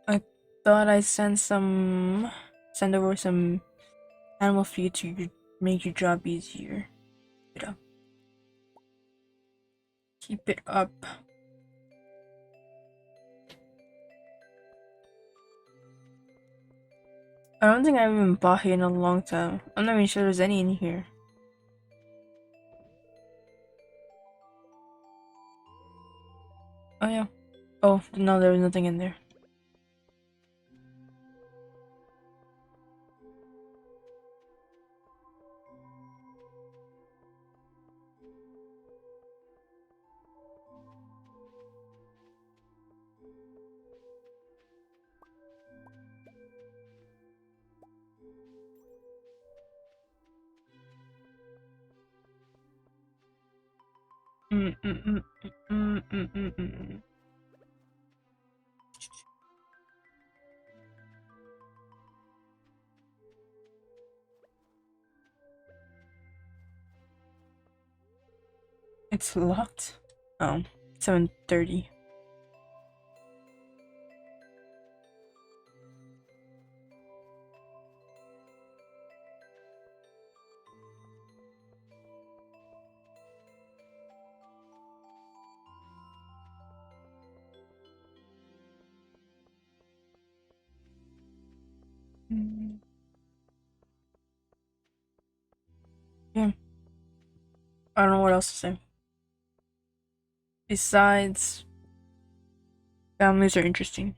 I thought I send over some animal feed to make your job easier. Keep it up. Keep it up. I don't think I've even bought hay in a long time. I'm not even sure there's any in here. Oh yeah. Oh no, there was nothing in there. Mm, mm, mm, mm, mm, mm, mm. It's locked. Oh, 7:30. Mm. Yeah, I don't know what else to say. Besides, families are interesting.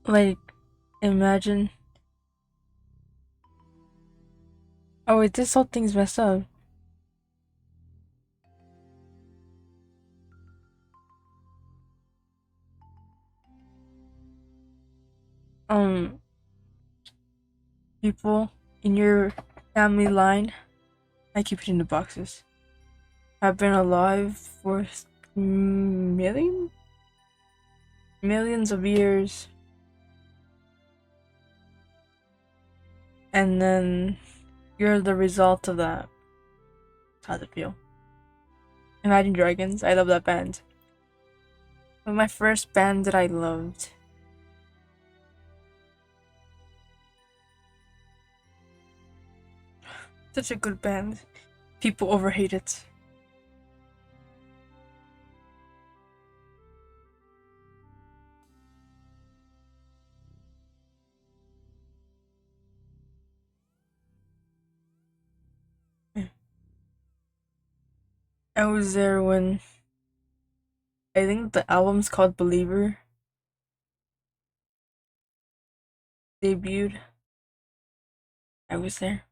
Like, imagine. Oh wait, this whole thing's messed up. Um, people in your family line, I keep it in the boxes, have been alive for millions of years, and then you're the result of that. How's it feel? Imagine Dragons. I love that band. But my first band that I loved. Such a good band. People overhate it. I was there when I think the album's called Believer debuted. I was there.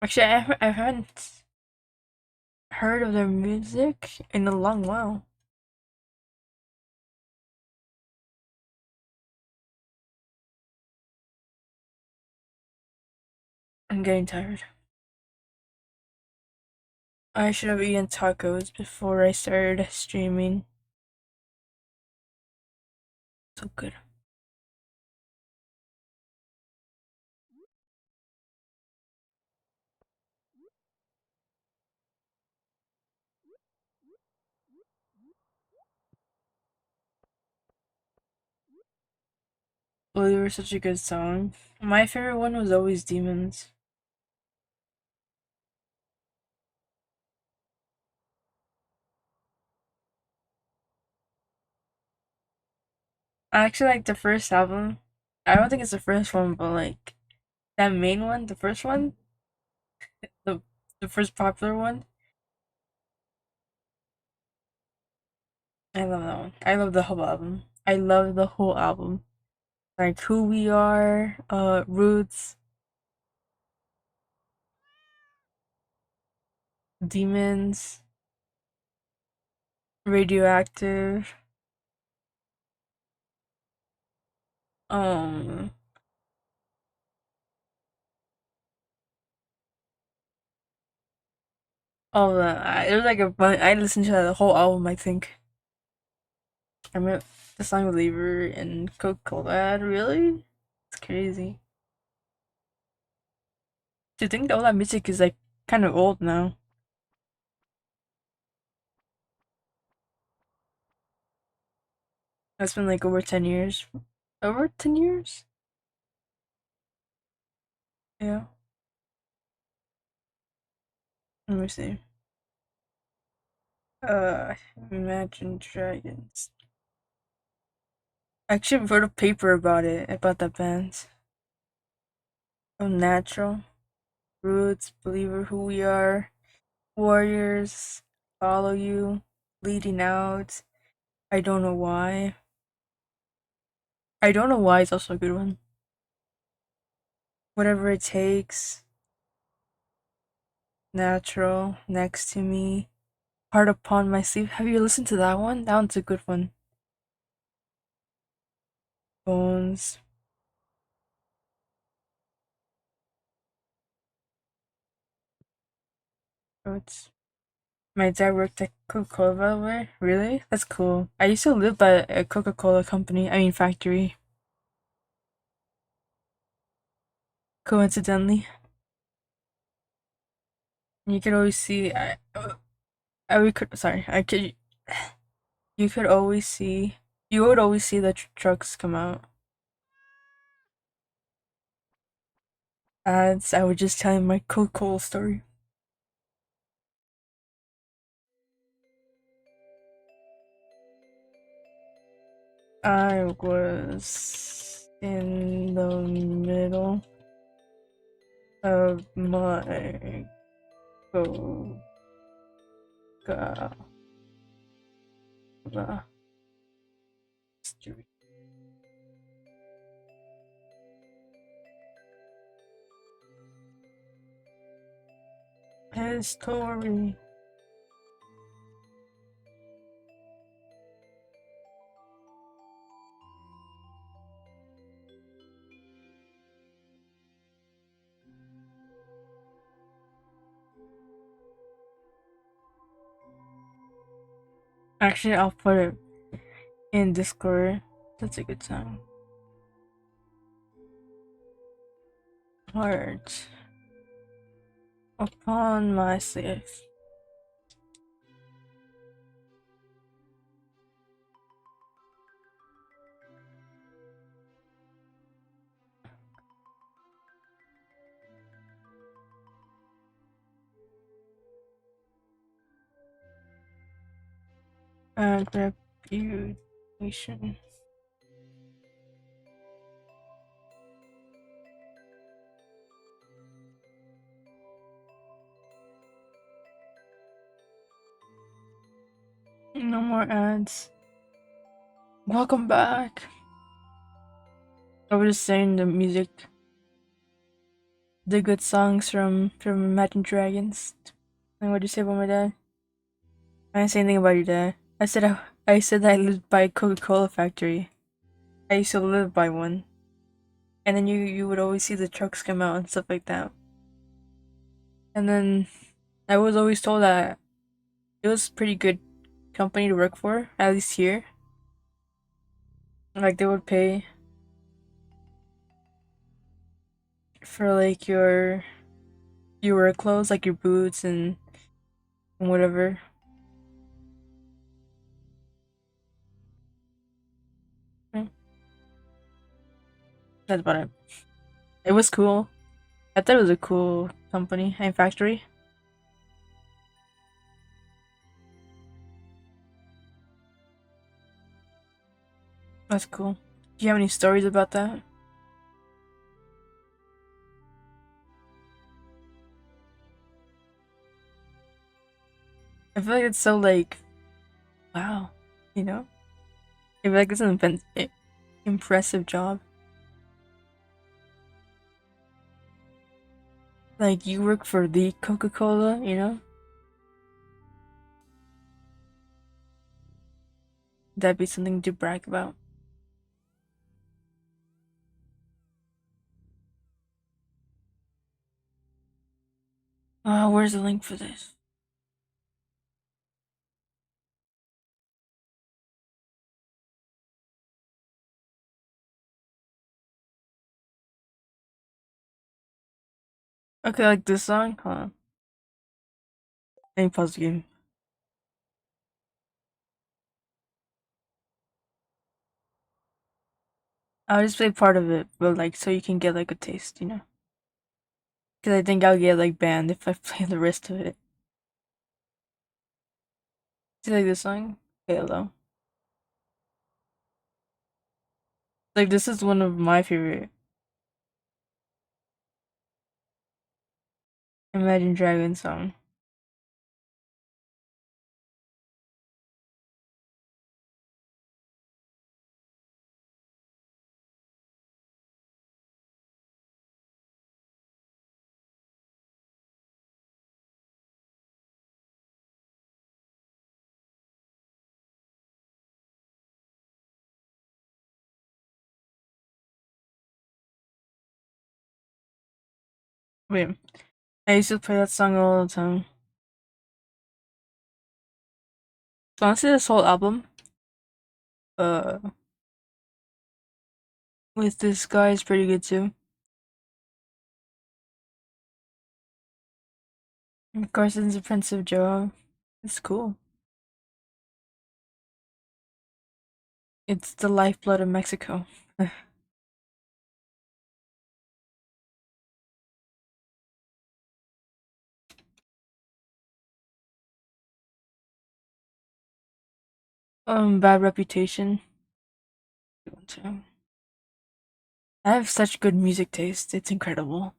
Actually, I haven't heard of their music in a long while. I'm getting tired. I should have eaten tacos before I started streaming. So good. Believer was such a good song. My favorite one was always Demons. I actually like the first album. I don't think it's the first one, but like that main one, the first one, the the first popular one. I love that one. I love the whole album. I love the whole album. Like Who We Are, Roots, Demons, Radioactive, um, all of that. It was like a fun. I listened to the whole album. I think. I mean, the song "Believer" and Coca Cola. Really, it's crazy. To think that all that music is like kind of old now. That's been like over 10 years. Over 10 years? Yeah. Let me see. Uh, Imagine Dragons. I actually wrote a paper about it, about that band. Oh, Natural, Roots, Believer, Who We Are, Warriors, Follow You, Leading Out, I Don't Know Why. I Don't Know Why is also a good one. Whatever It Takes, Natural, Next to Me, Heart Upon My Sleeve. Have you listened to that one? That one's a good one. Bones. Roots. My dad worked at Coca-Cola, by the way. Really? That's cool. I used to live by a Coca-Cola company. I mean, factory. Coincidentally. You could always see. We could. Sorry. I could. You could always see. You would always see the trucks come out. Ads. I would just tell you my Coca-Cola story. I was in the middle of my Coca-Cola story. History. Actually, I'll put it in Discord. That's a good song. heart upon my sleeve. And reputation. No more ads. Welcome back. I was just saying the music, the good songs from Imagine Dragons. And what did you say about my dad? I didn't say anything about your dad. I said I lived by a Coca-Cola factory. I used to live by one. And then you would always see the trucks come out and stuff like that. And then I was always told that it was pretty good company to work for, at least here. Like they would pay for like your work clothes, like your boots and whatever. Mm, that's about it. It was cool. I thought it was a cool company and factory. That's cool. Do you have any stories about that? I feel like it's so like wow, you know? I feel like it's an impressive job. Like you work for the Coca-Cola, you know? That'd be something to brag about. Where's the link for this? Okay, like this song? Hold on. Let me pause the game. I'll just play part of it, but like so you can get like a taste, you know? Because I think I'll get like banned if I play the rest of it. Do you like this song? Halo. Like this is one of my favorite Imagine Dragons song. Wait, I used to play that song all the time. Honestly, this whole album, uh, with this guy is pretty good too. And Carson's a Prince of Joe. It's cool. It's the lifeblood of Mexico. Bad Reputation. I have such good music taste. It's incredible.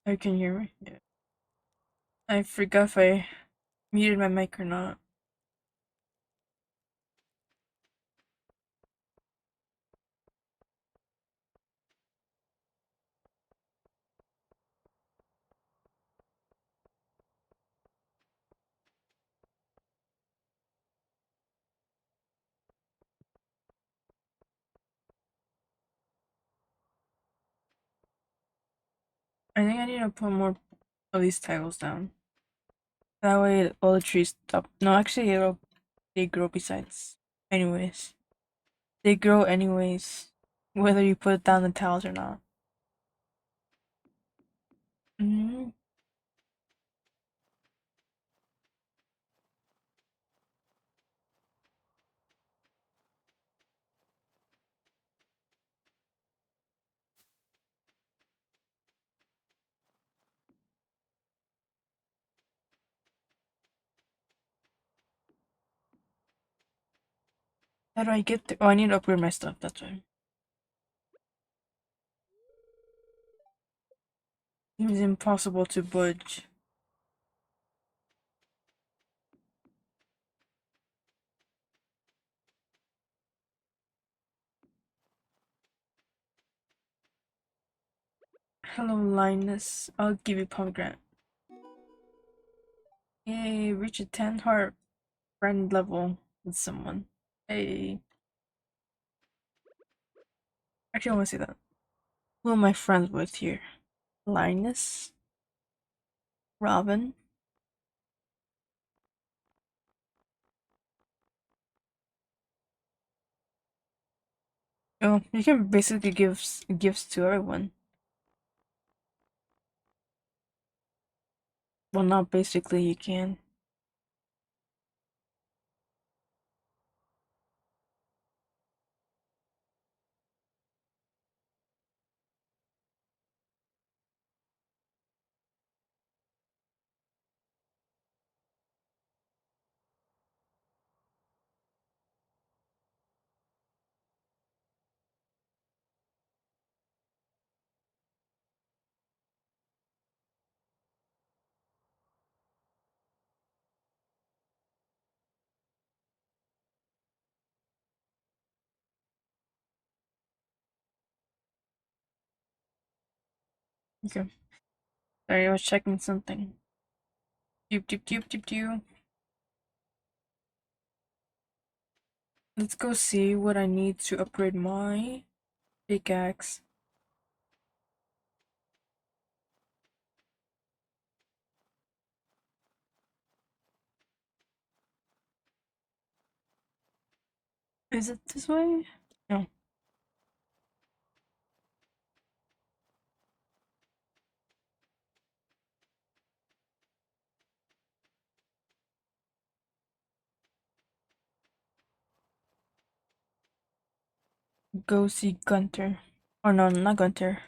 I can hear me. Yeah. I forgot if I muted my mic or not. I think I need to put more of these tiles down. That way all the trees stop. No, actually they grow besides. Anyways. They grow anyways. Whether you put down the tiles or not. Mm-hmm. How do I get there? Oh, I need to upgrade my stuff, that's why. It's impossible to budge. Hello, Linus. I'll give you pomegranate. Yay, reach a 10 heart friend level with someone. Hey. Actually, I want to see that. Who am I friends with here? Linus? Robin? Oh, you can basically give gifts to everyone. Well, not basically, you can. Okay. Sorry, I was checking something. Doop doop doop doop doop. Let's go see what I need to upgrade my pickaxe. Is it this way? No. Go see Gunter. Oh no, not Gunter.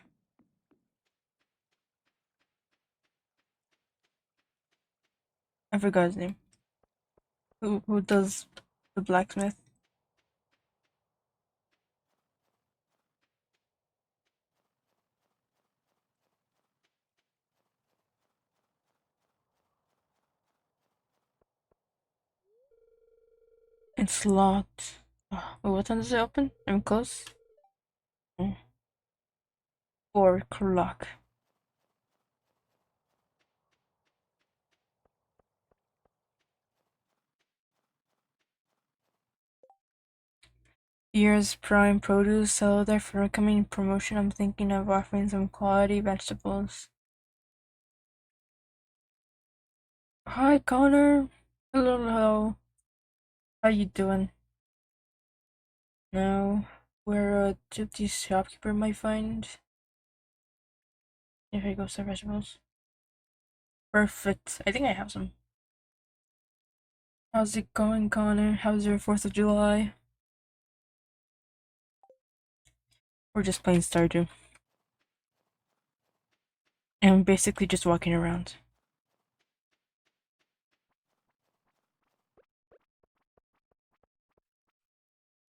I forgot his name. Who does the blacksmith? It's locked. Oh, wait, what time does it open? I'm close. 4 o'clock. Year's prime produce, so therefore upcoming promotion I'm thinking of offering some quality vegetables. Hi Connor. Hello, hello. How you doing? Now, where a gypsy shopkeeper might find. Here you go, some vegetables. Perfect. I think I have some. How's it going, Connor? How's your 4th of July? We're just playing Stardew. And I'm basically just walking around.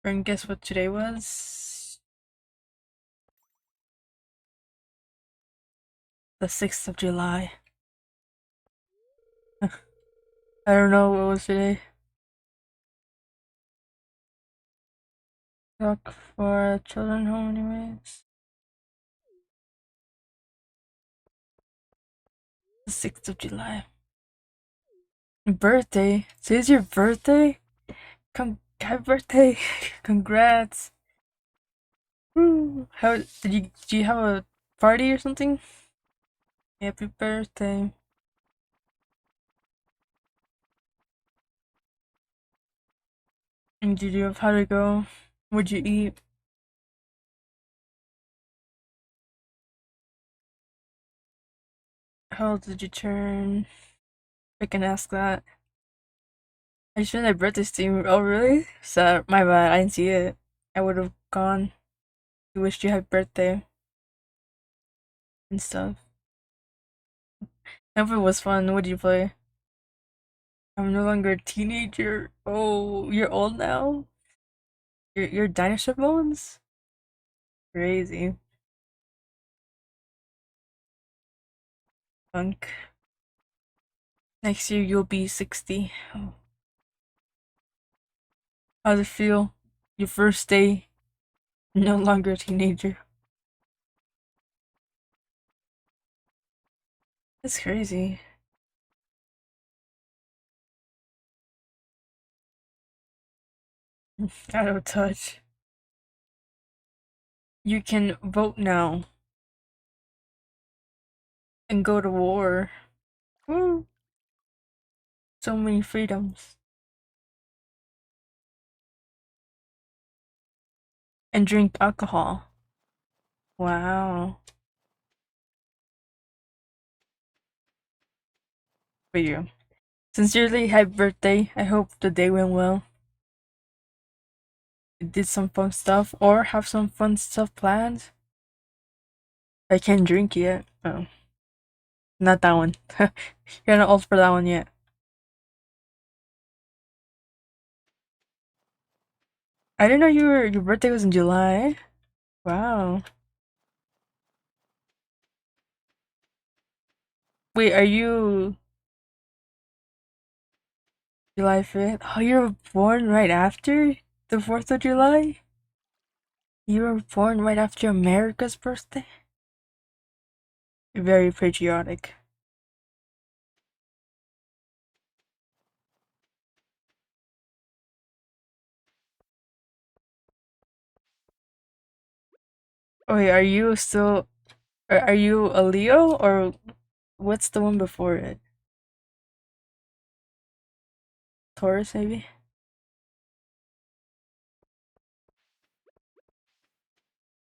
And guess what today was? The 6th of July. I don't know what was today. Look for a children home anyways. The 6th of July. Birthday? Today's your birthday? Happy birthday! Congrats! Woo! How do you have a party or something? Happy birthday! And did you have how to go? What'd you eat? How old did you turn? I can ask that. I just my birthday stream. Oh really? So my bad. I didn't see it. I would have gone. We wished you happy birthday and stuff. I hope it was fun. What did you play? I'm no longer a teenager. Oh, you're old now. You're dinosaur bones. Crazy. Punk. Next year you'll be 60. Oh. How's it feel? Your first day, no longer a teenager. That's crazy. Out of touch. You can vote now and go to war. Woo! So many freedoms. And drink alcohol. Wow. For you. Sincerely, happy birthday. I hope the day went well. You did some fun stuff or have some fun stuff planned. I can't drink yet. Oh, not that one. You're not old for that one yet. I didn't know your birthday was in July. Wow. Wait, are you July 5th? Oh, you were born right after the 4th of July? You were born right after America's birthday? Very patriotic. Oh, wait, are you still. Are you a Leo or what's the one before it? Taurus, maybe?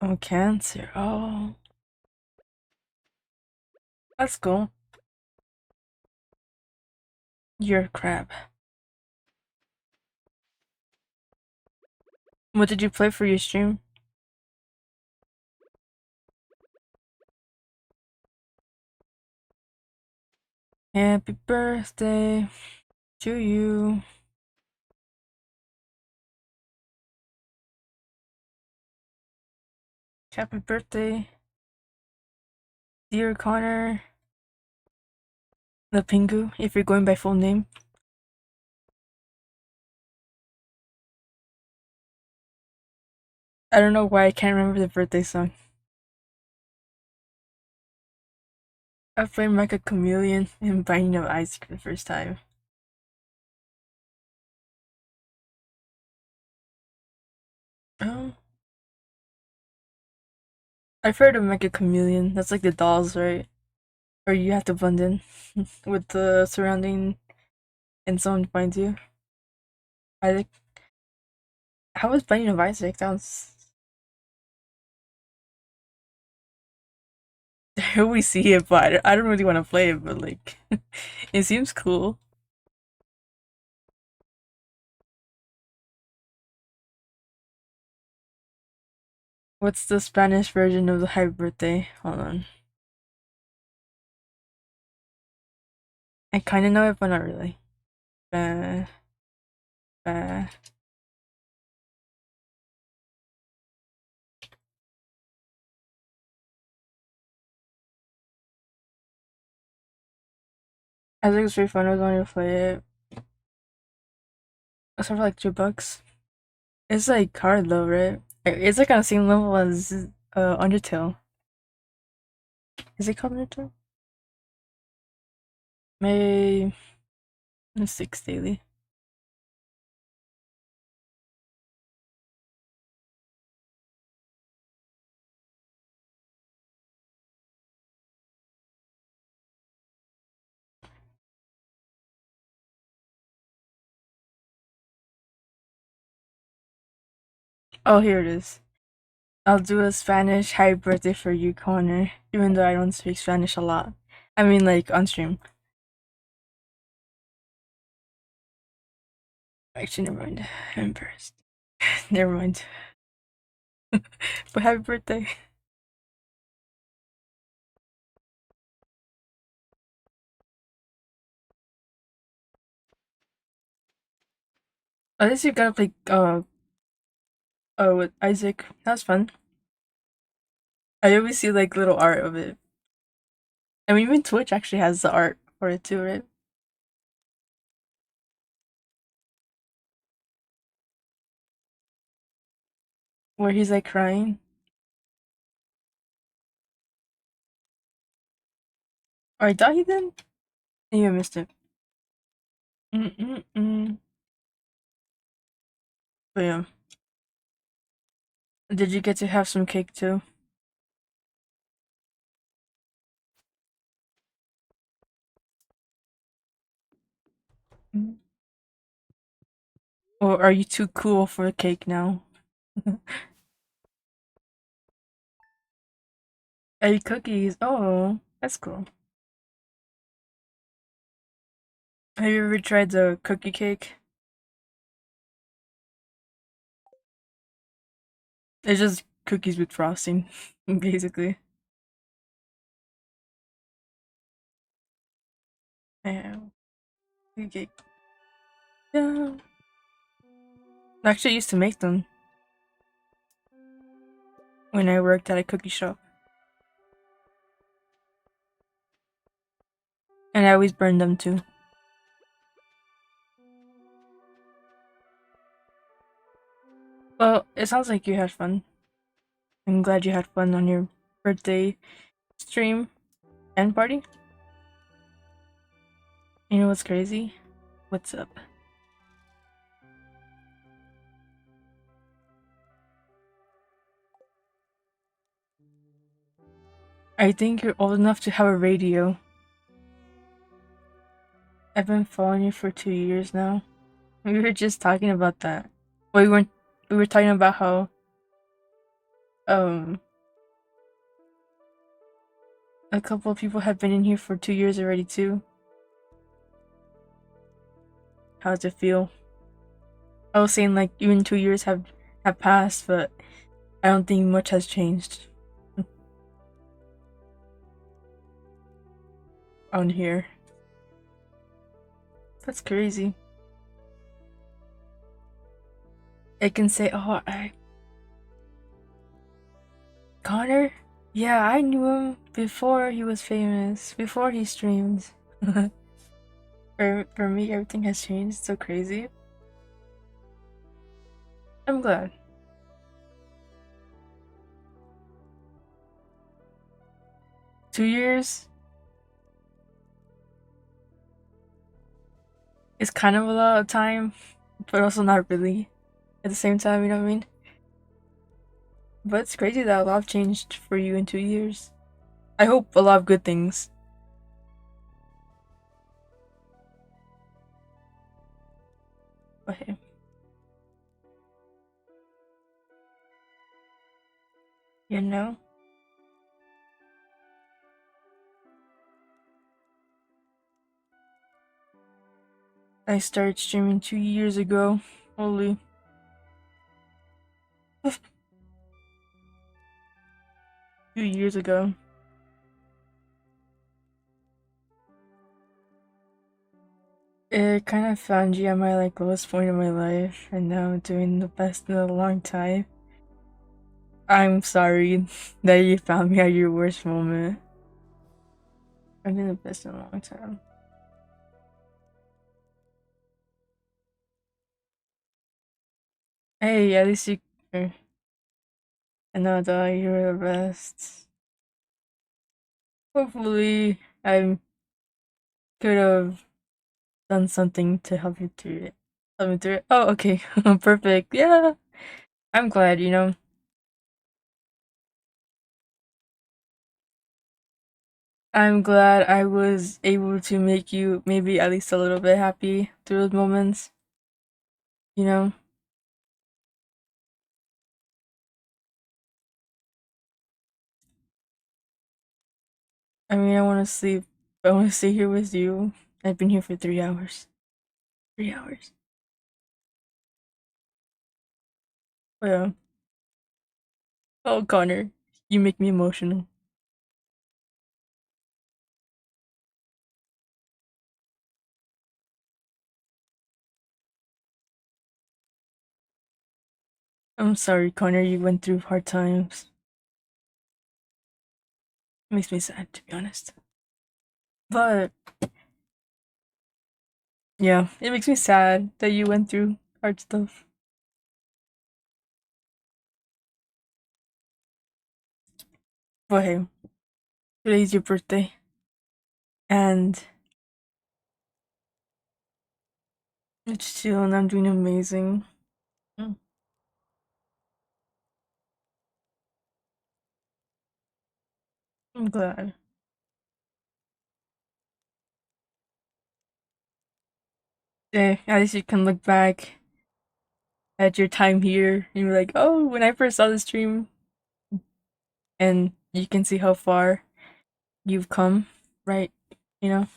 Oh, Cancer. Oh, that's cool. You're a crab. What did you play for your stream? Happy birthday to you. Happy birthday, dear Connor. The Pingu, if you're going by full name. I don't know why I can't remember the birthday song. I played Mecha Chameleon in Binding of Isaac for the first time. Oh, I've heard of Mecha Chameleon. That's like the dolls, right? Or you have to blend in with the surrounding and someone finds you. Isaac. How was Binding of Isaac? Sounds. We see it, but I don't really want to play it, but like, it seems cool. What's the Spanish version of the Happy Birthday? Hold on. I kind of know it, but not really. Uh, uh, I think it's pretty fun. I was wanting to play it. It's for like $2. It's like hard though, right? It's like on the same level as Undertale. Is it called Undertale? May 6 daily. Oh, here it is. I'll do a Spanish happy birthday for you, Connor, even though I don't speak Spanish a lot. I mean, like, on stream. Actually, never mind. I'm embarrassed. Never mind. But happy birthday. At least you gotta play, with Isaac. That's fun. I always see, like, little art of it. I mean, even Twitch actually has the art for it too, right? Where he's, like, crying. Or I thought he did? Maybe I missed it. Mm-mm-mm. But yeah. Did you get to have some cake too? Mm. Or are you too cool for cake now? Hey, cookies. Oh, that's cool. Have you ever tried the cookie cake? It's just cookies with frosting, basically. Yeah, cookie cake. Yeah. Actually, I used to make them when I worked at a cookie shop. And I always burned them too. Well, it sounds like you had fun. I'm glad you had fun on your birthday stream and party. You know what's crazy? What's up? I think you're old enough to have a radio. I've been following you for 2 years now. We were just talking about that. Well, we were talking about how um a couple of people have been in here for 2 years already too. How does it feel? I was saying like even 2 years have passed, but I don't think much has changed on here. That's crazy. I can say, oh, Connor? Yeah, I knew him before he was famous, before he streamed. For me, everything has changed. It's so crazy. I'm glad. 2 years is kind of a lot of time, but also not really at the same time, you know what I mean? But it's crazy that a lot have changed for you in 2 years. I hope a lot of good things. But hey, you know? I started streaming 2 years ago. Holy. 2 years ago. It kind of found you at my like lowest point in my life, and now I'm doing the best in a long time. I'm sorry that you found me at your worst moment. I'm doing the best in a long time. Hey, at least you. I know that you're the best. Hopefully, I could have done something to help you through it. Help me through it. Oh, okay. Perfect. Yeah. I'm glad, you know. I'm glad I was able to make you maybe at least a little bit happy through those moments, you know? I mean, I want to sleep. I want to stay here with you. I've been here for 3 hours. 3 hours. Oh, yeah. Oh, Connor, you make me emotional. I'm sorry, Connor, you went through hard times. Makes me sad, to be honest. But yeah, it makes me sad that you went through hard stuff. But hey, today's your birthday, and it's chill, and I'm doing amazing. Mm, I'm glad. Yeah, at least you can look back at your time here and you're like, oh, when I first saw the stream, and you can see how far you've come, right? You know,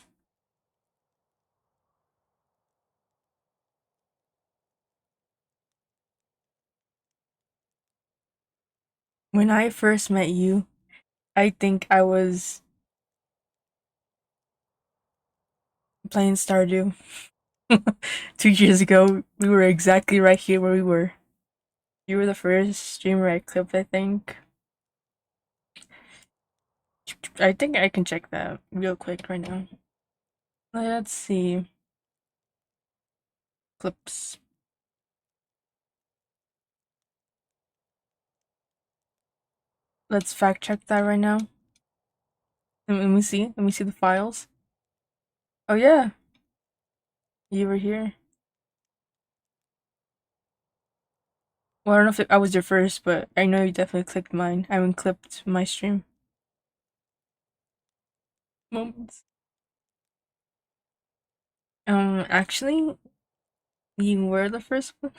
when I first met you, I think I was playing Stardew. 2 years ago, we were exactly right here where we were. You were the first streamer I clipped, I think. I think I can check that real quick right now. Let's see. Clips. Let's fact check that right now. Let me see. Let me see the files. Oh, yeah. You were here. Well, I don't know if I was your first, but I know you definitely clicked mine. I mean, clipped my stream. Moments. Actually, you were the first one.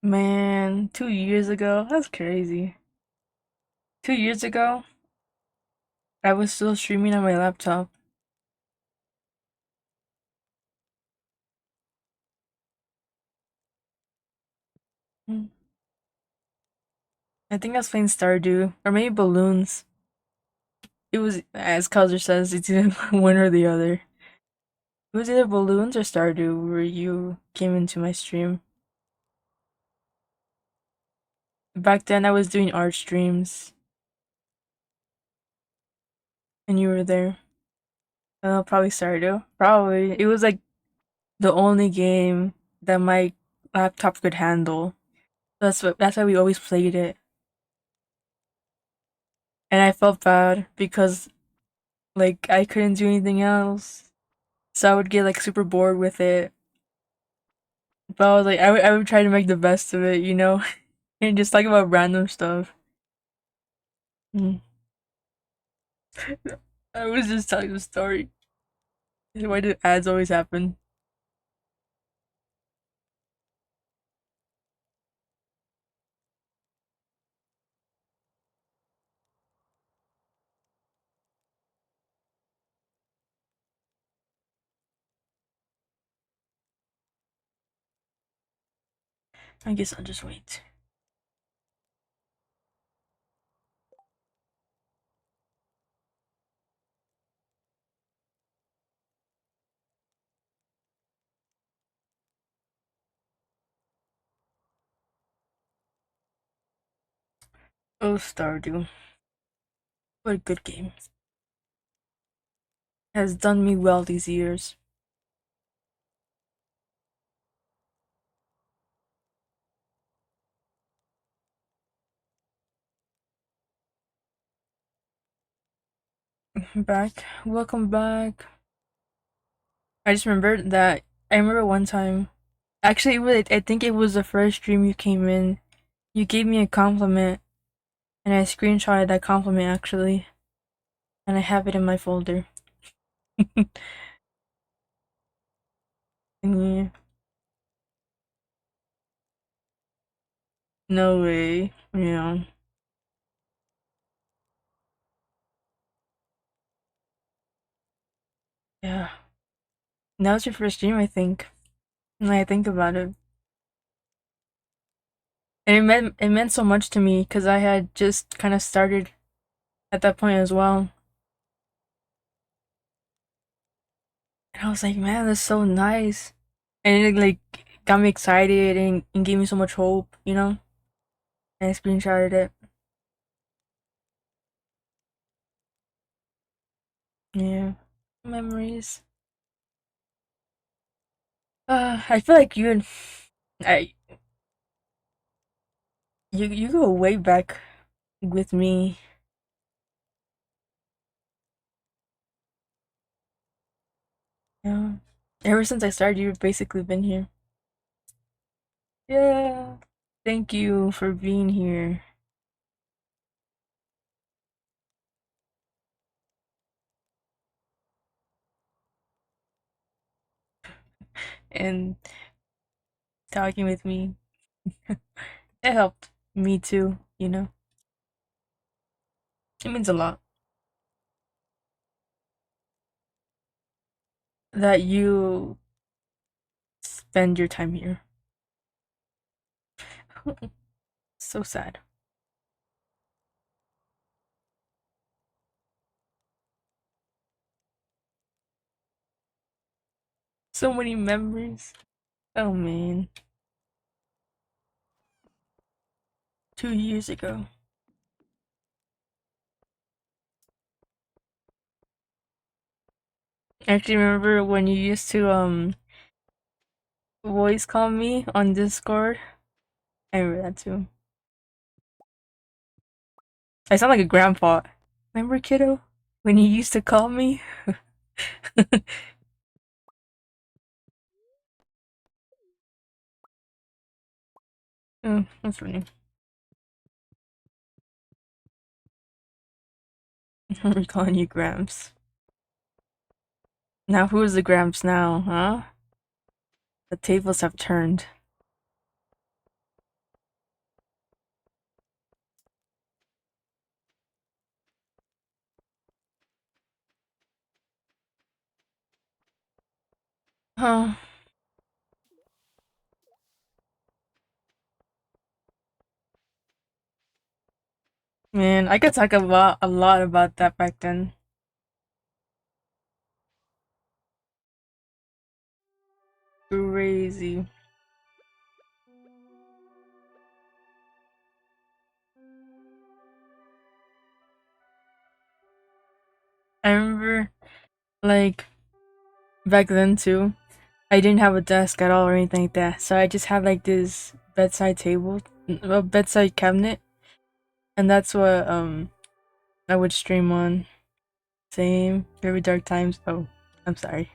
Man, 2 years ago? That's crazy. 2 years ago, I was still streaming on my laptop. Mm. I think I was playing Stardew, or maybe Balloons. It was, as Kaiser says, it's either one or the other. It was either Balloons or Stardew where you came into my stream. Back then, I was doing art streams, and you were there. Probably Stardew. Probably. It was like the only game that my laptop could handle. That's why we always played it. And I felt bad because like I couldn't do anything else. So I would get like super bored with it. But I was like I would try to make the best of it, you know? And just talk about random stuff. Mm. I was just telling the story. Why do ads always happen? I guess I'll just wait. Oh, Stardew. What a good game. has done me well these years. Back. Welcome back. I just remembered that I remember one time. Actually, I think it was the first stream you came in. You gave me a compliment, and I screenshotted that compliment actually, and I have it in my folder. Yeah. No way. Yeah. Yeah. That was your first stream, I think. When I think about it, and it meant so much to me because I had just kind of started at that point as well, and I was like, man, that's so nice, and it like got me excited and gave me so much hope, you know. And I screenshotted it. Yeah. Memories. I feel like I, you go way back with me. Yeah. Ever since I started, you've basically been here. Yeah. Thank you for being here. And talking with me. It helped me too, you know? It means a lot that you spend your time here. So sad. So many memories. Oh man. 2 years ago. I actually remember when you used to voice call me on Discord. I remember that too. I sound like a grandpa. Remember, kiddo? When you used to call me? That's funny. We're calling you Gramps. Now who's the Gramps now, huh? The tables have turned. Huh. Man, I could talk a lot about that back then. Crazy. I remember, like, back then too, I didn't have a desk at all or anything like that. So I just had like this bedside table, a bedside cabinet, and that's what I would stream on. Same, very dark times. Oh, I'm sorry.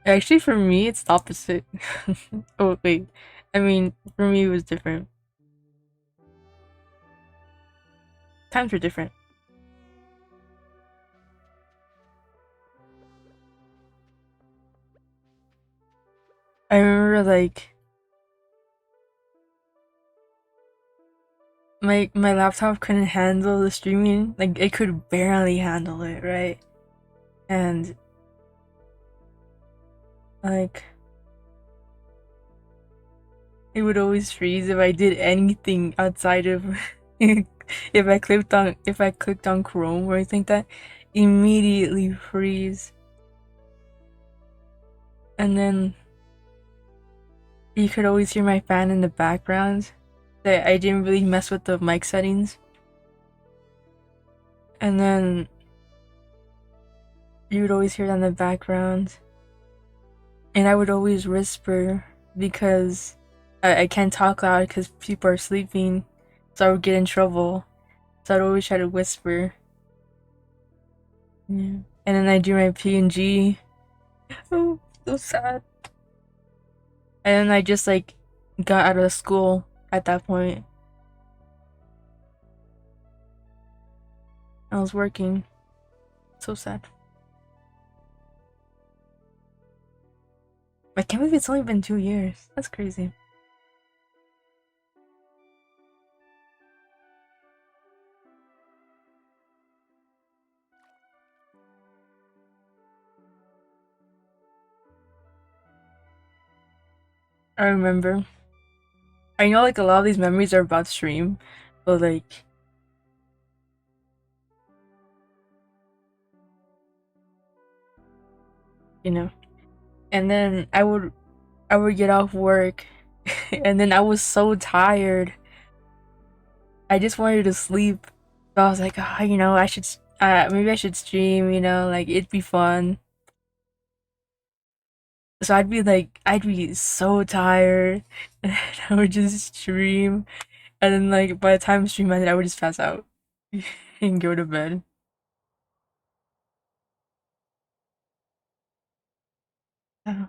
Actually, for me, it's the opposite. Oh wait, I mean, for me, it was different. Times were different. I remember like my laptop couldn't handle the streaming. Like it could barely handle it, right? And like it would always freeze if I did anything outside of if I clicked on Chrome or anything like that, immediately freeze. And then you could always hear my fan in the background. That I didn't really mess with the mic settings. And then you would always hear that in the background. And I would always whisper because I can't talk loud because people are sleeping. So I would get in trouble. So I'd always try to whisper. Yeah. And then I do my P&G. Oh, so sad. And then I just like got out of school at that point. I was working. So sad. I can't believe it's only been 2 years. That's crazy. I remember. I know like a lot of these memories are about stream, but like, you know. And then I would get off work and then I was so tired. I just wanted to sleep. So I was like, ah, I should maybe I should stream, like it'd be fun. So I'd be so tired and I would just stream and then like by the time stream ended I would just pass out and go to bed. Oh,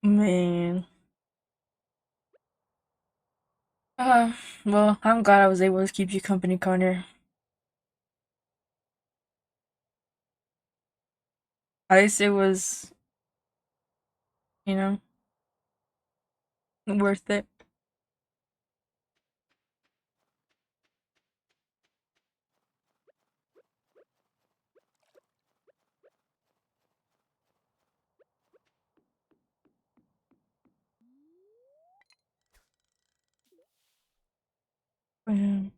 man. Uh, well, I'm glad I was able to keep you company, Connor. At least it was, you know, worth it. Um,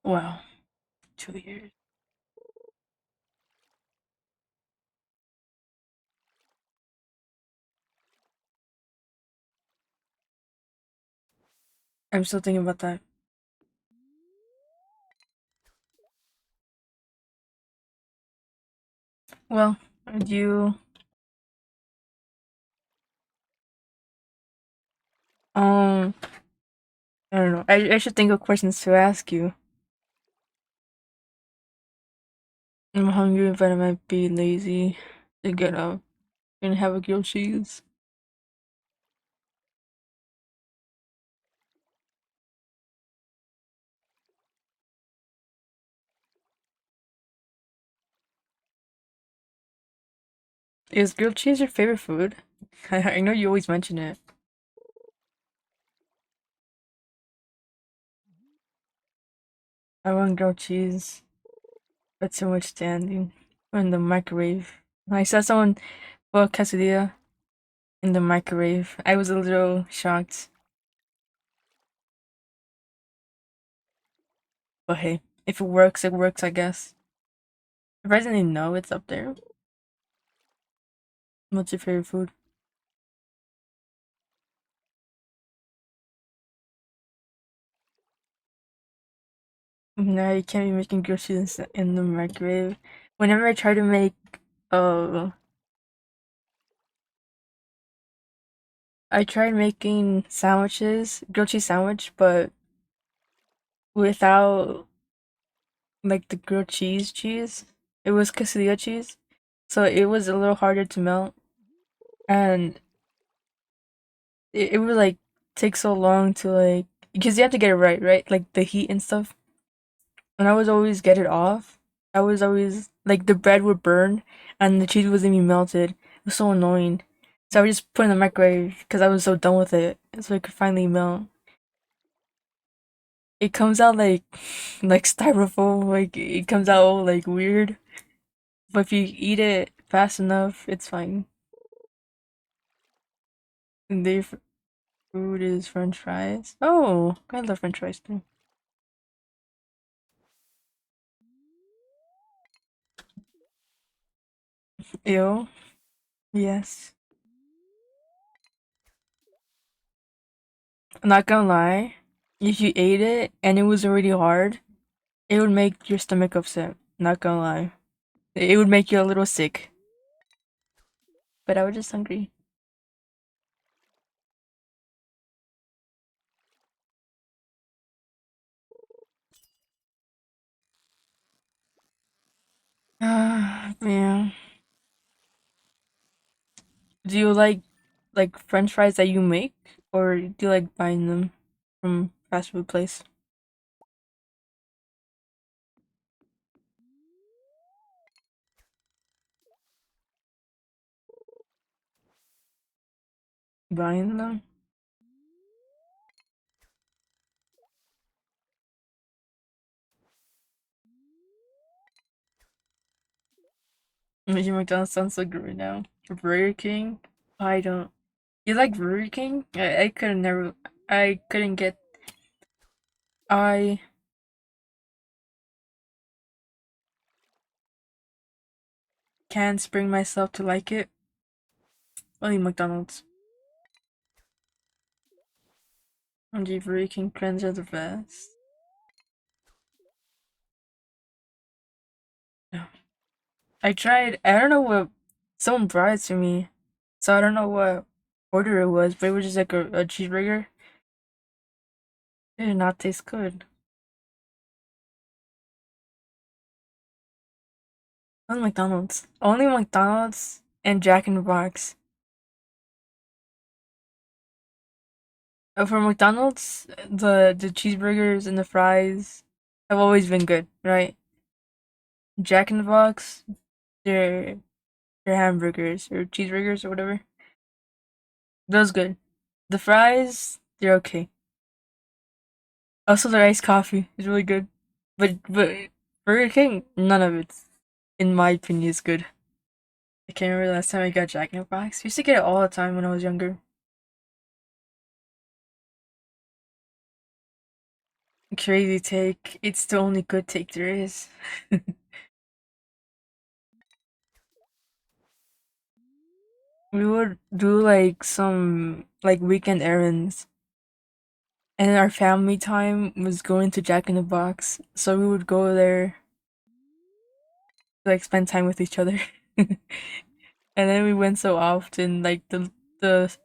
wow, 2 years. I'm still thinking about that. Well, you, um, I don't know. I should think of questions to ask you. I'm hungry, but I might be lazy to get up and have a grilled cheese. Is grilled cheese your favorite food? I know you always mention it. I want grilled cheese, but too much standing. Or in the microwave. I saw someone put quesadilla in the microwave. I was a little shocked. But hey, if it works, I guess. Surprisingly, no, it's up there. What's your favorite food? No, you can't be making grilled cheese in the microwave. Whenever I try to make, uh, I tried making sandwiches, grilled cheese sandwich, but without like the grilled cheese. It was quesadilla cheese, so it was a little harder to melt, and it would like take so long to like because you have to get it right, right? Like the heat and stuff. And I was always get it off. I was always like the bread would burn and the cheese wasn't even melted. It was so annoying. So I would just put it in the microwave because I was so done with it, so it could finally melt. It comes out like like styrofoam, like it comes out all like weird. But if you eat it fast enough, it's fine. And their food is French fries. Oh, I love French fries too. Ew. Yes. I'm not gonna lie. If you ate it and it was already hard, it would make your stomach upset. Not gonna lie. It would make you a little sick. But I was just hungry. Ah, man. Do you like French fries that you make, or do you like buying them from fast food place? Buying them? Making McDonald's sounds so good right now. Burger King? I don't. You like Burger King? I couldn't never. I couldn't get. I can't bring myself to like it. Only McDonald's. And the Burger King trends are the best. No. I tried. I don't know what. Someone brought it to me, so I don't know what order it was, but it was just like a cheeseburger. It did not taste good. Only McDonald's. Only McDonald's and Jack in the Box. For McDonald's, the cheeseburgers and the fries have always been good, right? Jack in the Box, their their hamburgers or cheeseburgers or whatever. Those good. The fries, they're okay. Also, their iced coffee is really good. But Burger King, none of it, in my opinion, is good. I can't remember the last time I got Jack in the Box. I used to get it all the time when I was younger. Crazy take. It's the only good take there is. We would do like some like weekend errands, and our family time was going to Jack in the Box. So we would go there to like spend time with each other. And then we went so often, like the the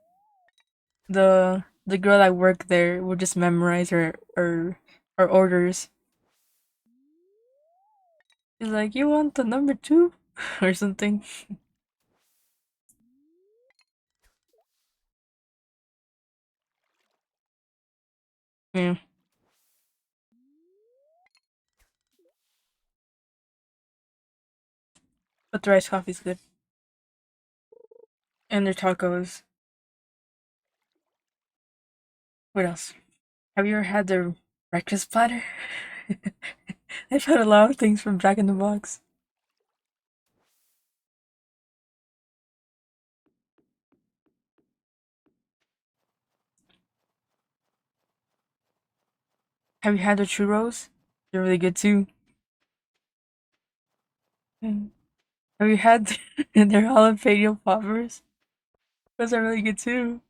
girl that worked there would just memorize her orders. She's like, "You want the number two?" or something. Yeah, but the rice coffee's good, and their tacos. What else? Have you ever had their breakfast platter? I've had a lot of things from Jack in the Box. Have you had the churros? They're really good too. Mm. Have you had their jalapeno poppers? Those are really good too.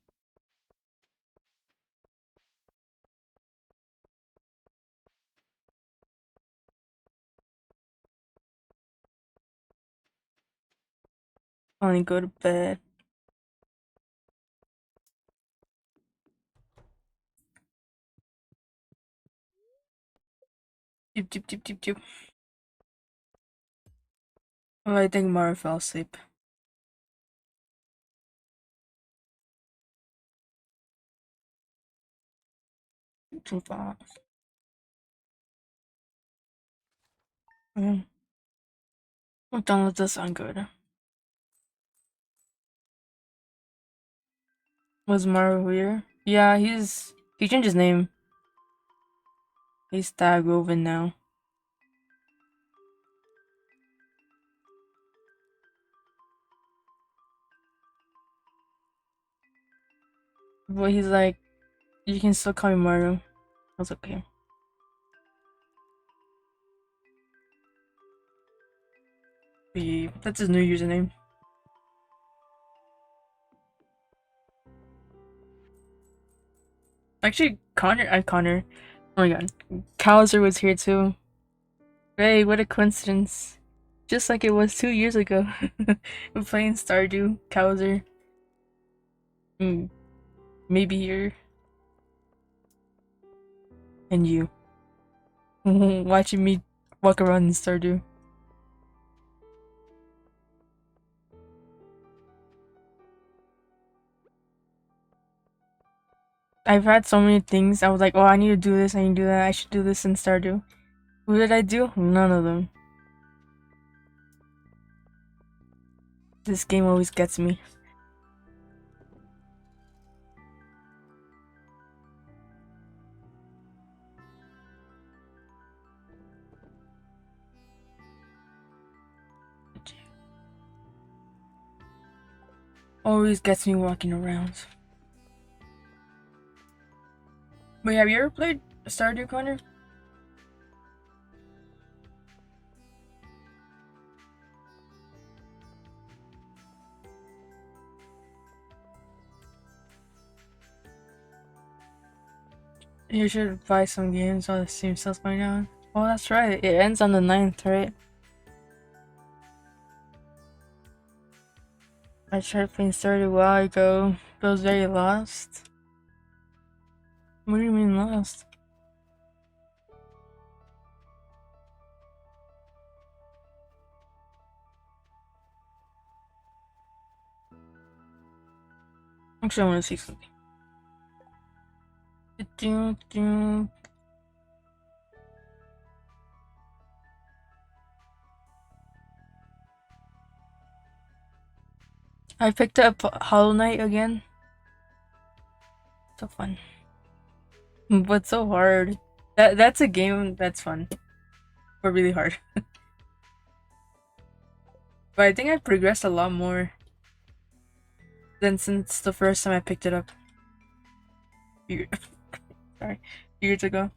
I want to go to bed. Doop, doop, doop, doop, doop. Oh, I think Mara fell asleep. Too fast. Mm. McDonald's does sound good. Was Mara here? Yeah, he changed his name. He's Tag Woven now. But he's like, you can still call me Mario. I was okay. That's his new username. Actually, Connor. Oh my god, Kowser was here too. Hey, what a coincidence! Just like it was 2 years ago. We're playing Stardew, Kowser. Mm, maybe you're and you watching me walk around in Stardew. I've had so many things. I was like, oh, I need to do this. I need to do that. I should do this in Stardew. What did I do? None of them. This game always gets me. Always gets me walking around. Wait, have you ever played Stardew, Connor? You should buy some games on the Steam sales by now. Oh, that's right. It ends on the 9th, right? I tried playing Stardew a while ago, but I was very lost. What do you mean lost? Actually, I want to see something. I picked up Hollow Knight again. So fun. But so hard. That's a game that's fun. But really hard. But I think I progressed a lot more than since the first time I picked it up. Sorry. Years ago.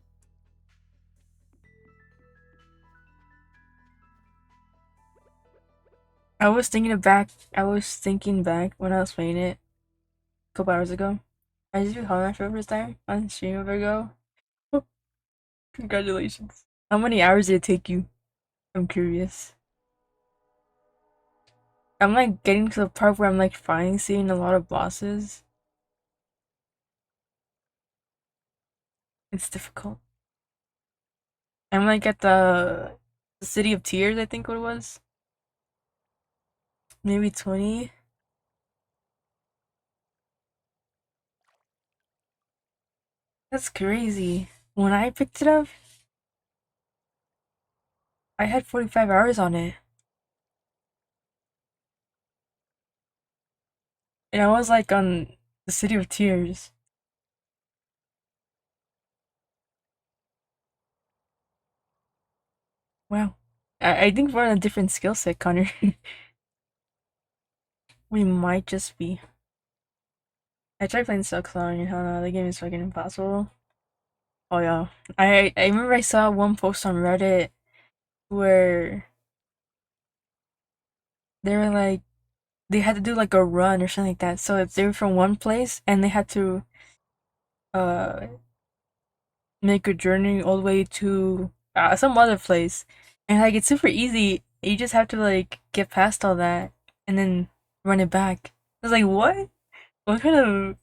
I was thinking back when I was playing it a couple hours ago. I just beat Hollow Knight for the first time on stream a ago. Congratulations. How many hours did it take you? I'm curious. I'm like getting to the part where I'm like finally seeing a lot of bosses. It's difficult. I'm like at the City of Tears, I think what it was. Maybe 20. That's crazy. When I picked it up, I had 45 hours on it. And I was like on the City of Tears. Wow. I think we're on a different skill set, Connor. We might just be. I tried playing Silksong and hell no, the game is fucking impossible. Oh yeah. I remember I saw one post on Reddit where they were like they had to do like a run or something like that. So if they were from one place and they had to uh make a journey all the way to some other place. And like it's super easy. You just have to like get past all that and then run it back. I was like, what? What kind of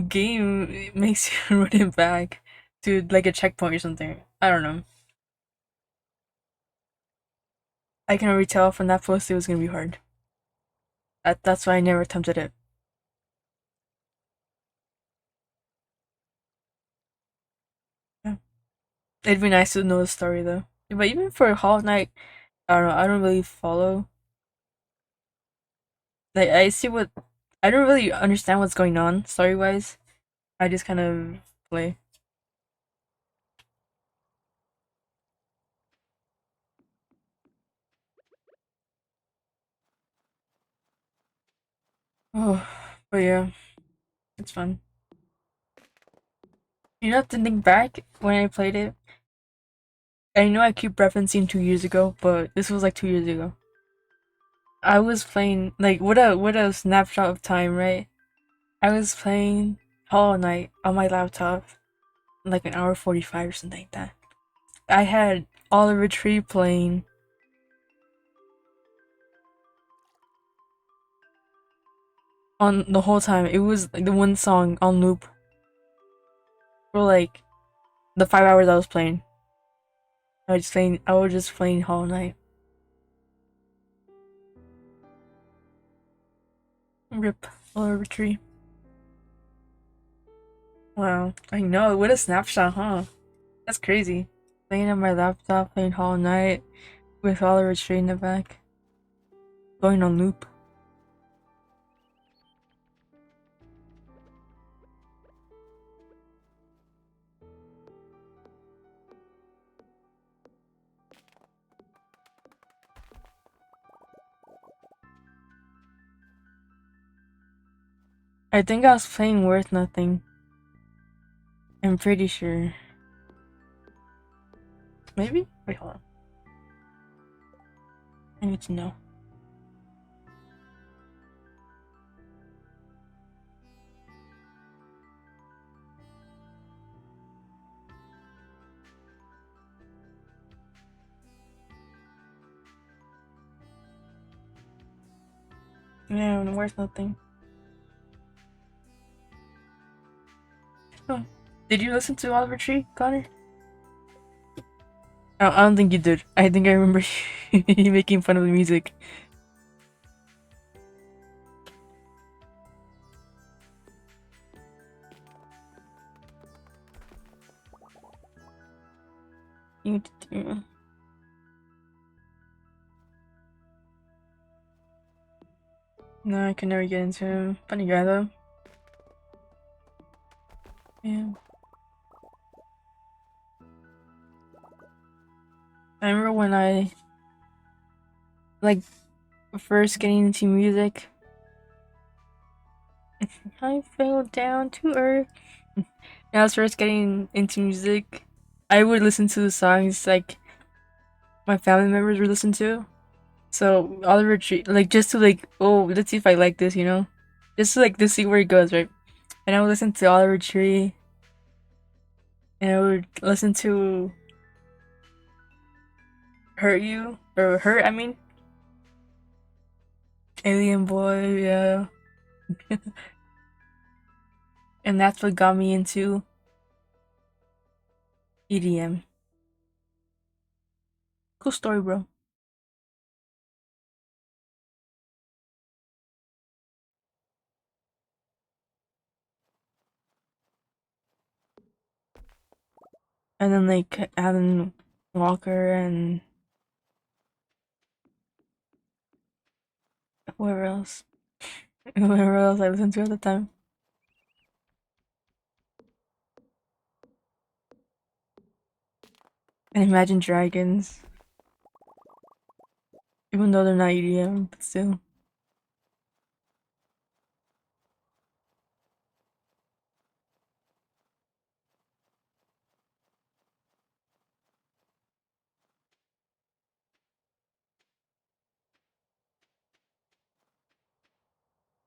game makes you run it back to like a checkpoint or something? I don't know. I can already tell from that post it was gonna be hard. That's why I never attempted it. Yeah. It'd be nice to know the story though. But even for Hollow Knight, I don't know. I don't really follow. Like I see what I don't really understand what's going on story wise. I just kind of play. Oh, but yeah, it's fun. You know, to think back when I played it, I know I keep referencing 2 years ago, but this was like 2 years ago. I was playing like what a snapshot of time, right? I was playing. Hollow Knight on my laptop, like an hour 45 or something like that. I had Oliver Tree playing on the whole time. It was like the one song on loop for like the 5 hours I was playing. I was just playing Hollow Knight. Rip Oliver Tree. Wow, I know. What a snapshot, huh? That's crazy. Playing on my laptop, playing Hollow Knight with Oliver Tree in the back, going on loop. I think I was playing Worth Nothing. I'm pretty sure. Maybe? Wait, hold on. I need to know. Yeah, Worth Nothing. Oh. Did you listen to Oliver Tree, Connor? I don't think you did. I think I remember you making fun of the music. You do. No, I can never get into him. Funny guy though. Yeah. I remember when I like first getting into music. I fell down to earth. When I was first getting into music, I would listen to the songs like my family members would listen to. So Oliver Tree, like just to like, oh, let's see if I like this, you know, just to see where it goes, right? And I would listen to Oliver Tree, and I would listen to Hurt You or Hurt, I mean, Alien Boy, yeah, and that's what got me into EDM. Cool story, bro. And then like Alan Walker and whoever else, whoever else I listened to at the time, and Imagine Dragons, even though they're not EDM, but still.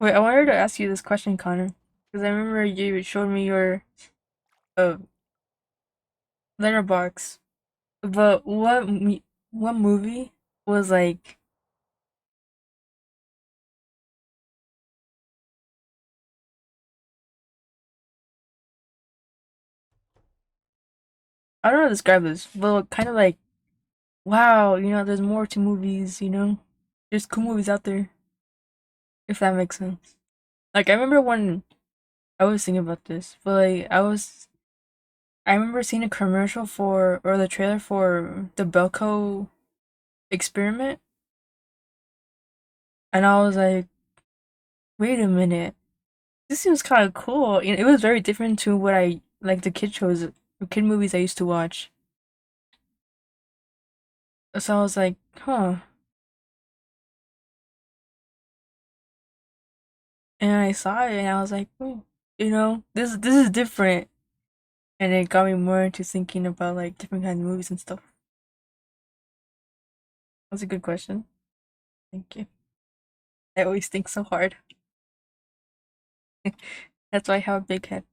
Wait, I wanted to ask you this question, Connor, because I remember you showed me your uh letterbox. But what movie was like? I don't know how to describe this, but kind of like wow, you know, there's more to movies. You know, there's cool movies out there. If that makes sense. Like I remember when I was thinking about this, but like I remember seeing a commercial for or the trailer for the Belko experiment, and I was like, wait a minute, this seems kind of cool. It was very different to what I like the kid shows, kid movies I used to watch. So I was like, huh. And I saw it and I was like, oh, you know, this is different. And it got me more into thinking about like different kinds of movies and stuff. That's a good question. Thank you. I always think so hard. That's why I have a big head.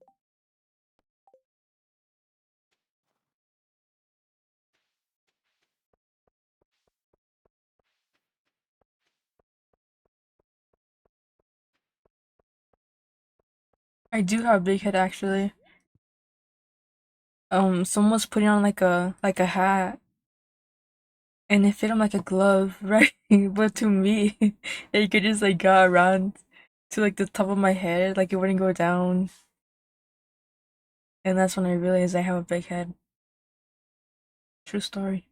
I do have a big head actually. Someone was putting on like a hat and it fit him like a glove, right? But to me, it could just like go around to like the top of my head, like it wouldn't go down. And that's when I realized I have a big head. True story.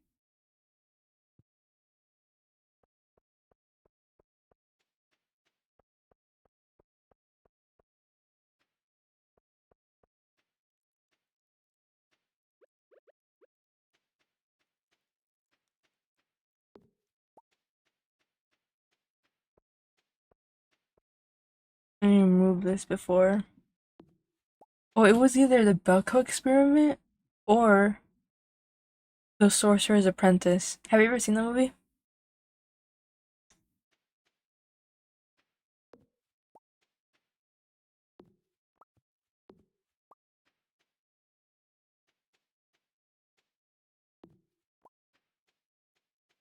I removed this before. Oh, it was either the Belko experiment or the Sorcerer's Apprentice. Have you ever seen the movie?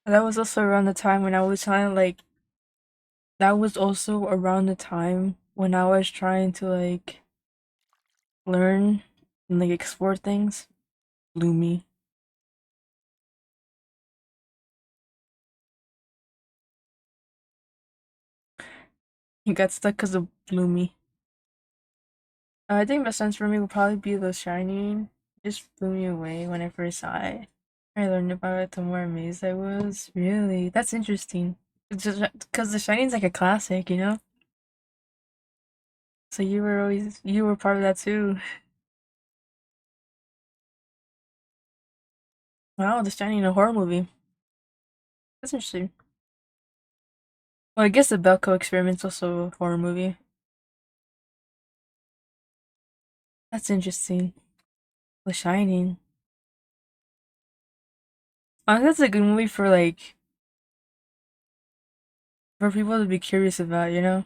That was also around the time when I was trying to like. That was also around the time when I was trying to like learn and like explore things. Blew me. He got stuck because of blew me. I think best sense for me would probably be The Shining. It just blew me away when I first saw it. I learned about it, the more amazed I was. Really, that's interesting. It's just because The Shining's like a classic, you know. So you were part of that too. Wow, The Shining, a horror movie. That's interesting. Well, I guess the Belko experiment's also a horror movie. That's interesting. The Shining. That's a good movie for like for people to be curious about, you know?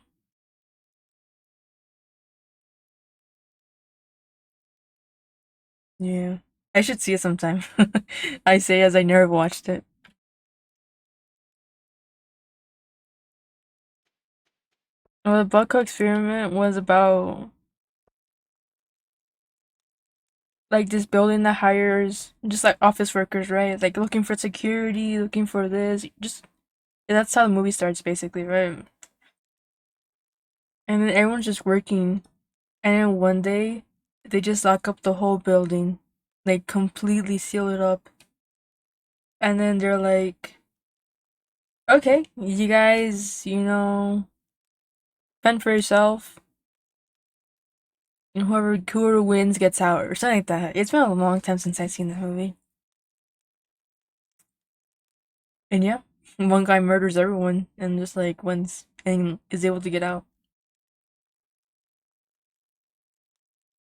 Yeah. I should see it sometime. I say as I never watched it. Well, the Belko experiment was about like this building that hires just like office workers, right? Like looking for security, looking for this. Just that's how the movie starts basically, right? And then everyone's just working. And then one day they just lock up the whole building. Like completely seal it up. And then they're like, okay, you guys, fend for yourself. And whoever wins gets out or something like that. It's been a long time since I've seen the movie. And yeah, one guy murders everyone and just like wins and is able to get out.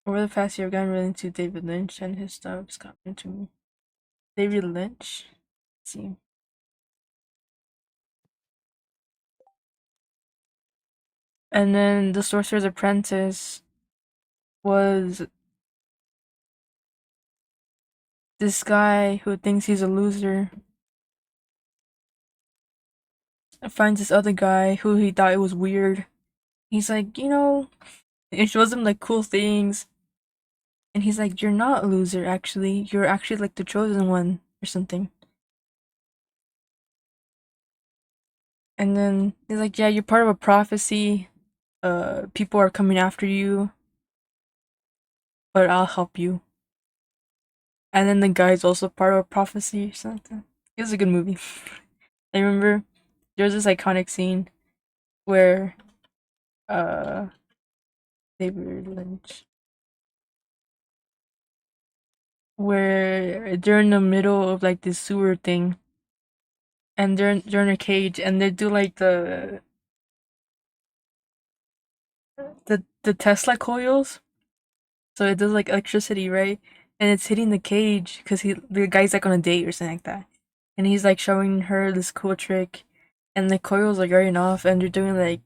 Over the past year, I've gotten really into David Lynch and his stuff. It's gotten into me. David Lynch. Let's see. And then The Sorcerer's Apprentice was this guy who thinks he's a loser and finds this other guy who he thought it was weird. He's like, it shows him like cool things. And he's like, you're not a loser, actually. You're actually like the chosen one or something. And then he's like, yeah, you're part of a prophecy. People are coming after you, but I'll help you. And then the guy's also part of a prophecy or something. It was a good movie. I remember there's this iconic scene where uh David Lynch where they're in the middle of like this sewer thing and they're in a cage and they do like the Tesla coils. So it does like electricity, right? And it's hitting the cage because the guy's like on a date or something like that. And he's like showing her this cool trick and the coils are going off and they're doing like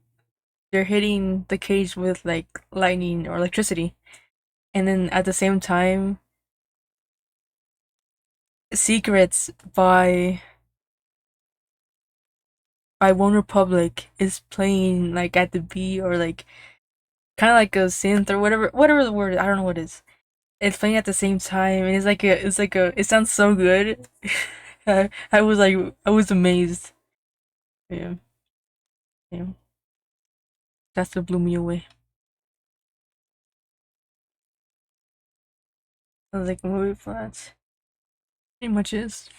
they're hitting the cage with like lightning or electricity, and then at the same time, Secrets by One Republic is playing like at the beat or like kind of like a synth or whatever the word is. I don't know what it is. It's playing at the same time, and it sounds so good. I was amazed. Yeah, yeah, that's what blew me away. I was like, movie plots pretty much is,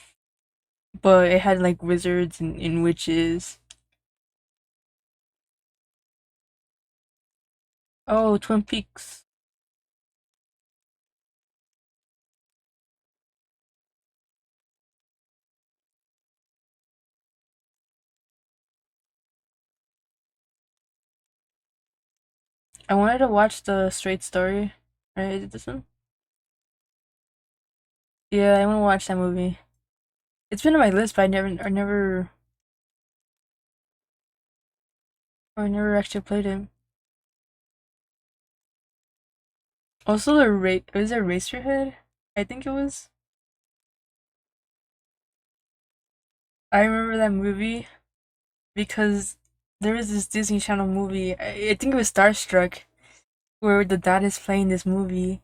but it had like wizards and witches. Oh, Twin Peaks. I wanted to watch the Straight Story. Right, is it this one? Yeah, I want to watch that movie. It's been on my list, but I never actually played it. Also, was it Racerhead? I think it was. I remember that movie because there was this Disney Channel movie. I think it was Starstruck, where the dad is playing this movie,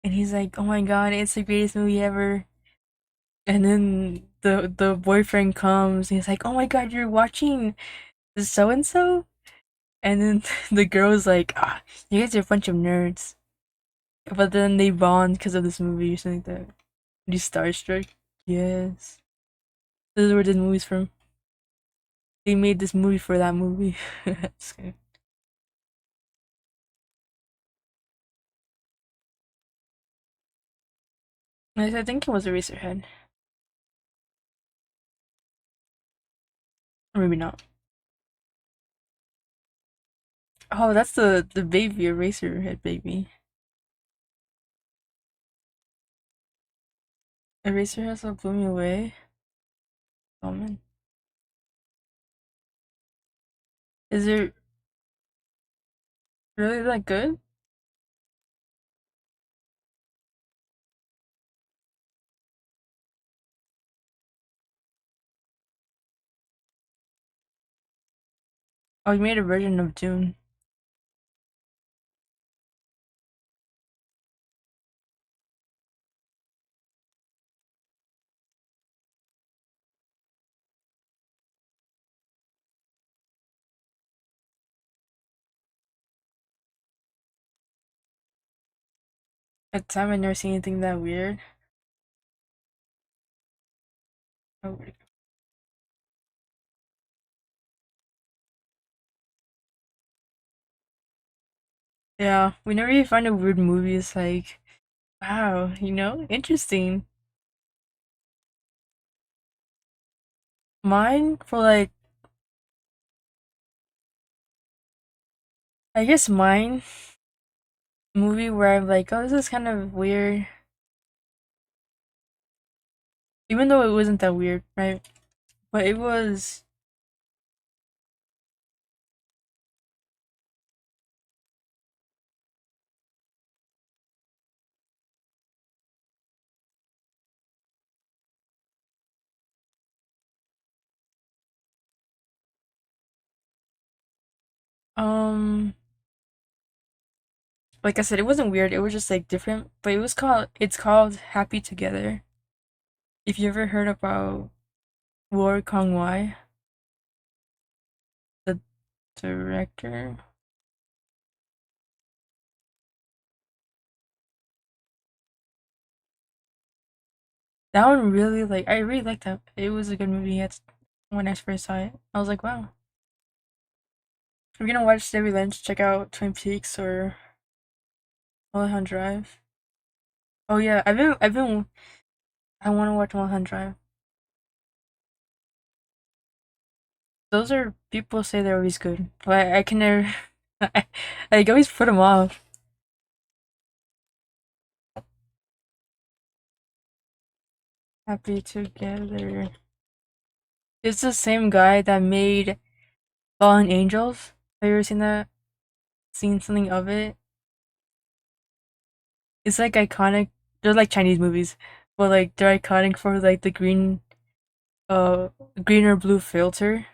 and he's like, "Oh my god, it's the greatest movie ever." And then the boyfriend comes, and he's like, "Oh my god, you're watching so and so?" And then the girl's like, "Ah, you guys are a bunch of nerds." But then they bond because of this movie or something like that. You Starstruck? Yes. This is where this movie's from. They made this movie for that movie. Just kidding. I think it was Eraserhead. Or maybe not. Oh, that's the baby, Eraserhead baby. Eraserhead so blew me away. Oh man. Is it really that good? Oh, you made a version of Dune. At the time, I never seen anything that weird. Oh, yeah, whenever you find a weird movie, it's like, wow, interesting. Mine for like, I guess mine movie where I'm like, oh, this is kind of weird, even though it wasn't that weird, right? But it was, um, like I said, it wasn't weird. It was just like different. But it's called Happy Together. If you ever heard about War Kong Wai, the director, that one really I really liked that. It was a good movie. When I first saw it, I was like, wow. If you're gonna watch David Lynch, check out Twin Peaks or Mulholland Drive. Oh yeah, I want to watch Mulholland Drive. Those are people say they're always good, but I can never. I always put them off. Happy Together. It's the same guy that made Fallen Angels. Have you ever seen that? Seen something of it? It's like iconic. They're like Chinese movies, but like they're iconic for like the uh, green or blue filter.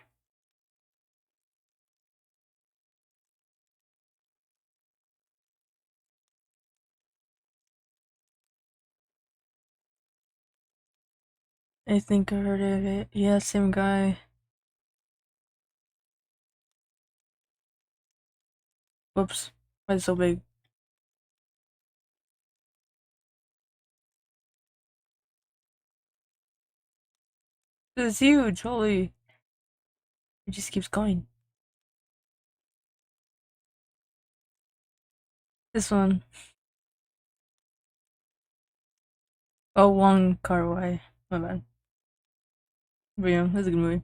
I think I heard of it. Yeah, same guy. Whoops, why is it so big? This is huge. Holy, it just keeps going. This one. Oh, Wong Kar Wai. My bad. But yeah, that's a good movie.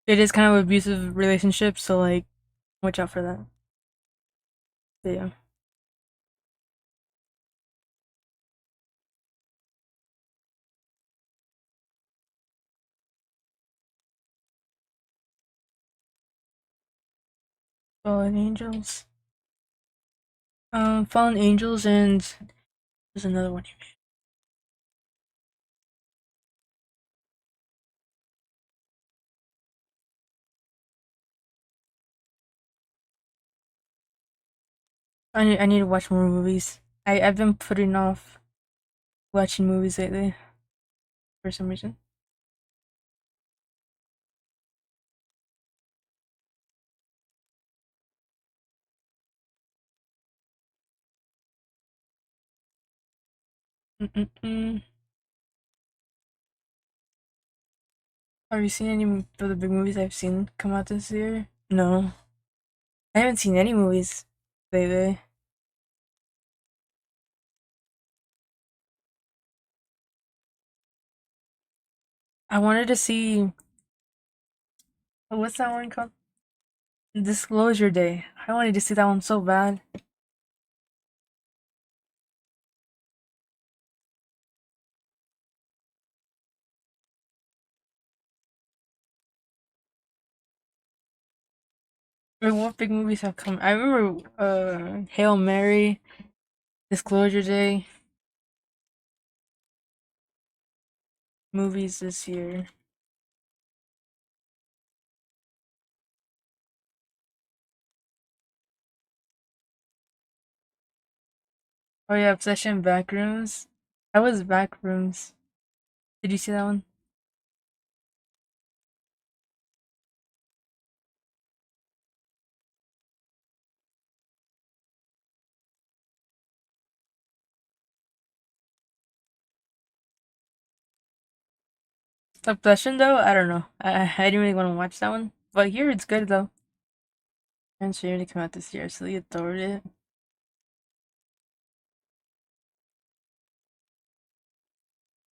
It is kind of abusive relationship, so like, watch out for that. But yeah. Fallen Angels. Fallen Angels, and there's another one. I need to watch more movies. I've been putting off watching movies lately for some reason. Mm-mm-mm. Have you seen any of the big movies I've seen come out this year? No, I haven't seen any movies lately. I wanted to see what's that one called? Disclosure Day. I wanted to see that one so bad. Like, what big movies have come? I remember Hail Mary, Disclosure Day, movies this year. Oh yeah, Obsession Backrooms. I was Backrooms. Did you see that one? Obsession though, I don't know. I didn't really want to watch that one, but here it's good though. And sure to come out this year, so you adored it.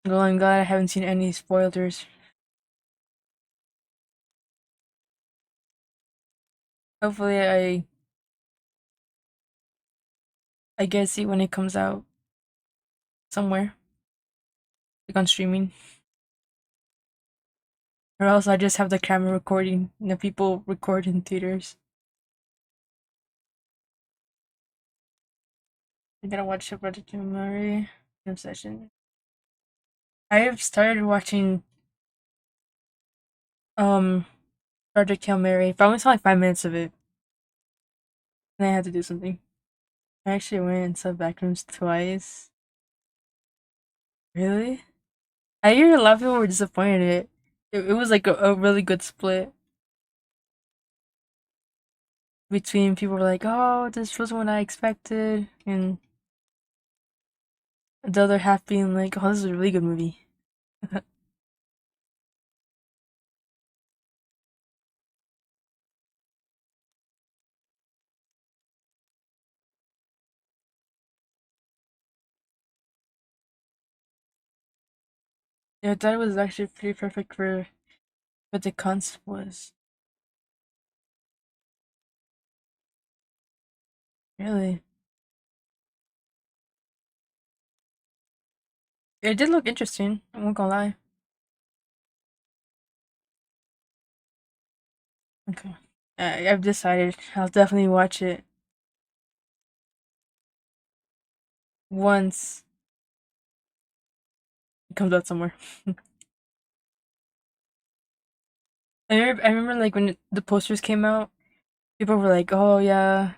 Well, I'm glad I haven't seen any spoilers. Hopefully, I get to see when it comes out somewhere, like on streaming, or else I just have the camera recording and the people record in theaters. I gotta watch the Project Murray session. I have started watching um Project Hail Mary, but I only saw like 5 minutes of it, and I had to do something. I actually went and saw Backrooms twice. Really? I hear a lot of people were disappointed in it. It was like a really good split between people were like, "Oh, this wasn't what I expected," and the other half being like, "Oh, this is a really good movie." Yeah, I thought it was actually pretty perfect for what the concept was. Really? It did look interesting. I won't gonna lie. Okay. I've decided I'll definitely watch it once it comes out somewhere. I remember like when the posters came out, people were like, "Oh yeah,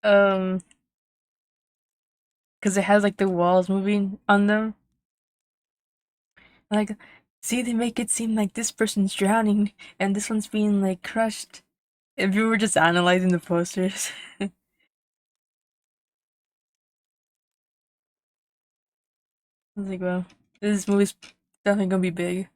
um, because it has like the walls moving on them. Like, see, they make it seem like this person's drowning and this one's being like crushed." If you were just analyzing the posters, I was like, "Well, this movie's definitely gonna be big."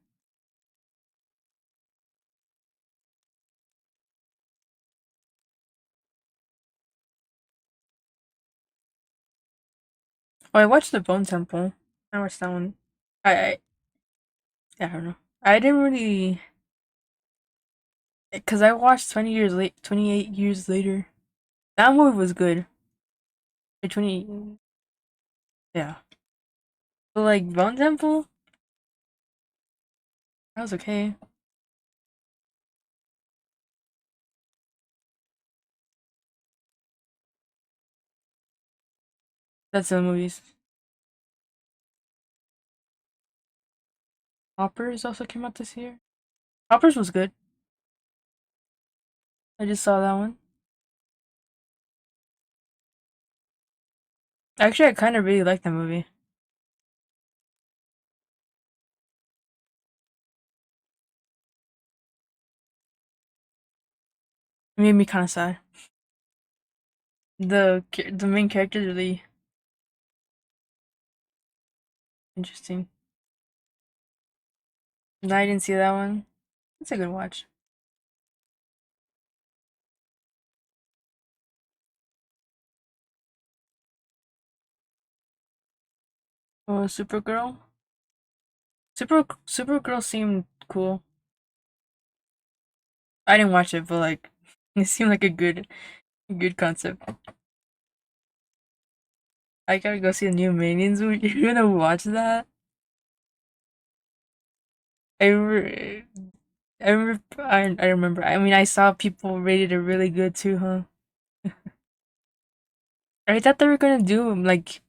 Oh, I watched the Bone Temple. I watched that one. I I don't know. I didn't really, because I watched 20 years late, 28 years later. That movie was good. 20, yeah. But like Bone Temple, that was okay. That's the movies. Hoppers also came out this year. Hoppers was good. I just saw that one. Actually, I kind of really like that movie. It made me kind of sad. The main character is really interesting. No, I didn't see that one. It's a good watch. Oh, Supergirl. Supergirl seemed cool. I didn't watch it, but like, it seemed like a good concept. I gotta go see the new Minions movie. You're gonna watch that? I remember, I remember. I mean, I saw people rated it really good too, huh? I thought they were gonna do like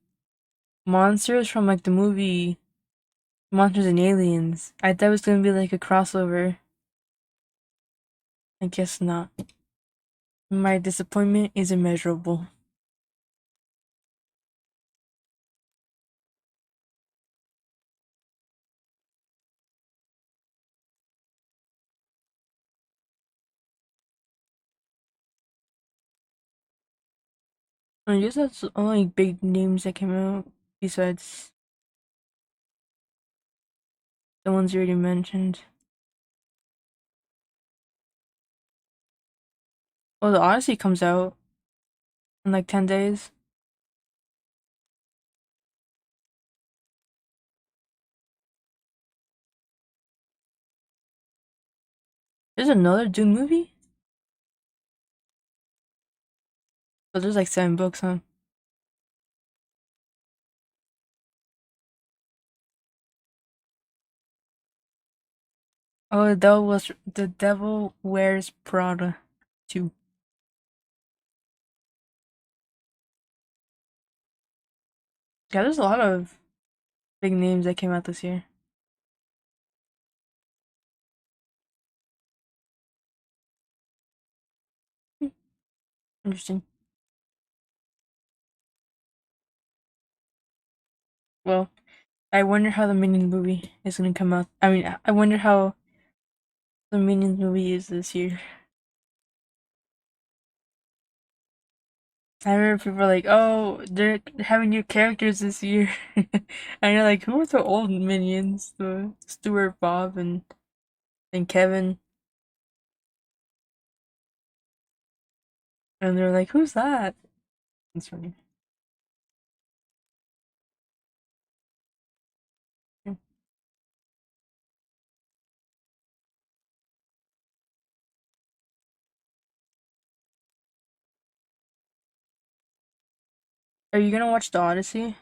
monsters from like the movie Monsters and Aliens. I thought it was gonna be like a crossover. I guess not. My disappointment is immeasurable. I guess that's the only big names that came out besides the ones you already mentioned. Well, the Odyssey comes out in like 10 days. There's another Dune movie? But there's like 7 books, huh? Oh, The Devil Wears Prada 2. Yeah, there's a lot of big names that came out this year. Hmm, interesting. Well, I wonder how the Minions movie is gonna come out. I mean, I wonder how the Minions movie is this year. I remember people were like, "Oh, they're having new characters this year," and you're like, "Who are the old Minions? The Stuart, Bob, and Kevin?" And they're like, "Who's that?" It's funny. Are you gonna watch the Odyssey?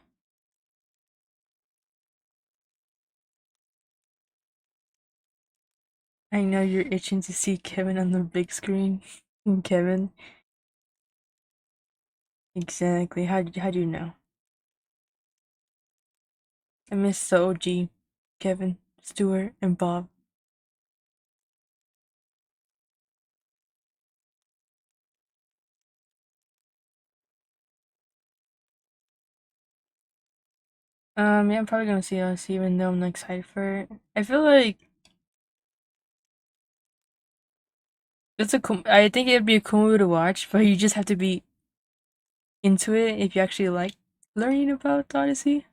I know you're itching to see Kevin on the big screen. Kevin. Exactly. How do you know? I miss the OG. Kevin, Stuart, and Bob. Yeah, I'm probably gonna see us even though I'm not excited for it. I feel like I think it'd be a cool movie to watch, but you just have to be into it if you actually like learning about the Odyssey.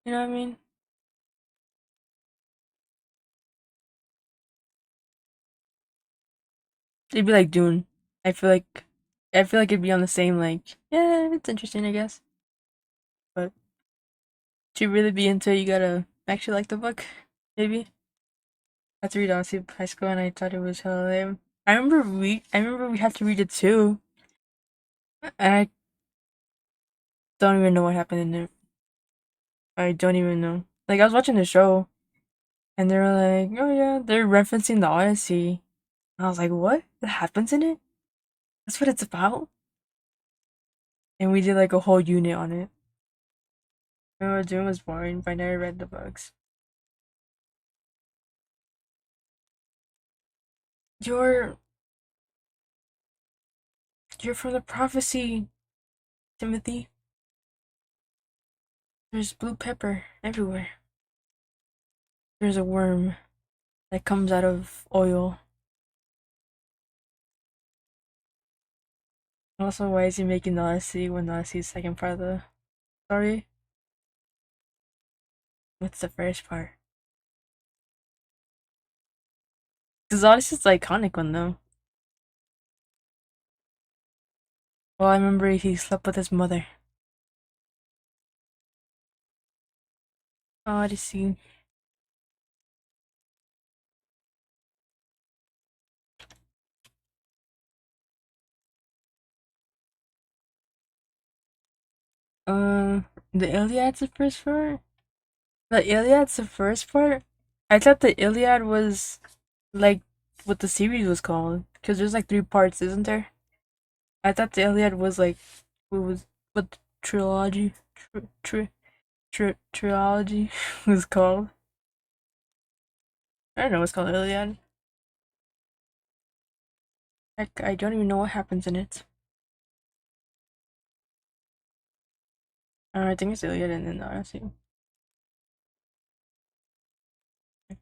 You know what I mean? It'd be like Dune. I feel like I feel like it'd be on the same like, yeah, it's interesting, I guess. But to really be into it, you gotta actually like the book, maybe. I had to read Odyssey of High School and I thought it was hella lame. I remember we had to read it too, and I don't even know what happened in it. I don't even know. Like I was watching the show and they were like, oh yeah, they're referencing the Odyssey. And I was like, what? That happens in it? That's what it's about? And we did like a whole unit on it. Oh, Doom was boring, but I never read the books. You're you're from the prophecy, Timothy. There's blue pepper everywhere. There's a worm that comes out of oil. Also, why is he making the Odyssey when the Odyssey is second part of the story? What's the first part? Because Odyssey's the iconic one though. Well, I remember he slept with his mother. Odyssey. Uh, the Iliad's the first part? The Iliad's the first part? I thought the Iliad was like what the series was called. Because there's like three parts, isn't there? I thought the Iliad was like what the trilogy trilogy was called. I don't know what's called Iliad. I don't even know what happens in it. I think it's Iliad and then the Odyssey.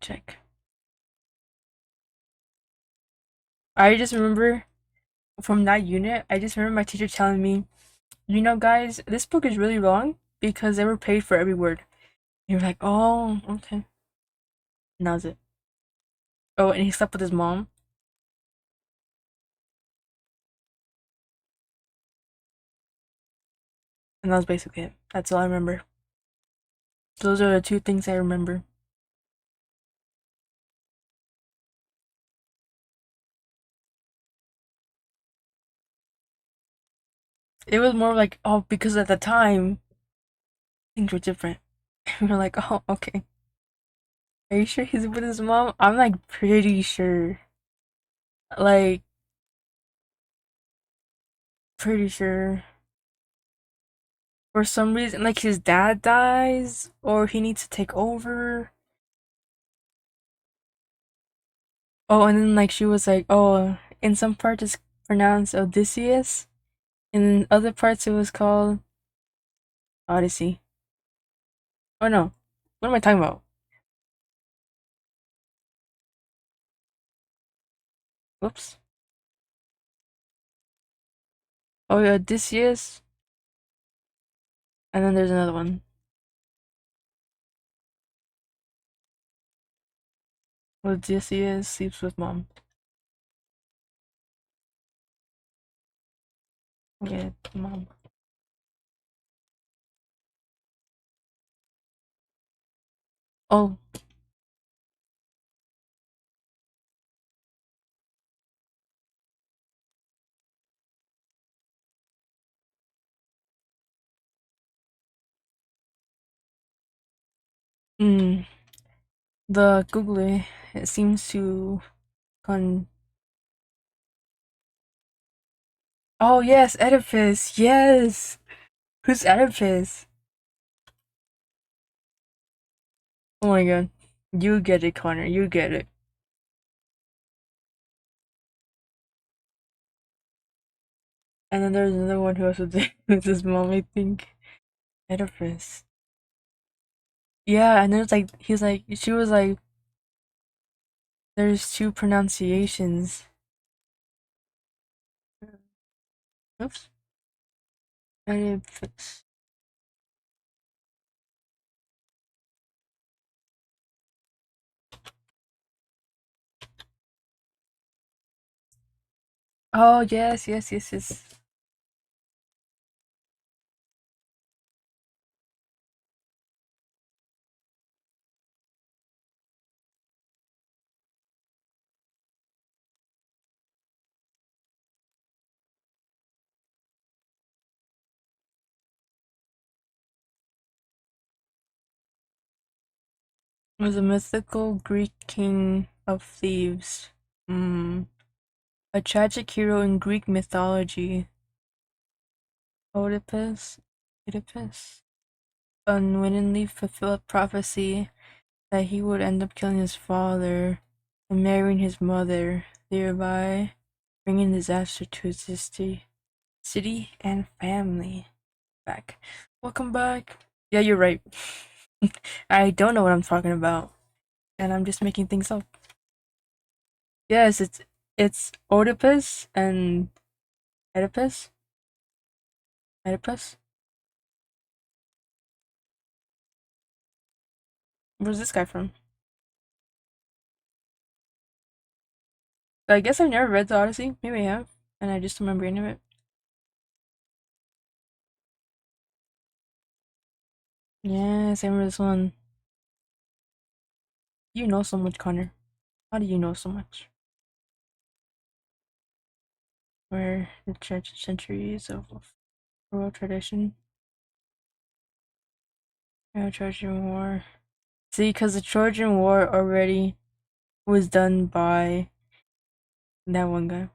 Check. I just remember from that unit, I just remember my teacher telling me, you know, guys, this book is really long because they were paid for every word. You're like, oh, okay. And that was it. Oh, and he slept with his mom. And that was basically it. That's all I remember. Those are the two things I remember. It was more like, oh, because at the time, things were different. We were like, oh, okay. Are you sure he's with his mom? I'm like pretty sure. Like, pretty sure. For some reason, like his dad dies, or he needs to take over. Oh, and then like she was like, oh, in some parts it's pronounced Odysseus, and in other parts it was called Odyssey. Oh no, what am I talking about? Whoops. Oh, yeah, Odysseus, and then there's another one. Odysseus sleeps with mom. Yeah, mom. Oh, mm. The Google, it seems to con. Oh yes, Oedipus. Yes. Who's Oedipus? Oh my god. You get it, Connor. You get it. And then there's another one who also did with his mom, I think. Oedipus. Yeah, and there's like he's like she was like there's two pronunciations. Oops. Oedipus. Oh yes, yes, yes, yes. Was a mythical Greek king of thieves. Hmm. A tragic hero in Greek mythology. Oedipus. Oedipus. Unwittingly fulfilled prophecy that he would end up killing his father and marrying his mother, thereby bringing disaster to his city and family. Back. Welcome back. Yeah, you're right. I don't know what I'm talking about, and I'm just making things up. Yes, it's Oedipus and Oedipus. Oedipus. Where's this guy from? I guess I've never read the Odyssey. Maybe I have, and I just remember any of it. Yes, I remember this one. You know so much, Connor. How do you know so much? Where the church centuries of oral tradition, Trojan War. See, because the Trojan War already was done by that one guy.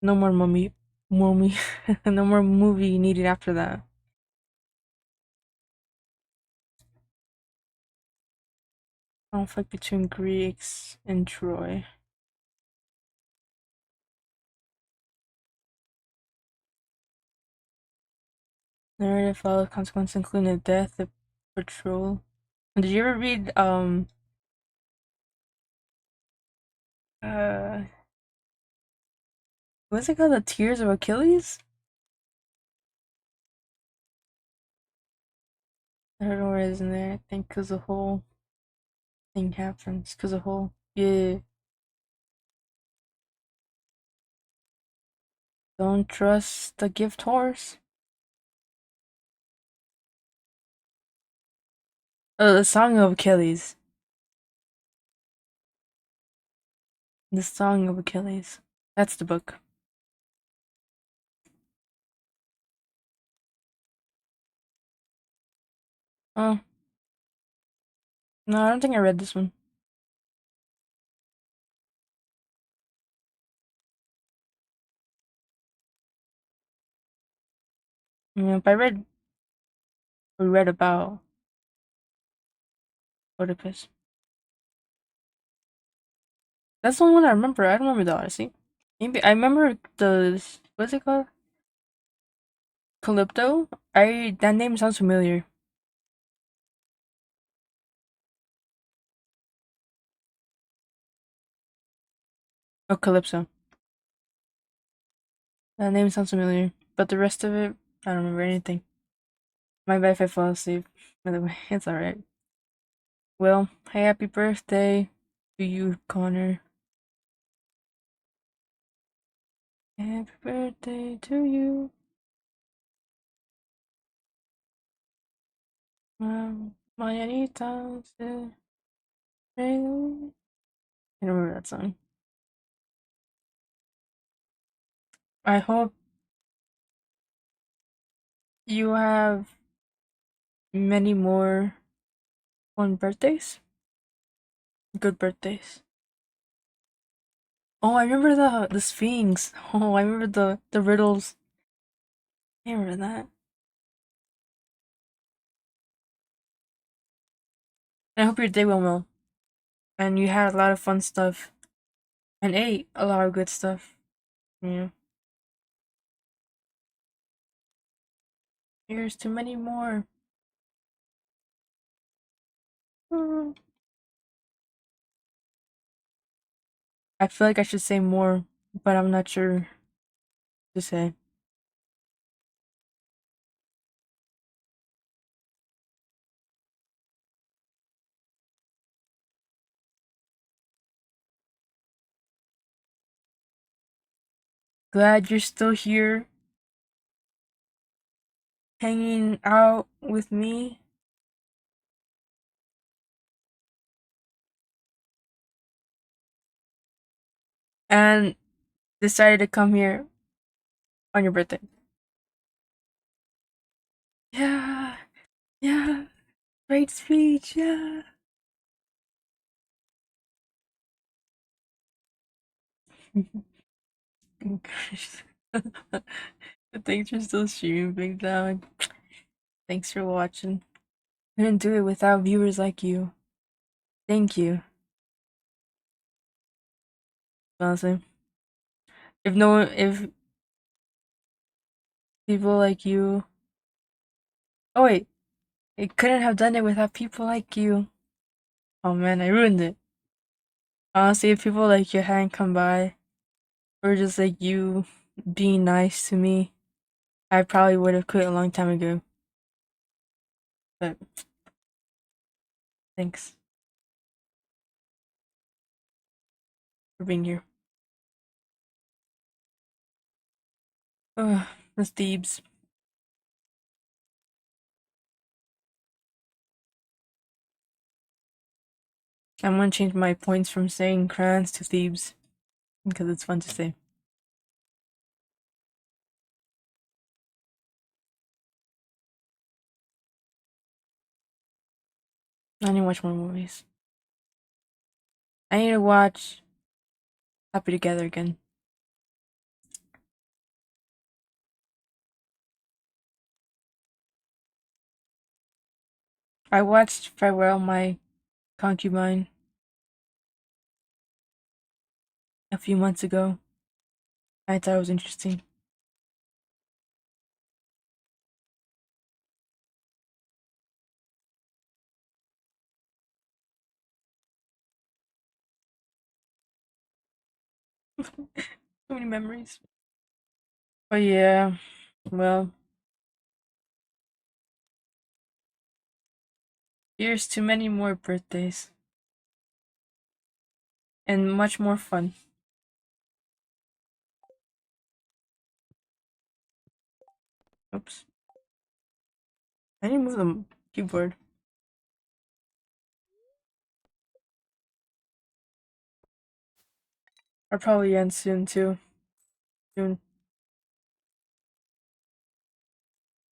No more mummy, no more movie needed after that. Conflict between Greeks and Troy. Narrative followed consequences including the death of Patrol. Did you ever read uh what's it called? The Tears of Achilles? I don't know where it is in there. I think because the whole thing happens. Because the whole yeah. Don't trust the gift horse. Oh, the Song of Achilles. The Song of Achilles. That's the book. Oh, no, I don't think I read this one. Yeah, but we read about Oedipus. That's the only one I remember. I don't remember the Odyssey. Maybe I remember the what's it called? Calypto. I that name sounds familiar. Oh, Calypso. That name sounds familiar. But the rest of it, I don't remember anything. My bad if I fall asleep. By the way, it's alright. Well, happy birthday to you, Connor. Happy birthday to you. Mañanitas de Rey. I don't remember that song. I hope you have many more On birthdays? Good birthdays. Oh, I remember the Sphinx. Oh, I remember the riddles. I remember that. I hope your day went well. And you had a lot of fun stuff. And ate a lot of good stuff. Yeah. Here's to many more. Mm. I feel like I should say more, but I'm not sure to say. Glad you're still here, hanging out with me. And decided to come here on your birthday. Yeah, yeah, great speech, yeah. Thanks for still streaming, Big Dog. Thanks for watching. Couldn't do it without viewers like you. Thank you. Honestly, if people like you, oh wait, it couldn't have done it without people like you. Oh man, I ruined it. Honestly, if people like you hadn't come by, or just like you being nice to me, I probably would have quit a long time ago. But thanks for being here. Ugh, Miss Thebes. I'm gonna change my points from saying crayons to Thebes because it's fun to say. I need to watch more movies. I need to watch Happy Together again. I watched Farewell My Concubine a few months ago. I thought it was interesting. So many memories. But yeah, well, here's to many more birthdays and much more fun. Oops. I need to move the keyboard. I'll probably end soon too. Soon.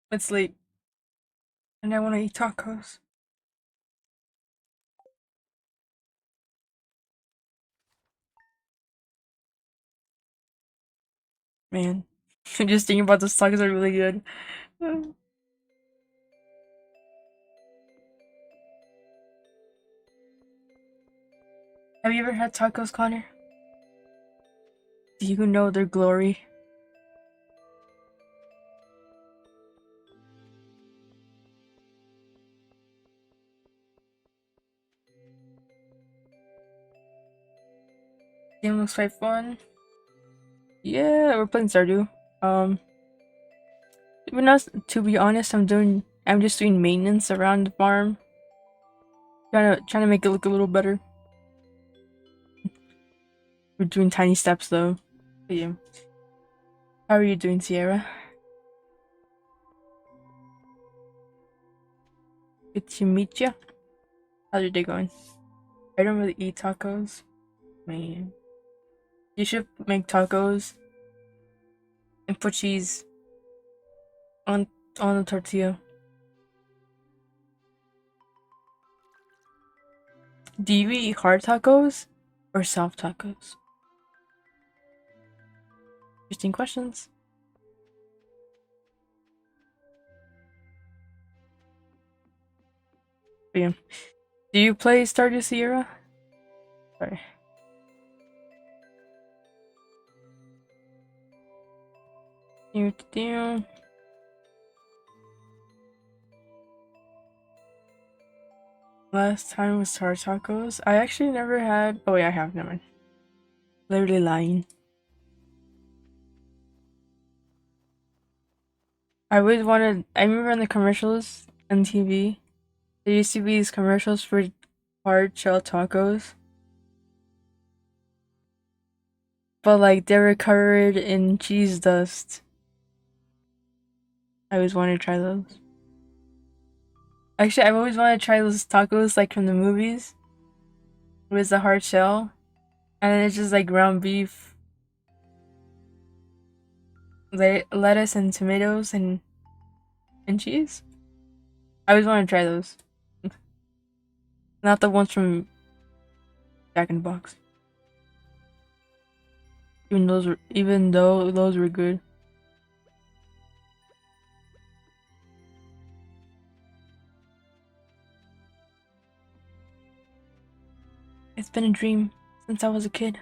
It's late and I want to eat tacos. Man, just thinking about those tacos are really good. Have you ever had tacos, Connor? Do you know their glory? Game looks quite fun. Yeah, we're playing Stardew. To be honest, I'm just doing maintenance around the farm. Trying to make it look a little better. We're doing tiny steps though. But yeah. How are you doing, Sierra? Good to meet you. How's your day going? I don't really eat tacos. Man. You should make tacos and put cheese on the tortilla. Do you eat hard tacos or soft tacos? Interesting questions. But yeah. Do you play Stardew Sierra? Sorry. Do. Last time was hard tacos. I actually never had. Oh yeah, I have. Never mind. Literally lying. I always wanted. I remember in the commercials on TV, there used to be these commercials for hard shell tacos, but like they were covered in cheese dust. I always wanted to try those. Actually, I've always wanted to try those tacos like from the movies with the hard shell, and then it's just like ground beef, lettuce, and tomatoes and cheese. I always want to try those. Not the ones from Jack in the Box. Even though those were good. It's been a dream since I was a kid.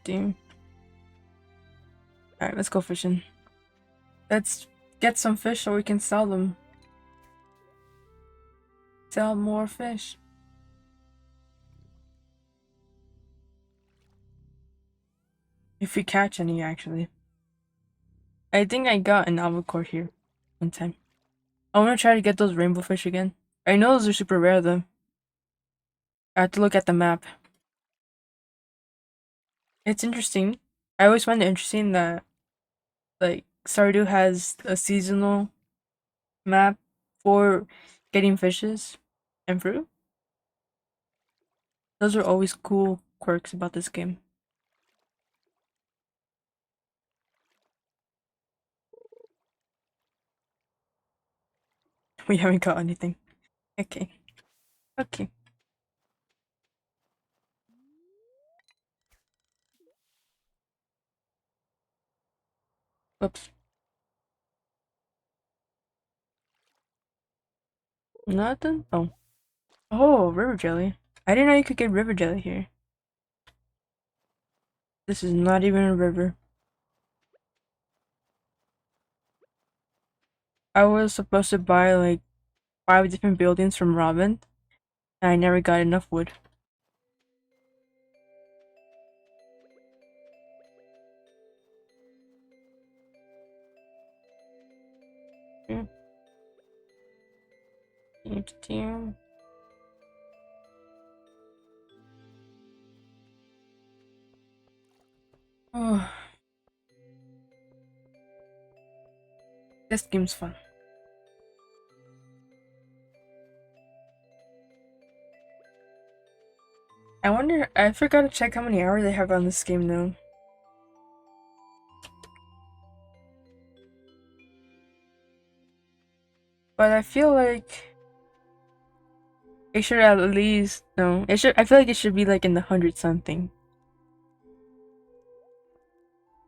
Damn. Alright, let's go fishing. Let's get some fish so we can sell them. Sell more fish. If we catch any, actually. I think I got an albacore here one time. I want to try to get those rainbow fish again. I know those are super rare though. I have to look at the map. It's interesting. I always find it interesting that like Stardew has a seasonal map for getting fishes and fruit. Those are always cool quirks about this game. We haven't got anything. Okay. Okay. Oops. Nothing? Oh. Oh, river jelly. I didn't know you could get river jelly here. This is not even a river. I was supposed to buy like 5 different buildings from Robin, and I never got enough wood. Yeah. Damn. Oh, this game's fun. I wonder, I forgot to check how many hours I have on this game now. But I feel like it should at least, no, it should, I feel like it should be like in the 100 something.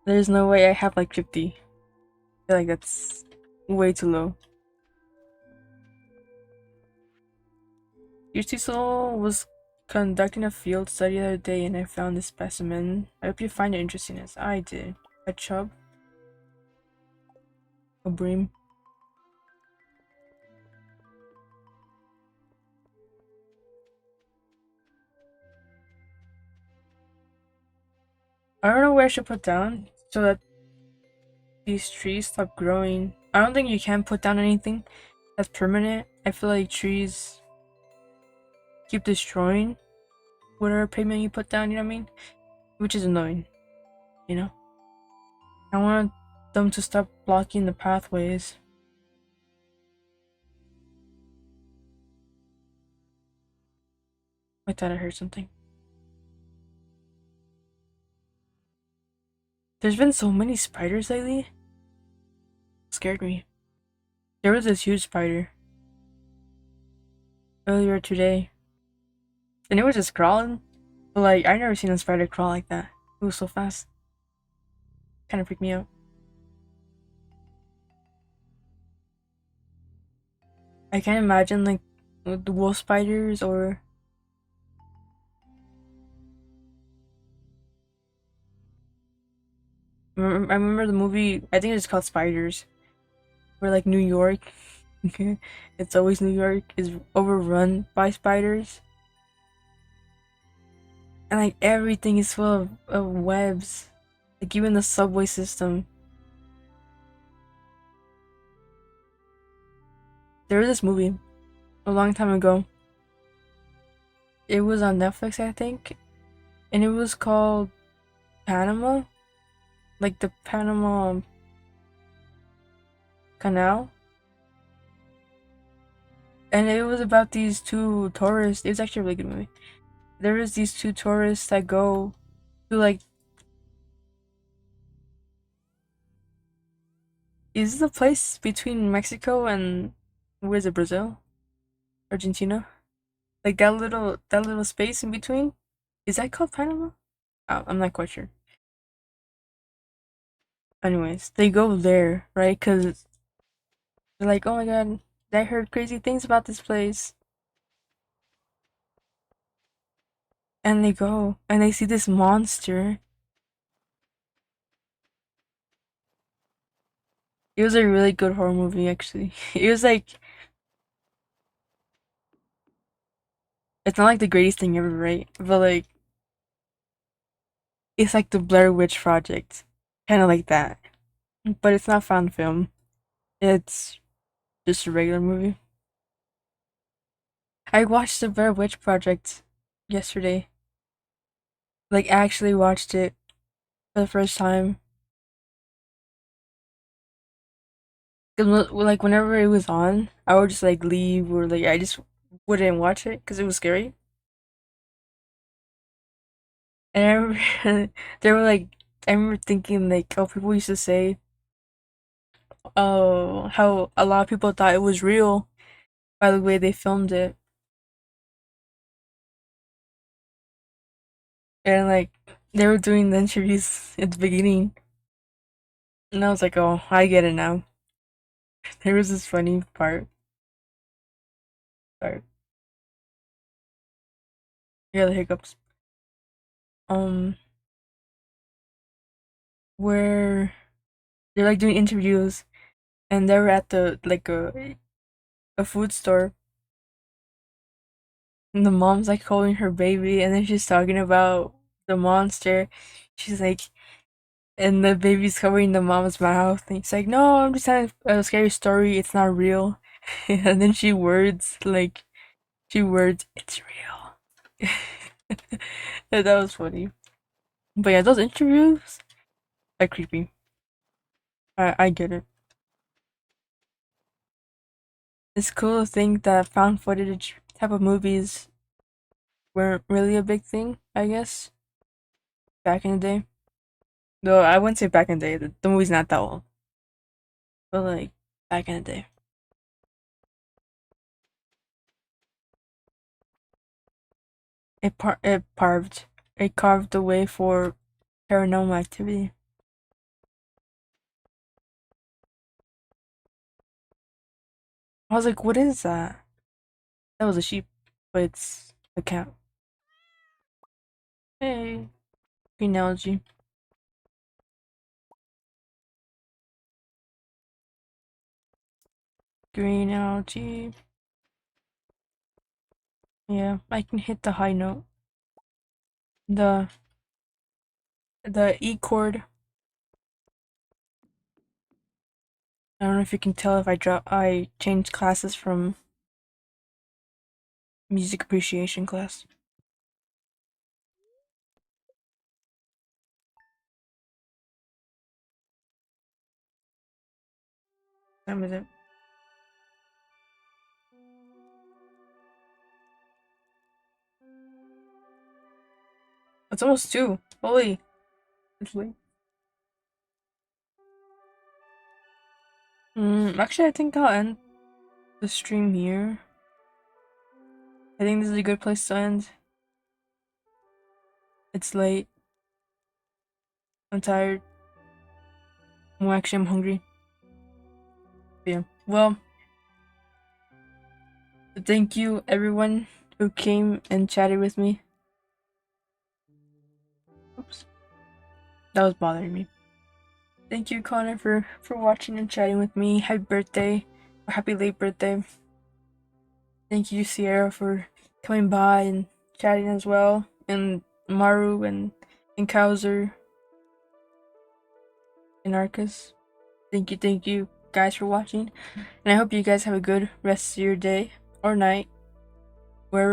There's no way I have like 50. I feel like that's way too low. Your Cecil was conducting a field study the other day and I found this specimen. I hope you find it interesting as I did. A chub? A bream? I don't know where I should put down so that these trees stop growing. I don't think you can put down anything that's permanent. I feel like trees keep destroying whatever pavement you put down, you know what I mean? Which is annoying, you know? I want them to stop blocking the pathways. I thought I heard something. There's been so many spiders lately. It scared me. There was this huge spider earlier today, and it was just crawling. But like, I never seen a spider crawl like that. It was so fast. Kind of freaked me out. I can't imagine like with the wolf spiders or I remember the movie. I think it's called Spiders, where like New York, it's always New York is overrun by spiders, and like everything is full of webs. Like even the subway system. There was this movie a long time ago. It was on Netflix, I think, and it was called Panama, like the Panama Canal. And it was about these two tourists. It was actually a really good movie. There was these two tourists that go to like, is the place between Mexico and where's it, Brazil? Argentina? Like that little space in between? Is that called Panama? Oh, I'm not quite sure. Anyways, they go there, right? Cause they're like, oh my god, I heard crazy things about this place. And they go and they see this monster. It was a really good horror movie, actually. It was like, it's not like the greatest thing ever, right? But like, it's like the Blair Witch Project, kind of like that. But it's not found film. It's just a regular movie. I watched the Blair Witch Project yesterday. Like, actually watched it for the first time. 'Cause, like, whenever it was on, I would just like leave or like I just wouldn't watch it because it was scary. And I remember they were like, I remember thinking like, oh, people used to say, oh, how a lot of people thought it was real by the way they filmed it, and like they were doing the interviews at the beginning, and I was like, oh, I get it now. There was this funny part. Yeah, the hiccups. Um, where they're like doing interviews, and they were at the like a food store, and the mom's like holding her baby, and then she's talking about the monster. She's like, and the baby's covering the mom's mouth, and she's like, "No, I'm just telling a scary story. It's not real." And then she words, "It's real." And that was funny. But yeah, those interviews are creepy. I get it. It's cool to think that found footage type of movies weren't really a big thing, I guess, back in the day. Though I wouldn't say back in the day, the movie's not that old. But like back in the day. It carved the way for paranormal activity. I was like, what is that? That was a sheep, but it's a cat. Hey, green algae. Green algae. Yeah, I can hit the high note. The the E chord. I don't know if you can tell if I changed classes from music appreciation class. Time is it? It's almost two. Holy, it's late. Actually, I think I'll end the stream here. I think this is a good place to end. It's late. I'm tired. Well, actually, I'm hungry. Yeah. Well, thank you everyone who came and chatted with me. Oops. That was bothering me. Thank you, Connor, for watching and chatting with me. Happy birthday. Or happy late birthday. Thank you, Sierra, for coming by and chatting as well. And Maru and Kowser and Arcus. Thank you guys for watching. And I hope you guys have a good rest of your day or night, wherever